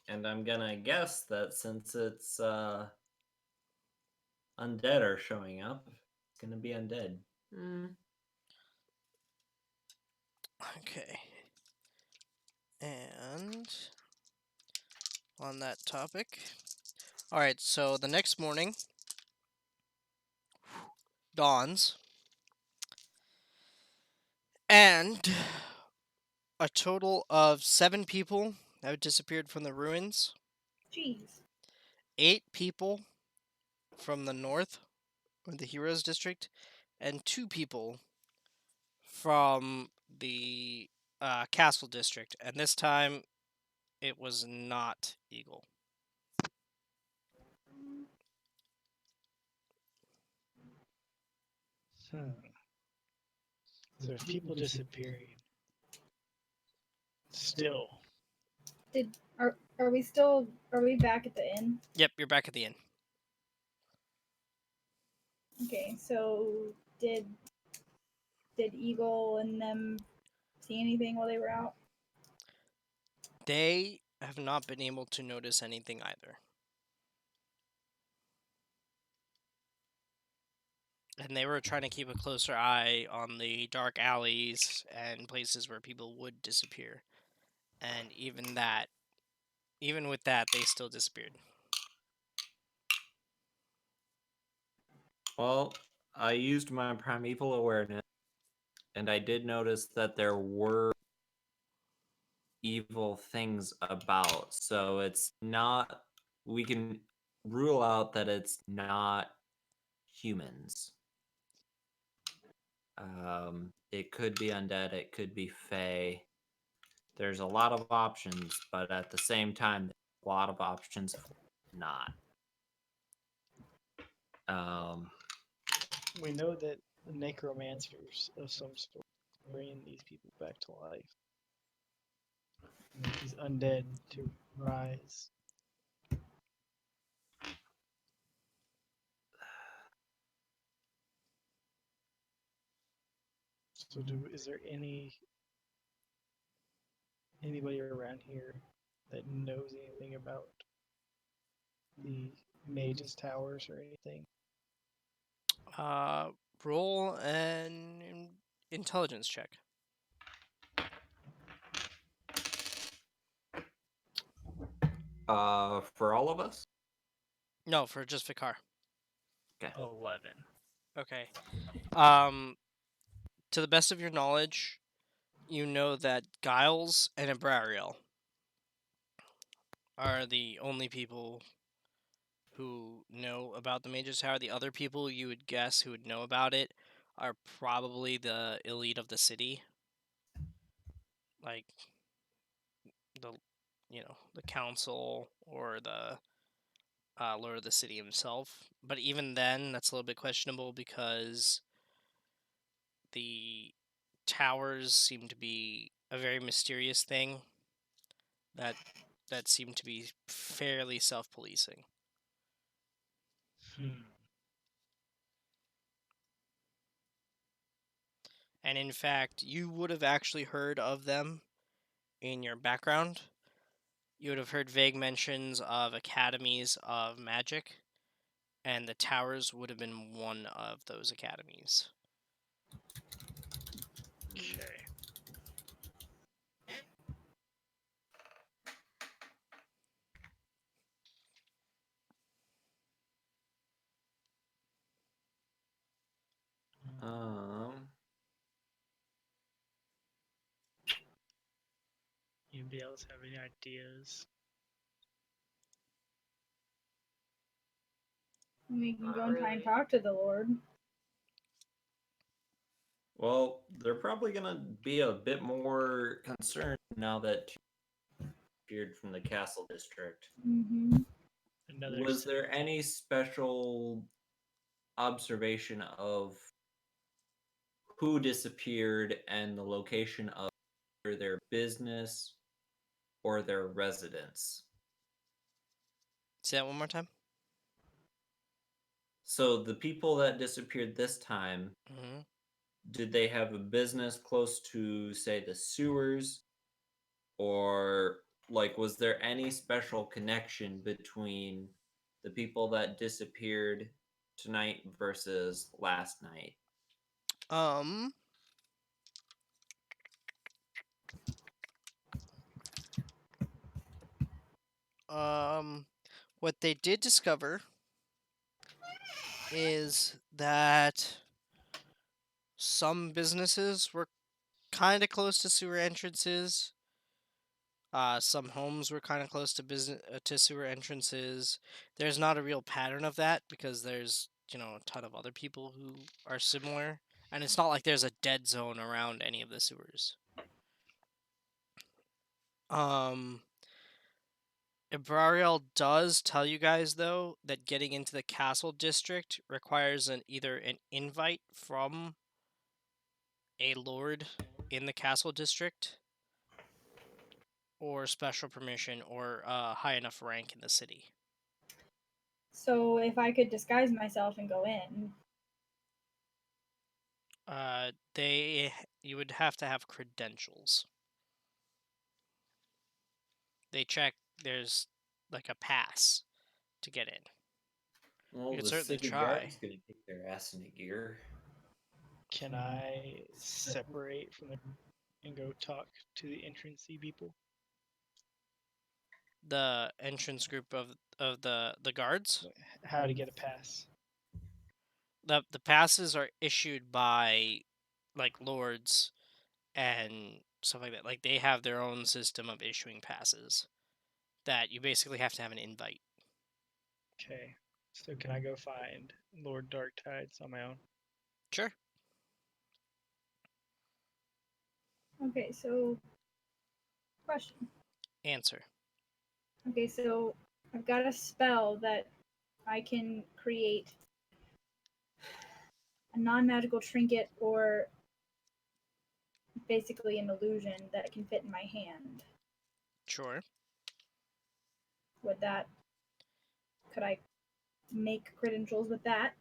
Speaker 4: And I'm gonna guess that since it's undead are showing up, it's gonna be undead.
Speaker 6: Mm.
Speaker 2: Okay. And on that topic. Alright, so the next morning dawns. And a total of 7 people have disappeared from the ruins.
Speaker 3: Jeez.
Speaker 2: 8 people from the north, or the Heroes District, and 2 people from the Castle District. And this time, it was not Eagle.
Speaker 5: So there's people disappearing. Still.
Speaker 3: Are we back at the inn?
Speaker 2: Yep, you're back at the inn.
Speaker 3: Okay, so did Eagle and them see anything while they were out?
Speaker 2: They have not been able to notice anything either. And they were trying to keep a closer eye on the dark alleys and places where people would disappear. And even with that, they still disappeared.
Speaker 4: Well, I used my primeval awareness, and I did notice that there were evil things about. So it's not. We can rule out that it's not humans. It could be undead. It could be fae. There's a lot of options, but at the same time, there's a lot of options for not.
Speaker 5: We know that the necromancers of some sort bring these people back to life. And these undead to rise. So is there anybody around here that knows anything about the mage's towers or anything?
Speaker 2: Roll an intelligence check.
Speaker 4: For all of us?
Speaker 2: No, for just Vicar.
Speaker 4: Okay.
Speaker 5: 11.
Speaker 2: Okay. To the best of your knowledge, you know that Giles and Abrariel are the only people who know about the Mage's Tower. The other people you would guess who would know about it are probably the elite of the city. Like the the council or the lord of the city himself. But even then, that's a little bit questionable because the towers seem to be a very mysterious thing that seem to be fairly self-policing. And in fact, you would have actually heard of them in your background. You would have heard vague mentions of academies of magic, and the towers would have been one of those academies.
Speaker 5: Okay. Anybody else have any ideas?
Speaker 3: We can
Speaker 6: Not
Speaker 3: go and try and
Speaker 6: really.
Speaker 3: talk to the Lord.
Speaker 4: Well, they're probably going to be a bit more concerned now that you appeared from the castle district.
Speaker 3: Mm-hmm.
Speaker 4: Was there any special observation of who disappeared and the location of their business or their residence?
Speaker 2: Say that one more time.
Speaker 4: So the people that disappeared this time, did they have a business close to, say, the sewers? Or, like, was there any special connection between the people that disappeared tonight versus last night?
Speaker 2: What they did discover is that some businesses were kind of close to sewer entrances. Some homes were kind of close to to sewer entrances. There's not a real pattern of that because there's a ton of other people who are similar, and it's not like there's a dead zone around any of the sewers. Ibrariel does tell you guys though that getting into the castle district requires either an invite from a lord in the castle district or special permission or high enough rank in the city.
Speaker 3: So if I could disguise myself and go in,
Speaker 2: You would have to have credentials. They check there's like a pass to get in.
Speaker 4: Well,
Speaker 2: You could
Speaker 4: the
Speaker 2: certainly
Speaker 4: city
Speaker 2: try.
Speaker 4: guard's gonna kick their ass into gear.
Speaker 5: Can I separate from the and go talk to the entrancey people?
Speaker 2: The entrance group of the guards.
Speaker 5: How to get a pass?
Speaker 2: The passes are issued by like lords and stuff like that. Like they have their own system of issuing passes that you basically have to have an invite.
Speaker 5: Okay. So can I go find Lord Darktides on my own?
Speaker 2: Sure.
Speaker 3: okay, so question.
Speaker 2: Answer.
Speaker 3: Okay, so I've got a spell that I can create a non-magical trinket or basically an illusion that can fit in my hand.
Speaker 2: Sure.
Speaker 3: Could I make credentials with that?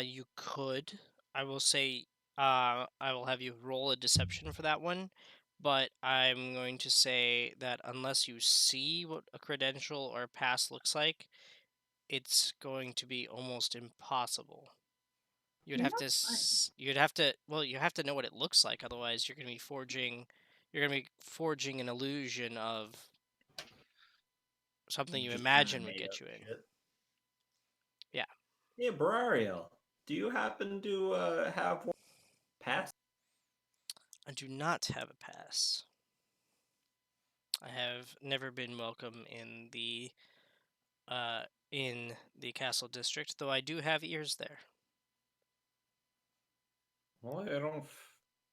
Speaker 2: You could. I will say, I will have you roll a deception for that one, but I'm going to say that unless you see what a credential or a pass looks like, it's going to be almost impossible. You'd
Speaker 3: Yeah,
Speaker 2: have to,
Speaker 3: that's fine.
Speaker 2: you have to know what it looks like. Otherwise, you're going to be forging an illusion of something you
Speaker 4: Just
Speaker 2: imagine would
Speaker 4: made
Speaker 2: get
Speaker 4: up
Speaker 2: you in.
Speaker 4: shit.
Speaker 2: Yeah.
Speaker 4: Hey, Barariel, do you happen to have one pass?
Speaker 2: I do not have a pass. I have never been welcome in the castle district, though I do have ears there.
Speaker 4: Well, I don't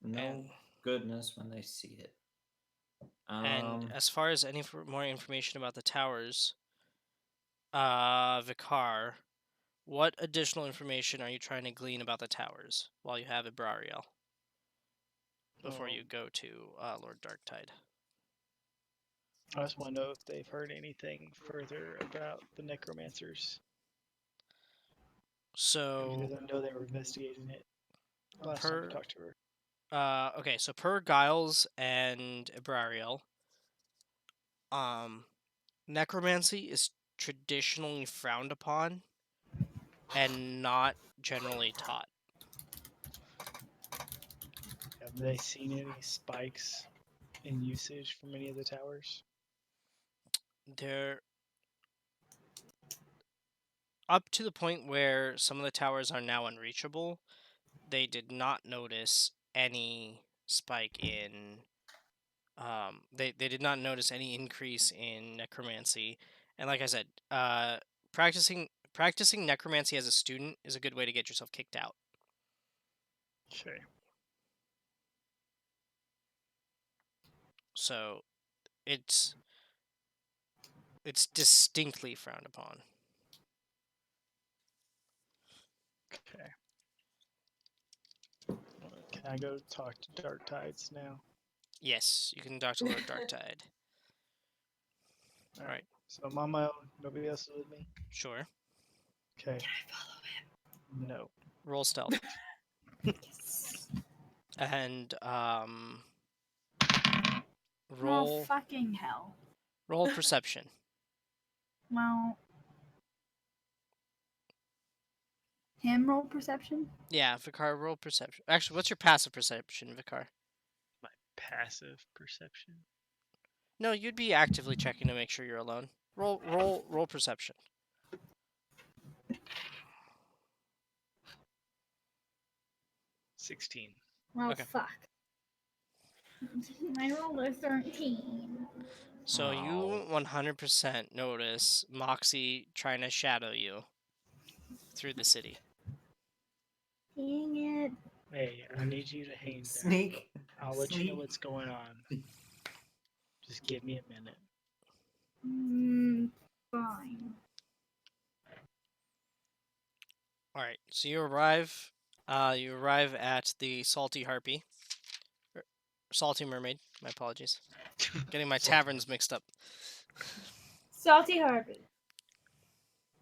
Speaker 4: know
Speaker 2: And
Speaker 4: goodness when they see it.
Speaker 2: and as far as any more information about the towers, Vicar, what additional information are you trying to glean about the towers while you have Ibrariel before you go to Lord Darktide?
Speaker 5: I just want to know if they've heard anything further about the necromancers.
Speaker 2: So,
Speaker 5: Because I know they were investigating it last time I talked to her.
Speaker 2: okay, so per Giles and Ibrariel, necromancy is traditionally frowned upon and not generally taught.
Speaker 5: Have they seen any spikes in usage from any of the towers?
Speaker 2: They're up to the point where some of the towers are now unreachable. They did not notice any spike in they did not notice any increase in necromancy. And like I said, practicing necromancy as a student is a good way to get yourself kicked out.
Speaker 5: Okay.
Speaker 2: So it's distinctly frowned upon.
Speaker 5: Okay. Can I go talk to Darktides now?
Speaker 2: Yes, you can talk to Lord Darktide. All right.
Speaker 5: So I'm on my own. Nobody else is with me.
Speaker 2: Sure.
Speaker 5: Okay.
Speaker 3: Can I follow him?
Speaker 2: No. Roll stealth.
Speaker 3: Yes.
Speaker 2: And
Speaker 3: Oh,
Speaker 2: roll
Speaker 3: fucking hell.
Speaker 2: roll perception.
Speaker 3: Well, him roll perception?
Speaker 2: Yeah, Vicar, roll perception. Actually, what's your passive perception, Vicar?
Speaker 5: My passive perception.
Speaker 2: No, you'd be actively checking to make sure you're alone. Roll perception.
Speaker 5: 16.
Speaker 3: Well,
Speaker 2: Okay.
Speaker 3: fuck. I rolled a 13.
Speaker 2: So you
Speaker 4: Oh.
Speaker 2: 100% notice Moxie trying to shadow you through the city.
Speaker 3: Dang it.
Speaker 5: Hey, I need you to hang there.
Speaker 8: Sneak.
Speaker 5: I'll let you know
Speaker 8: Sneak.
Speaker 5: what's going on. Just give me a minute.
Speaker 3: Fine.
Speaker 2: All right, so you arrive. You arrive at the Salty Harpy, Salty Mermaid. My apologies, getting my taverns mixed up.
Speaker 3: Salty Harvey.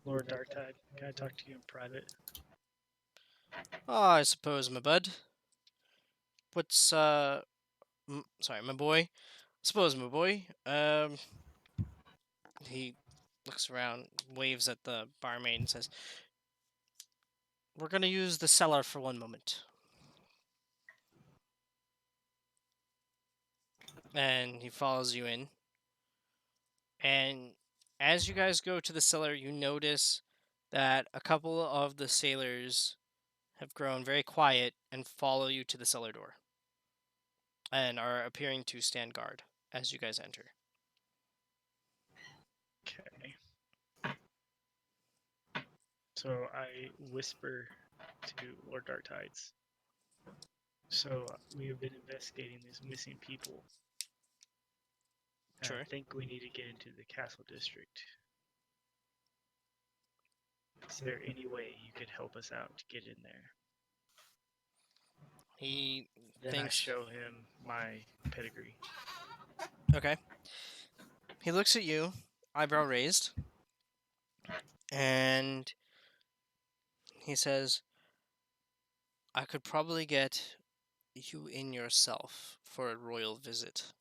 Speaker 5: Lord Darktide, can I talk to you in private?
Speaker 2: I suppose, my bud. What's sorry, my boy. Suppose, my boy. He looks around, waves at the barmaid, and says, "We're gonna use the cellar for one moment." And he follows you in. And as you guys go to the cellar, you notice that a couple of the sailors have grown very quiet and follow you to the cellar door and are appearing to stand guard as you guys enter.
Speaker 5: Okay. So I whisper to Lord Darktides. So we have been investigating these missing people. And
Speaker 2: Sure.
Speaker 5: I think we need to get into the castle district. Is there any way you could help us out to get in there?
Speaker 2: He
Speaker 5: Then I
Speaker 2: thinks.
Speaker 5: show him my pedigree.
Speaker 2: Okay. He looks at you, eyebrow raised, and he says, "I could probably get you in yourself for a royal visit.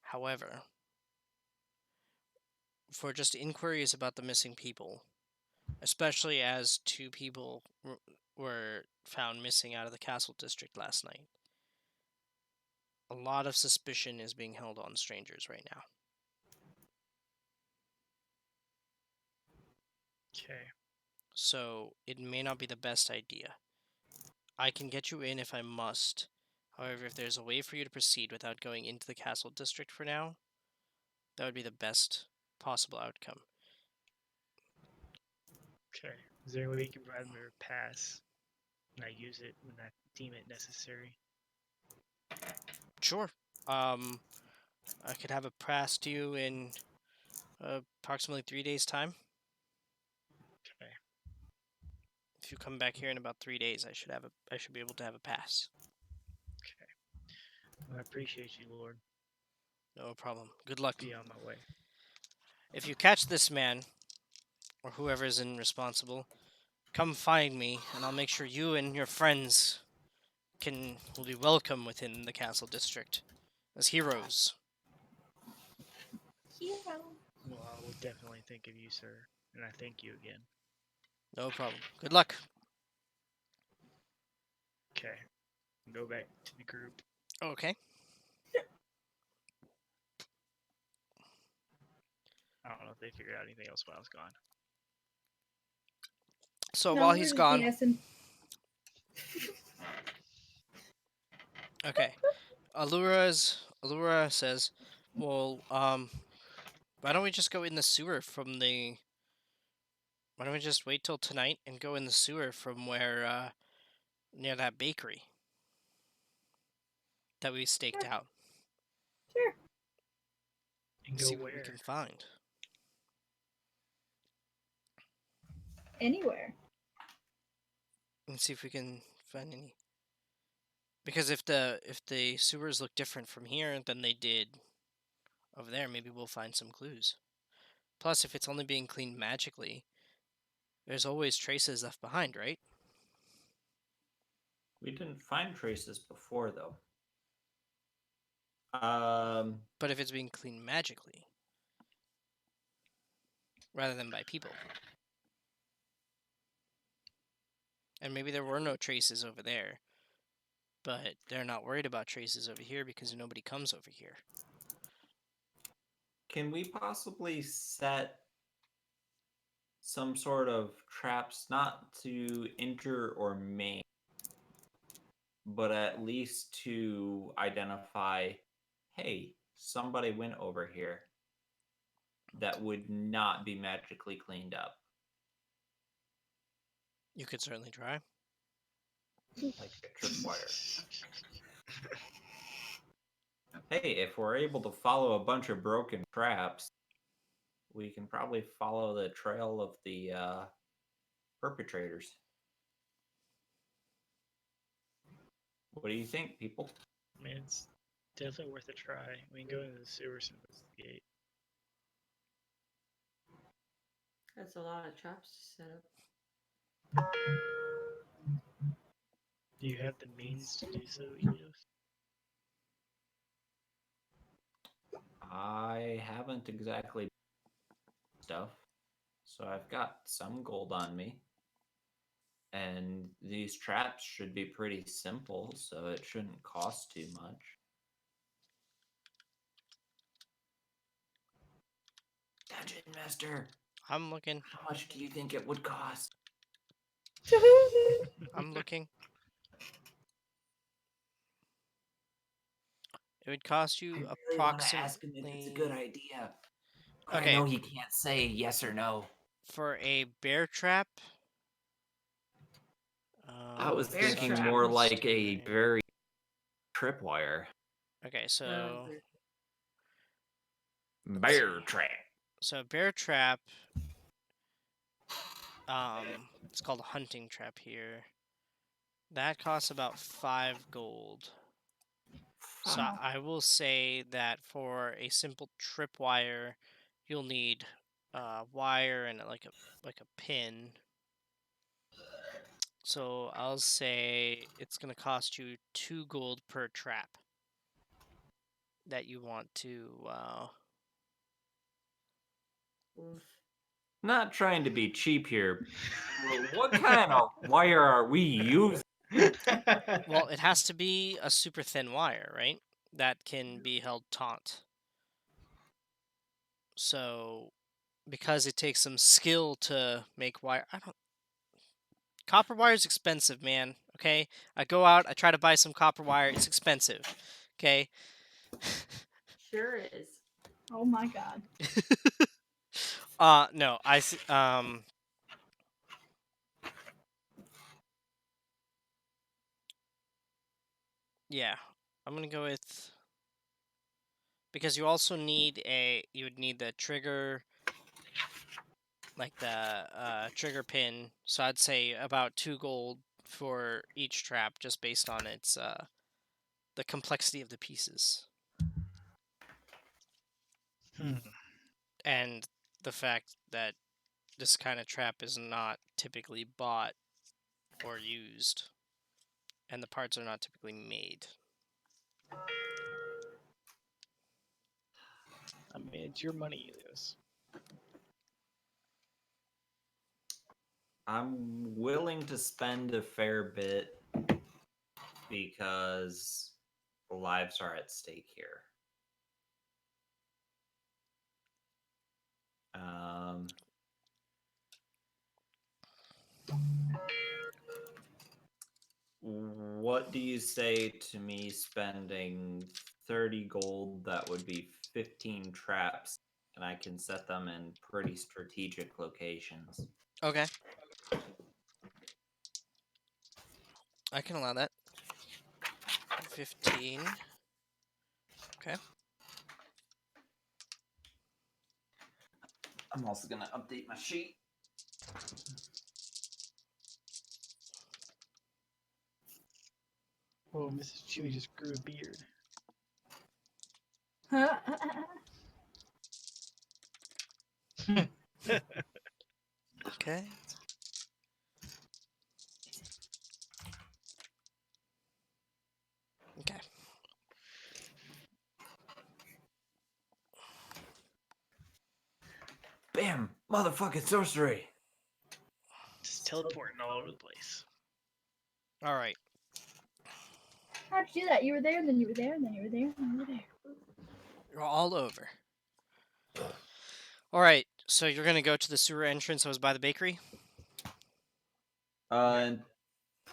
Speaker 2: However, for just inquiries about the missing people, especially as two people were found missing out of the castle district last night, a lot of suspicion is being held on strangers right now.
Speaker 5: Okay.
Speaker 2: So it may not be the best idea. I can get you in if I must. However, if there's a way for you to proceed without going into the castle district for now, that would be the best possible outcome."
Speaker 5: Okay. Is there a way you can provide me a pass and I use it when I deem it necessary?
Speaker 2: Sure. I could have a pass to you in approximately 3 days' time.
Speaker 5: Okay.
Speaker 2: If you come back here in about 3 days, I should be able to have a pass.
Speaker 5: Okay. Well, I appreciate you, Lord.
Speaker 2: No problem. Good luck.
Speaker 5: Be on my way.
Speaker 2: If you catch this man, or whoever is responsible, come find me, and I'll make sure you and your friends will be welcome within the castle district as heroes.
Speaker 3: Hero.
Speaker 5: Well, I will definitely think of you, sir. And I thank you again.
Speaker 2: No problem. Good luck.
Speaker 5: Okay. Go back to the group.
Speaker 2: Okay.
Speaker 5: I don't know if they figured out anything else while I was gone.
Speaker 2: So
Speaker 3: No,
Speaker 2: while
Speaker 3: we're
Speaker 2: he's
Speaker 3: just
Speaker 2: gone,
Speaker 3: BSing.
Speaker 2: okay. Allura says, "Well, why don't we just go in the sewer from the? Why don't we just wait till tonight and go in the sewer from where near that bakery that we staked
Speaker 3: Sure.
Speaker 2: out?
Speaker 3: Sure.
Speaker 5: And go
Speaker 2: See what we
Speaker 5: where?
Speaker 2: can find.
Speaker 3: Anywhere.
Speaker 2: And see if we can find any. Because if the sewers look different from here than they did over there, maybe we'll find some clues. Plus, if it's only being cleaned magically, there's always traces left behind, right?
Speaker 4: We didn't find traces before, though.
Speaker 2: But if it's being cleaned magically, rather than by people. And maybe there were no traces over there, but they're not worried about traces over here because nobody comes over here.
Speaker 4: Can we possibly set some sort of traps not to injure or maim, but at least to identify, hey, somebody went over here that would not be magically cleaned up.
Speaker 2: You could certainly try.
Speaker 4: Like a tripwire. Hey, if we're able to follow a bunch of broken traps, we can probably follow the trail of the perpetrators. What do you think, people?
Speaker 5: I mean, it's definitely worth a try. We can go into the sewers and investigate.
Speaker 6: That's a lot of traps to set up.
Speaker 5: Do you have the means to do so, Elios?
Speaker 4: I haven't exactly stuff, so I've got some gold on me. And these traps should be pretty simple, so it shouldn't cost too much. Dungeon Master,
Speaker 2: I'm looking.
Speaker 4: how much do you think it would cost?
Speaker 2: I'm looking. It would cost you
Speaker 4: I really want to
Speaker 2: approximately.
Speaker 4: ask him if it's a good idea. But
Speaker 2: Okay.
Speaker 4: I know he can't say yes or no.
Speaker 2: For a bear trap.
Speaker 8: I was
Speaker 6: Bear
Speaker 8: thinking
Speaker 6: trap.
Speaker 8: more like a very tripwire.
Speaker 2: Okay, so
Speaker 8: Bear
Speaker 2: see.
Speaker 8: trap.
Speaker 2: So bear trap. It's called a hunting trap here. That costs about 5 gold. So
Speaker 3: Wow.
Speaker 2: I will say that for a simple tripwire, you'll need wire and like a pin. So I'll say it's gonna cost you 2 gold per trap that you want to.
Speaker 6: Oof.
Speaker 4: Not trying to be cheap here. What kind of wire are we using?
Speaker 2: Well, it has to be a super thin wire, right? That can be held taut. So, because it takes some skill to make wire, copper wire is expensive, man. Okay, I go out, I try to buy some copper wire. It's expensive. Okay.
Speaker 6: Sure is.
Speaker 3: Oh my god.
Speaker 2: No, yeah, I'm gonna go with because you also need you would need the trigger, like the trigger pin. So I'd say about 2 gold for each trap, just based on its the complexity of the pieces and the fact that this kind of trap is not typically bought or used, and the parts are not typically made.
Speaker 5: I mean, it's your money, Elios.
Speaker 4: I'm willing to spend a fair bit because lives are at stake here. What do you say to me spending 30 gold? That would be 15 traps, and I can set them in pretty strategic locations.
Speaker 2: Okay. I can allow that. 15. Okay.
Speaker 4: I'm also going to update my sheet.
Speaker 5: Whoa, Mrs. Chewy just grew a beard.
Speaker 2: Okay. Okay.
Speaker 8: Bam! Motherfucking sorcery!
Speaker 5: Just teleporting all over the place.
Speaker 2: All right.
Speaker 3: How'd you do that? You were there, and then you were there, and then you were there, and you were there.
Speaker 2: You're all over. All right. So you're gonna go to the sewer entrance that was by the bakery.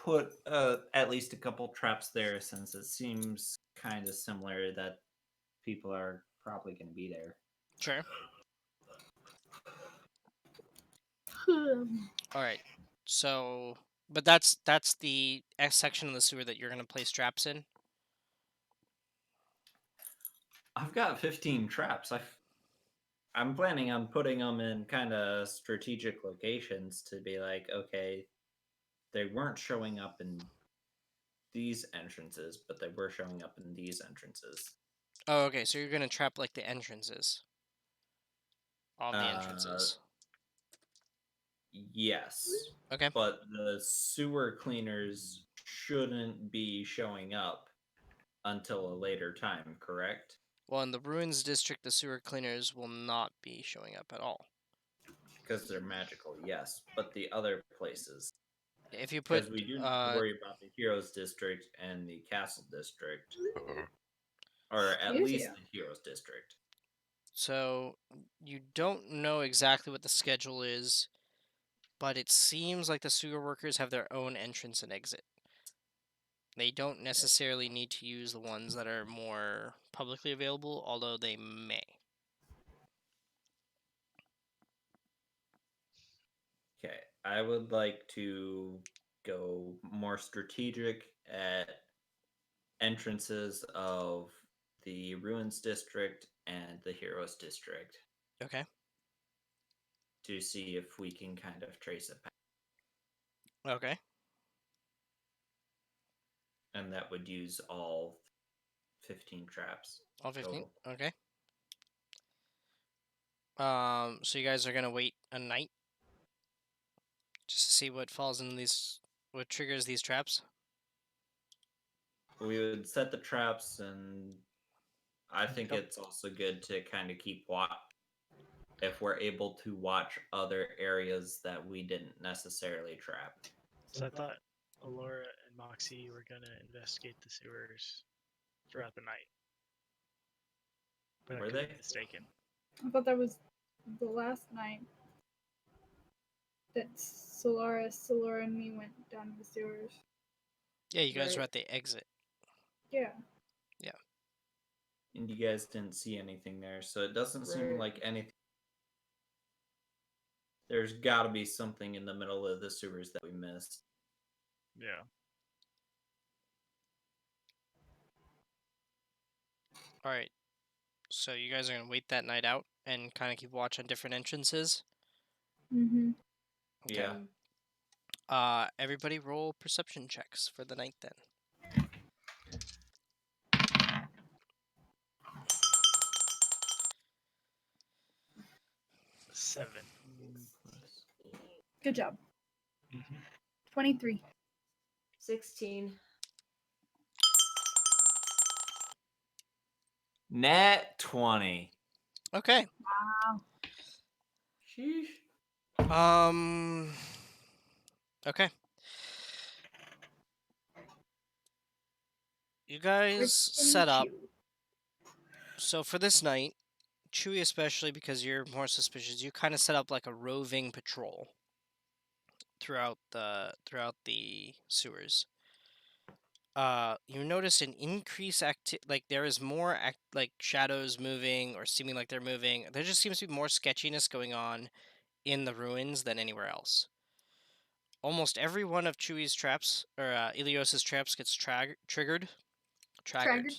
Speaker 4: put at least a couple traps there since it seems kind of similar that people are probably going to be there.
Speaker 2: Sure. All right. So, but that's the X section of the sewer that you're gonna place traps in.
Speaker 4: I've got 15 traps. I'm planning on putting them in kind of strategic locations to be like, okay, they weren't showing up in these entrances, but they were showing up in these entrances.
Speaker 2: Oh, okay. So you're gonna trap like the entrances. All the entrances.
Speaker 4: Yes.
Speaker 2: Okay.
Speaker 4: But the sewer cleaners shouldn't be showing up until a later time, correct?
Speaker 2: Well, in the ruins district, the sewer cleaners will not be showing up at all.
Speaker 4: Because they're magical, yes. But the other places.
Speaker 2: If you put,
Speaker 4: Because we do need to worry about the Heroes District and the Castle District. Or at
Speaker 3: Excuse
Speaker 4: least
Speaker 3: you.
Speaker 4: the Heroes District.
Speaker 2: so you don't know exactly what the schedule is, but it seems like the sewer workers have their own entrance and exit. They don't necessarily need to use the ones that are more publicly available, although they may.
Speaker 4: Okay, I would like to go more strategic at entrances of the Ruins District and the Heroes District
Speaker 2: Okay.
Speaker 4: to see if we can kind of trace it back.
Speaker 2: Okay.
Speaker 4: And that would use all 15 traps.
Speaker 2: All 15.
Speaker 4: total.
Speaker 2: Okay. So you guys are gonna wait a night just to see what falls into these, what triggers these traps.
Speaker 4: We would set the traps, and I think
Speaker 5: Yep.
Speaker 4: it's also good to kind of keep watch if we're able to watch other areas that we didn't necessarily trap.
Speaker 5: So I thought Alora and Moxie were gonna investigate the sewers throughout the night. But
Speaker 4: Were
Speaker 5: I could
Speaker 4: they?
Speaker 5: be mistaken.
Speaker 3: I thought that was the last night that Solara, and me went down the sewers.
Speaker 2: Yeah, you guys
Speaker 6: Right.
Speaker 2: are at the exit.
Speaker 3: Yeah.
Speaker 4: And you guys didn't see anything there, so it doesn't seem
Speaker 6: Right.
Speaker 4: like anything. There's got to be something in the middle of the sewers that we missed.
Speaker 5: Yeah.
Speaker 2: All right. So you guys are gonna wait that night out and kind of keep watch on different entrances.
Speaker 3: Mm-hmm.
Speaker 2: Okay.
Speaker 4: Yeah.
Speaker 2: Everybody roll perception checks for the night then.
Speaker 5: 7.
Speaker 3: Good job.
Speaker 5: Mm-hmm.
Speaker 3: 23.
Speaker 6: 16.
Speaker 8: Nat 20.
Speaker 2: Okay.
Speaker 3: Wow.
Speaker 6: Sheesh.
Speaker 2: Okay. You guys set up. So for this night, Chewie especially because you're more suspicious, you kind of set up like a roving patrol throughout the sewers. You notice an increase like there is more like shadows moving or seeming like they're moving. There just seems to be more sketchiness going on in the ruins than anywhere else. Almost every one of Chewie's traps or Ilios's traps gets triggered. Triggered.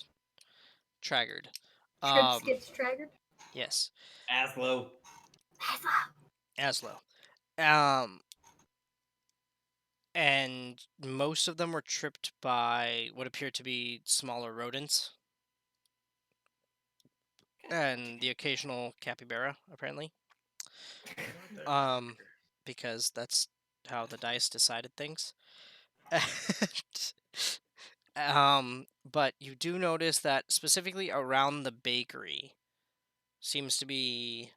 Speaker 3: Trips gets triggered.
Speaker 2: Yes.
Speaker 4: Aslo.
Speaker 2: Aslo. And most of them were tripped by what appeared to be smaller rodents. And the occasional capybara, apparently. Because that's how the dice decided things. But you do notice that specifically around the bakery seems to be,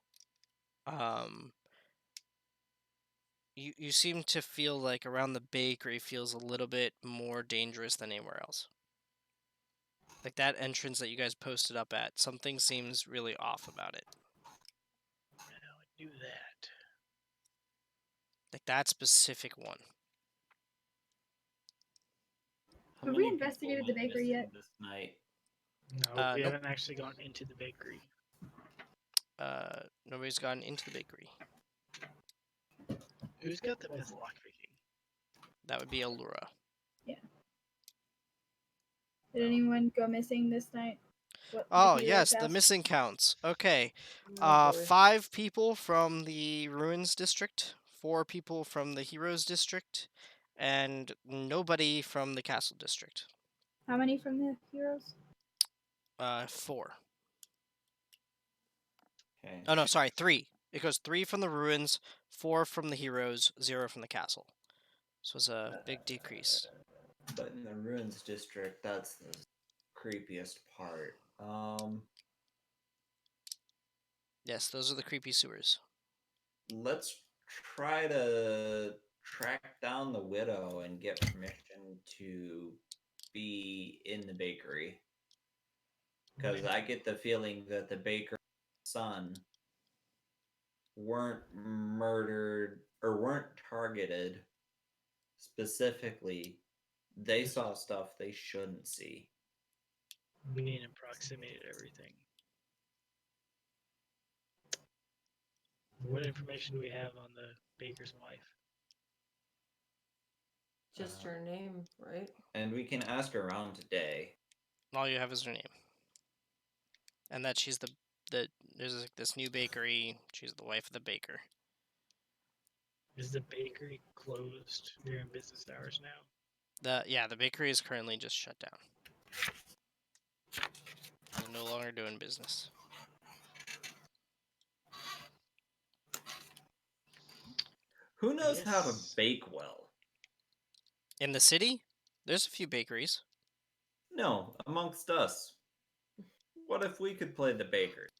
Speaker 2: you seem to feel like around the bakery feels a little bit more dangerous than anywhere else. Like that entrance that you guys posted up at, something seems really off about it.
Speaker 5: I knew that.
Speaker 2: Like that specific one.
Speaker 4: How
Speaker 3: Have we
Speaker 4: many people
Speaker 3: investigated the
Speaker 4: went
Speaker 3: bakery
Speaker 4: missing
Speaker 3: yet?
Speaker 4: this night?
Speaker 5: No, we
Speaker 2: Nope.
Speaker 5: haven't actually gone into the bakery.
Speaker 2: Nobody's gotten into the bakery.
Speaker 5: Who's got the best lockpicking?
Speaker 2: That would be Allura.
Speaker 3: Did anyone go missing this night? What the
Speaker 2: Oh,
Speaker 3: heroes
Speaker 2: yes, the
Speaker 3: asked?
Speaker 2: missing counts. Okay.
Speaker 6: Oh, boy.
Speaker 2: 5 people from the Ruins District, 4 people from the Heroes District, and nobody from the Castle District.
Speaker 3: How many from the heroes?
Speaker 2: 4.
Speaker 4: Okay.
Speaker 2: Oh, no, sorry, 3. It goes 3 from the Ruins, 4 from the Heroes, 0 from the Castle. So it's a big decrease.
Speaker 4: But in the ruins district, that's the creepiest part.
Speaker 2: Yes, those are the creepy sewers.
Speaker 4: Let's try to track down the widow and get permission to be in the bakery. Because I get the feeling that the baker's son weren't murdered or weren't targeted specifically. They saw stuff they shouldn't see.
Speaker 5: We need to approximate everything. What information do we have on the baker's wife?
Speaker 6: Just her name, right?
Speaker 4: And we can ask around today.
Speaker 2: All you have is her name. And that she's there's like this new bakery. She's the wife of the baker.
Speaker 5: Is the bakery closed during business hours now?
Speaker 2: The bakery is currently just shut down. They're no longer doing business.
Speaker 4: Who knows how to
Speaker 5: Yes.
Speaker 4: bake well?
Speaker 2: In the city, there's a few bakeries.
Speaker 4: No, amongst us. What if we could play the baker?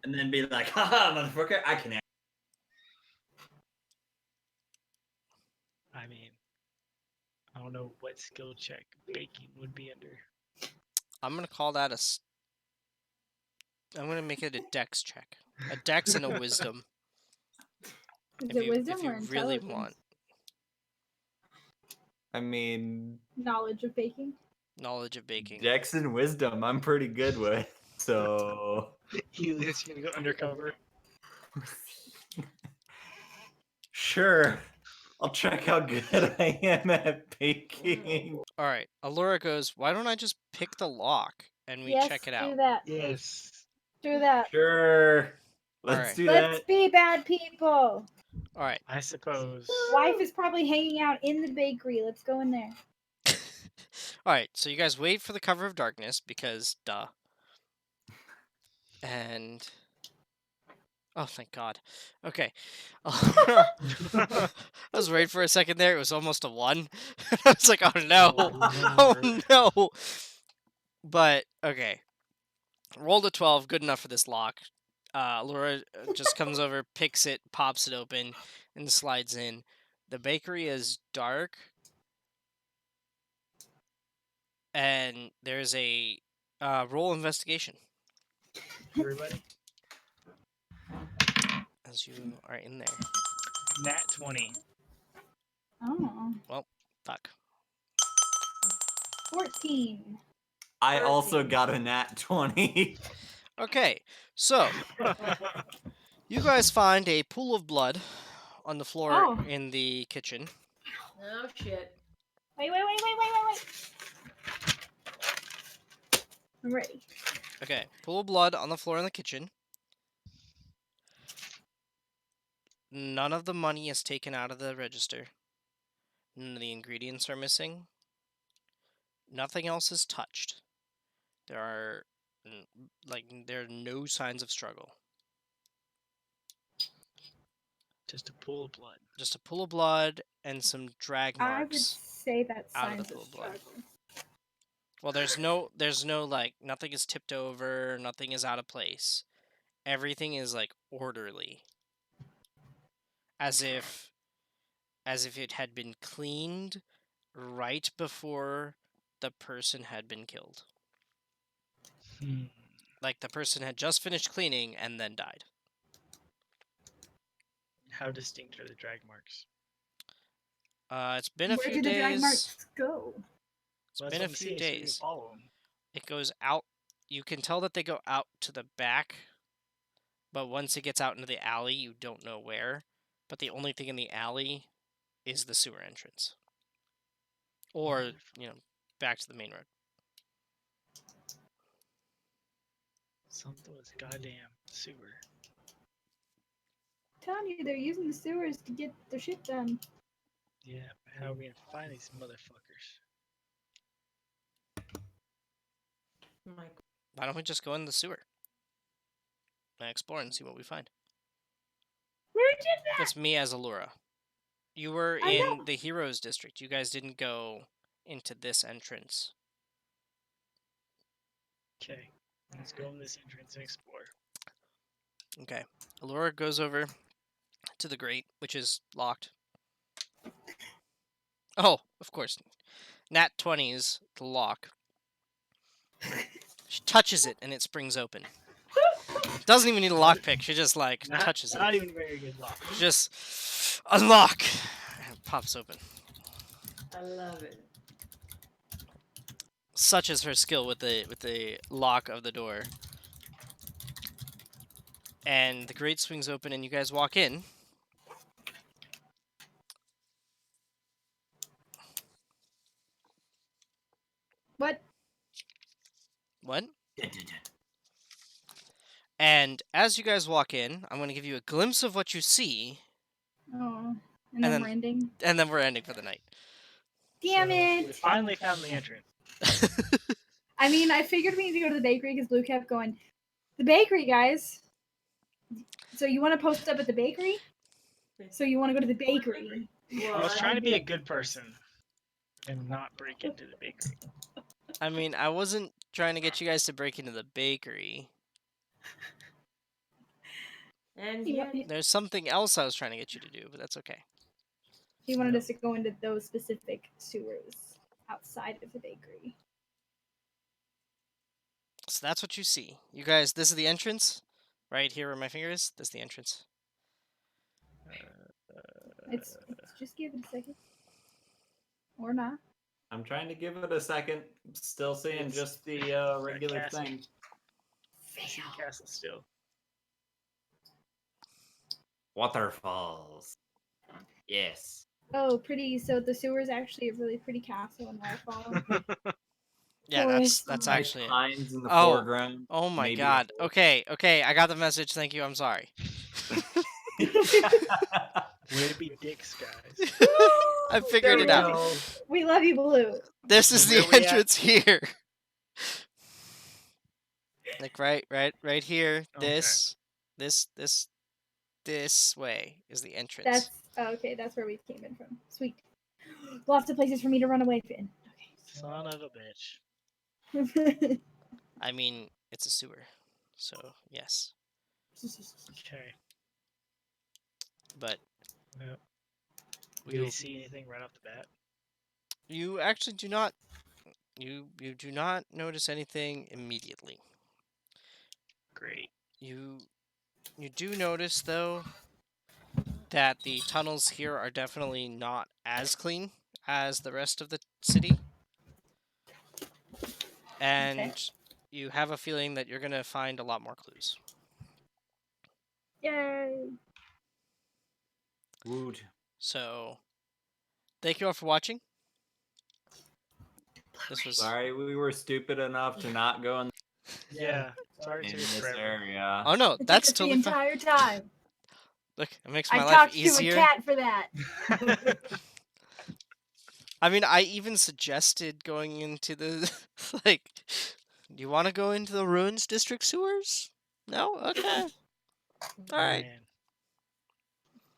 Speaker 4: And then be like, haha, motherfucker, I can act.
Speaker 5: I mean, I don't know what skill check baking would be under.
Speaker 2: I'm gonna call that I'm gonna make it a dex check. A dex and a wisdom.
Speaker 3: Is
Speaker 2: If
Speaker 3: it
Speaker 2: you
Speaker 3: wisdom or
Speaker 2: really
Speaker 3: intelligence?
Speaker 2: want
Speaker 8: I mean,
Speaker 3: Knowledge of baking?
Speaker 2: knowledge of baking.
Speaker 8: Dex and wisdom, I'm pretty good with. So
Speaker 5: Helios, you gonna go undercover?
Speaker 8: sure, I'll check how good I am at baking.
Speaker 2: All right, Allura goes. Why don't I just pick the lock and we
Speaker 3: Yes,
Speaker 2: check it
Speaker 3: do
Speaker 2: out?
Speaker 3: that.
Speaker 5: Yes.
Speaker 3: Do that.
Speaker 8: Sure, let's
Speaker 2: Alright.
Speaker 8: do
Speaker 3: Let's
Speaker 8: that.
Speaker 3: be bad people.
Speaker 2: All right.
Speaker 5: I suppose.
Speaker 3: Wife is probably hanging out in the bakery. Let's go in there.
Speaker 2: All right. So you guys wait for the cover of darkness because duh. And oh, thank God. Okay. I was waiting for a second there. It was almost a 1. I was like, oh no.
Speaker 5: Oh,
Speaker 2: Oh no. But okay. Rolled a 12, good enough for this lock. Laura just comes over, picks it, pops it open, and slides in. The bakery is dark, and there's a roll investigation
Speaker 5: Everybody?
Speaker 2: as you are in there.
Speaker 5: Nat 20.
Speaker 3: Oh.
Speaker 2: Fuck.
Speaker 3: 14.
Speaker 8: I also
Speaker 6: 13.
Speaker 8: got a nat 20.
Speaker 2: Okay, so you guys find a pool of blood on the floor
Speaker 3: Oh.
Speaker 2: in the kitchen.
Speaker 6: Oh shit.
Speaker 3: Wait. I'm ready.
Speaker 2: Okay, pool of blood on the floor in the kitchen. None of the money is taken out of the register. None of the ingredients are missing. Nothing else is touched. There are no signs of struggle.
Speaker 5: Just a pool of blood.
Speaker 2: Just a pool of blood and some drag
Speaker 3: I would
Speaker 2: marks.
Speaker 3: say that's
Speaker 2: out of the
Speaker 3: signs of
Speaker 2: pool of blood.
Speaker 3: struggle.
Speaker 2: Well, there's no like nothing is tipped over, nothing is out of place. Everything is like orderly. As if it had been cleaned right before the person had been killed. Like the person had just finished cleaning and then died.
Speaker 5: How distinct are the drag marks?
Speaker 2: It's been a
Speaker 3: Where
Speaker 2: few
Speaker 3: do the drag
Speaker 2: days.
Speaker 3: marks go?
Speaker 2: It's
Speaker 5: Well,
Speaker 2: been
Speaker 5: that's
Speaker 2: a
Speaker 5: what I'm
Speaker 2: few
Speaker 5: saying, so we can
Speaker 2: days.
Speaker 5: follow 'em.
Speaker 2: It goes out. You can tell that they go out to the back, but once it gets out into the alley, you don't know where. But the only thing in the alley is the sewer entrance, or back to the main road.
Speaker 5: Something with goddamn sewer.
Speaker 3: Telling you, they're using the sewers to get their shit done.
Speaker 5: Yeah, but how are we gonna find these motherfuckers?
Speaker 6: Michael.
Speaker 2: Why don't we just go in the sewer and explore and see what we find?
Speaker 3: Where did that?
Speaker 2: That's me as Allura. You were
Speaker 3: I know.
Speaker 2: in the Heroes District. You guys didn't go into this entrance.
Speaker 5: Okay, let's go in this entrance and explore.
Speaker 2: Okay. Allura goes over to the grate, which is locked. Oh, of course. Nat 20 is the lock. She touches it and it springs open. Doesn't even need a lockpick. She just touches
Speaker 5: Not
Speaker 2: it.
Speaker 5: even very good luck.
Speaker 2: Just unlock. And it pops open.
Speaker 6: I love it.
Speaker 2: Such is her skill with the lock of the door. And the grate swings open and you guys walk in.
Speaker 3: What?
Speaker 2: What? And as you guys walk in, I'm going to give you a glimpse of what you see,
Speaker 3: Oh,
Speaker 2: And
Speaker 3: and then
Speaker 2: then-
Speaker 3: we're ending.
Speaker 2: and then we're ending for the night.
Speaker 3: Damn
Speaker 5: So, We
Speaker 3: it!
Speaker 5: finally found the entrance.
Speaker 3: I mean, I figured we need to go to the bakery because Blue kept going, the bakery, guys. So you want to post up at the bakery? So you want to go to the bakery?
Speaker 5: I was trying to be a good person and not break into the bakery.
Speaker 2: I mean, I wasn't trying to get you guys to break into the bakery.
Speaker 6: And
Speaker 3: He,
Speaker 6: yet,
Speaker 3: he,
Speaker 2: There's something else I was trying to get you to do, but that's okay.
Speaker 3: he wanted us to go into those specific sewers outside of the bakery.
Speaker 2: So that's what you see. You guys, this is the entrance. Right here where my finger is. This is the entrance.
Speaker 3: It's just give it a second. Or not.
Speaker 8: I'm trying to give it a second. Still seeing
Speaker 5: It's-
Speaker 8: just the regular
Speaker 5: castle.
Speaker 8: thing.
Speaker 5: I see the castle still.
Speaker 8: Waterfalls. Yes.
Speaker 3: Oh, pretty. So the sewer is actually a really pretty castle and waterfall.
Speaker 2: Yeah,
Speaker 3: Forest.
Speaker 2: that's
Speaker 8: Nice
Speaker 2: actually it.
Speaker 8: pines in the
Speaker 2: Oh.
Speaker 8: foreground.
Speaker 2: Oh my
Speaker 8: maybe a
Speaker 2: god.
Speaker 8: forest.
Speaker 2: Okay, I got the message. Thank you. I'm sorry.
Speaker 5: Way to be dicks, guys.
Speaker 2: I figured it out.
Speaker 3: We love you, Blue.
Speaker 2: This is
Speaker 5: So
Speaker 2: the
Speaker 5: where we at?
Speaker 2: entrance here. Like right here.
Speaker 5: Okay.
Speaker 2: This way is the entrance.
Speaker 3: That's okay. That's where we came in from. Sweet. Lots of places for me to run away in.
Speaker 5: Son of a bitch.
Speaker 3: Okay.
Speaker 2: I mean, it's a sewer. So, yes.
Speaker 5: Okay.
Speaker 2: But
Speaker 5: Yep.
Speaker 2: we
Speaker 5: Do we
Speaker 2: will-
Speaker 5: see anything right off the bat?
Speaker 2: you actually do not you do not notice anything immediately.
Speaker 5: Great.
Speaker 2: You do notice though that the tunnels here are definitely not as clean as the rest of the city. And you have a feeling that you're going to find a lot more clues.
Speaker 3: Yay.
Speaker 8: Woot.
Speaker 2: So, thank you all for watching. This was
Speaker 8: Sorry, we were stupid enough to not go in
Speaker 5: Yeah. Sorry to
Speaker 8: this
Speaker 5: forever.
Speaker 8: area.
Speaker 2: Oh no,
Speaker 3: It
Speaker 2: that's
Speaker 3: took us
Speaker 2: totally
Speaker 3: the
Speaker 2: fine.
Speaker 3: entire time.
Speaker 2: Look, it makes
Speaker 3: I
Speaker 2: my life
Speaker 3: talked
Speaker 2: easier.
Speaker 3: to a cat for that.
Speaker 2: I mean, I even suggested going into the like. Do you want to go into the ruins district sewers? No. Okay. All right.
Speaker 5: Man.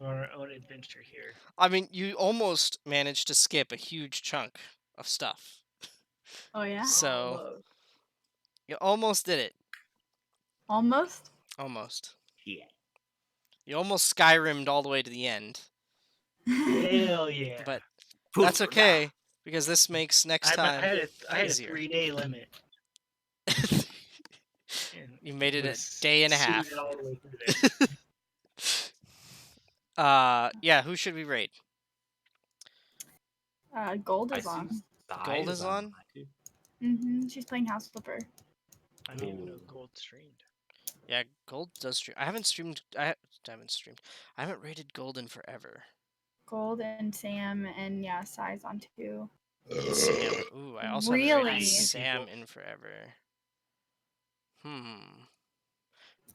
Speaker 5: Our own adventure here.
Speaker 2: I mean, you almost managed to skip a huge chunk of stuff.
Speaker 3: Oh yeah.
Speaker 2: So you almost did it.
Speaker 3: Almost.
Speaker 2: Almost.
Speaker 8: Yeah.
Speaker 2: You almost Skyrimmed all the way to the end.
Speaker 5: Hell yeah.
Speaker 2: But that's okay because this makes next
Speaker 5: I
Speaker 2: time
Speaker 5: had a
Speaker 2: easier.
Speaker 5: 3-day limit. and
Speaker 2: You made it a
Speaker 5: was
Speaker 2: day and a half.
Speaker 5: suited all the way through there.
Speaker 2: Yeah, who should we raid?
Speaker 3: Gold
Speaker 8: I
Speaker 3: is
Speaker 8: see
Speaker 3: on.
Speaker 2: Gold is on?
Speaker 8: mine too.
Speaker 3: She's playing House Flipper.
Speaker 5: I didn't even know Gold streamed.
Speaker 2: Yeah, Gold does stream. I haven't streamed. I haven't streamed. I haven't rated Gold in forever.
Speaker 3: Gold and Sam and yeah, Sai's on too.
Speaker 2: And Sam. Ooh, I also haven't rated
Speaker 3: Really?
Speaker 2: Sam in forever.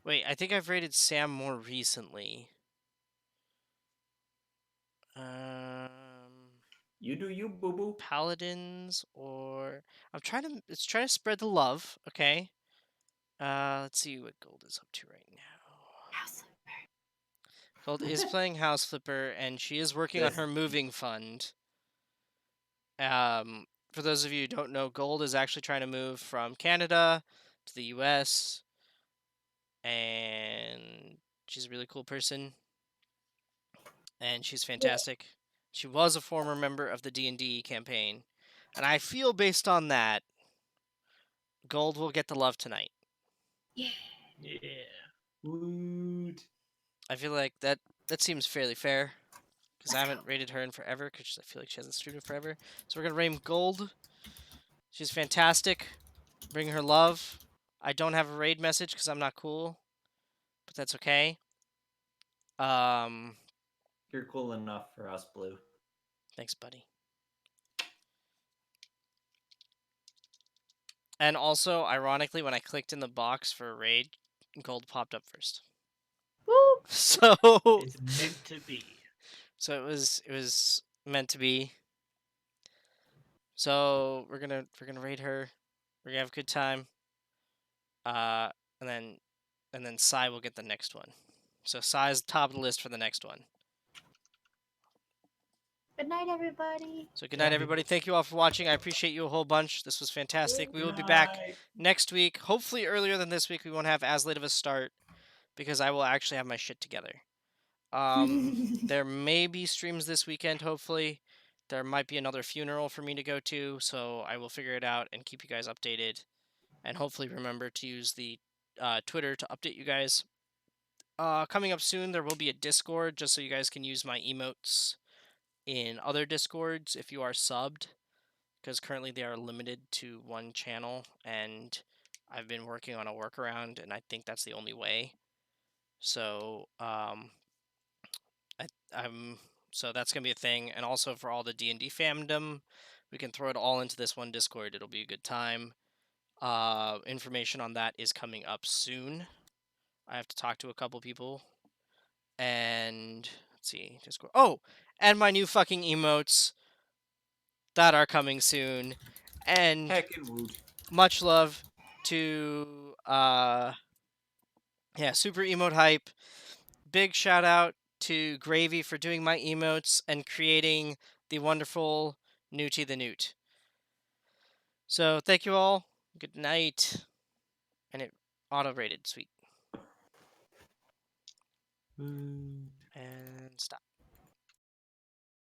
Speaker 2: Wait, I think I've rated Sam more recently.
Speaker 8: You do you, boo boo.
Speaker 2: Paladins or it's trying to spread the love, okay? Let's see what Gold is up to right now.
Speaker 3: House Flipper.
Speaker 2: Gold is playing House Flipper and she is working on her moving fund. For those of you who don't know, Gold is actually trying to move from Canada to the US, and she's a really cool person, and she's fantastic. She was a former member of the D&D campaign, and I feel based on that, Gold will get the love tonight.
Speaker 5: Yeah.
Speaker 8: Woot.
Speaker 2: I feel like that seems fairly fair, because I haven't rated her in forever, because I feel like she hasn't streamed in forever. So we're going to rate Gold. She's fantastic. Bring her love. I don't have a raid message because I'm not cool, but that's okay.
Speaker 8: You're cool enough for us, Blue.
Speaker 2: Thanks, buddy. And also, ironically, when I clicked in the box for a raid, Gold popped up first.
Speaker 3: Woo!
Speaker 2: So
Speaker 5: It's meant to be.
Speaker 2: So it was meant to be. So we're gonna raid her. We're gonna have a good time. And then Sai will get the next one. So Sai's top of the list for the next one.
Speaker 3: Good night, everybody.
Speaker 2: So good night, everybody. Thank you all for watching. I appreciate you a whole bunch. This was fantastic. We will be back next week. Hopefully earlier than this week. We won't have as late of a start because I will actually have my shit together. There may be streams this weekend, hopefully. There might be another funeral for me to go to, so I will figure it out and keep you guys updated. And hopefully remember to use the Twitter to update you guys. Coming up soon, there will be a Discord, just so you guys can use my emotes in other Discords if you are subbed, because currently they are limited to one channel, and I've been working on a workaround, and I think that's the only way. So, so that's gonna be a thing, and also for all the D&D fandom, we can throw it all into this one Discord. It'll be a good time. Information on that is coming up soon. I have to talk to a couple people, and let's see, Discord. Oh, and my new fucking emotes that are coming soon, and
Speaker 8: Heckin' woot.
Speaker 2: much love to Super Emote Hype. Big shout out to Gravy for doing my emotes and creating the wonderful Newty the Newt. So thank you all. Good night. And it auto-rated. Sweet. And stop.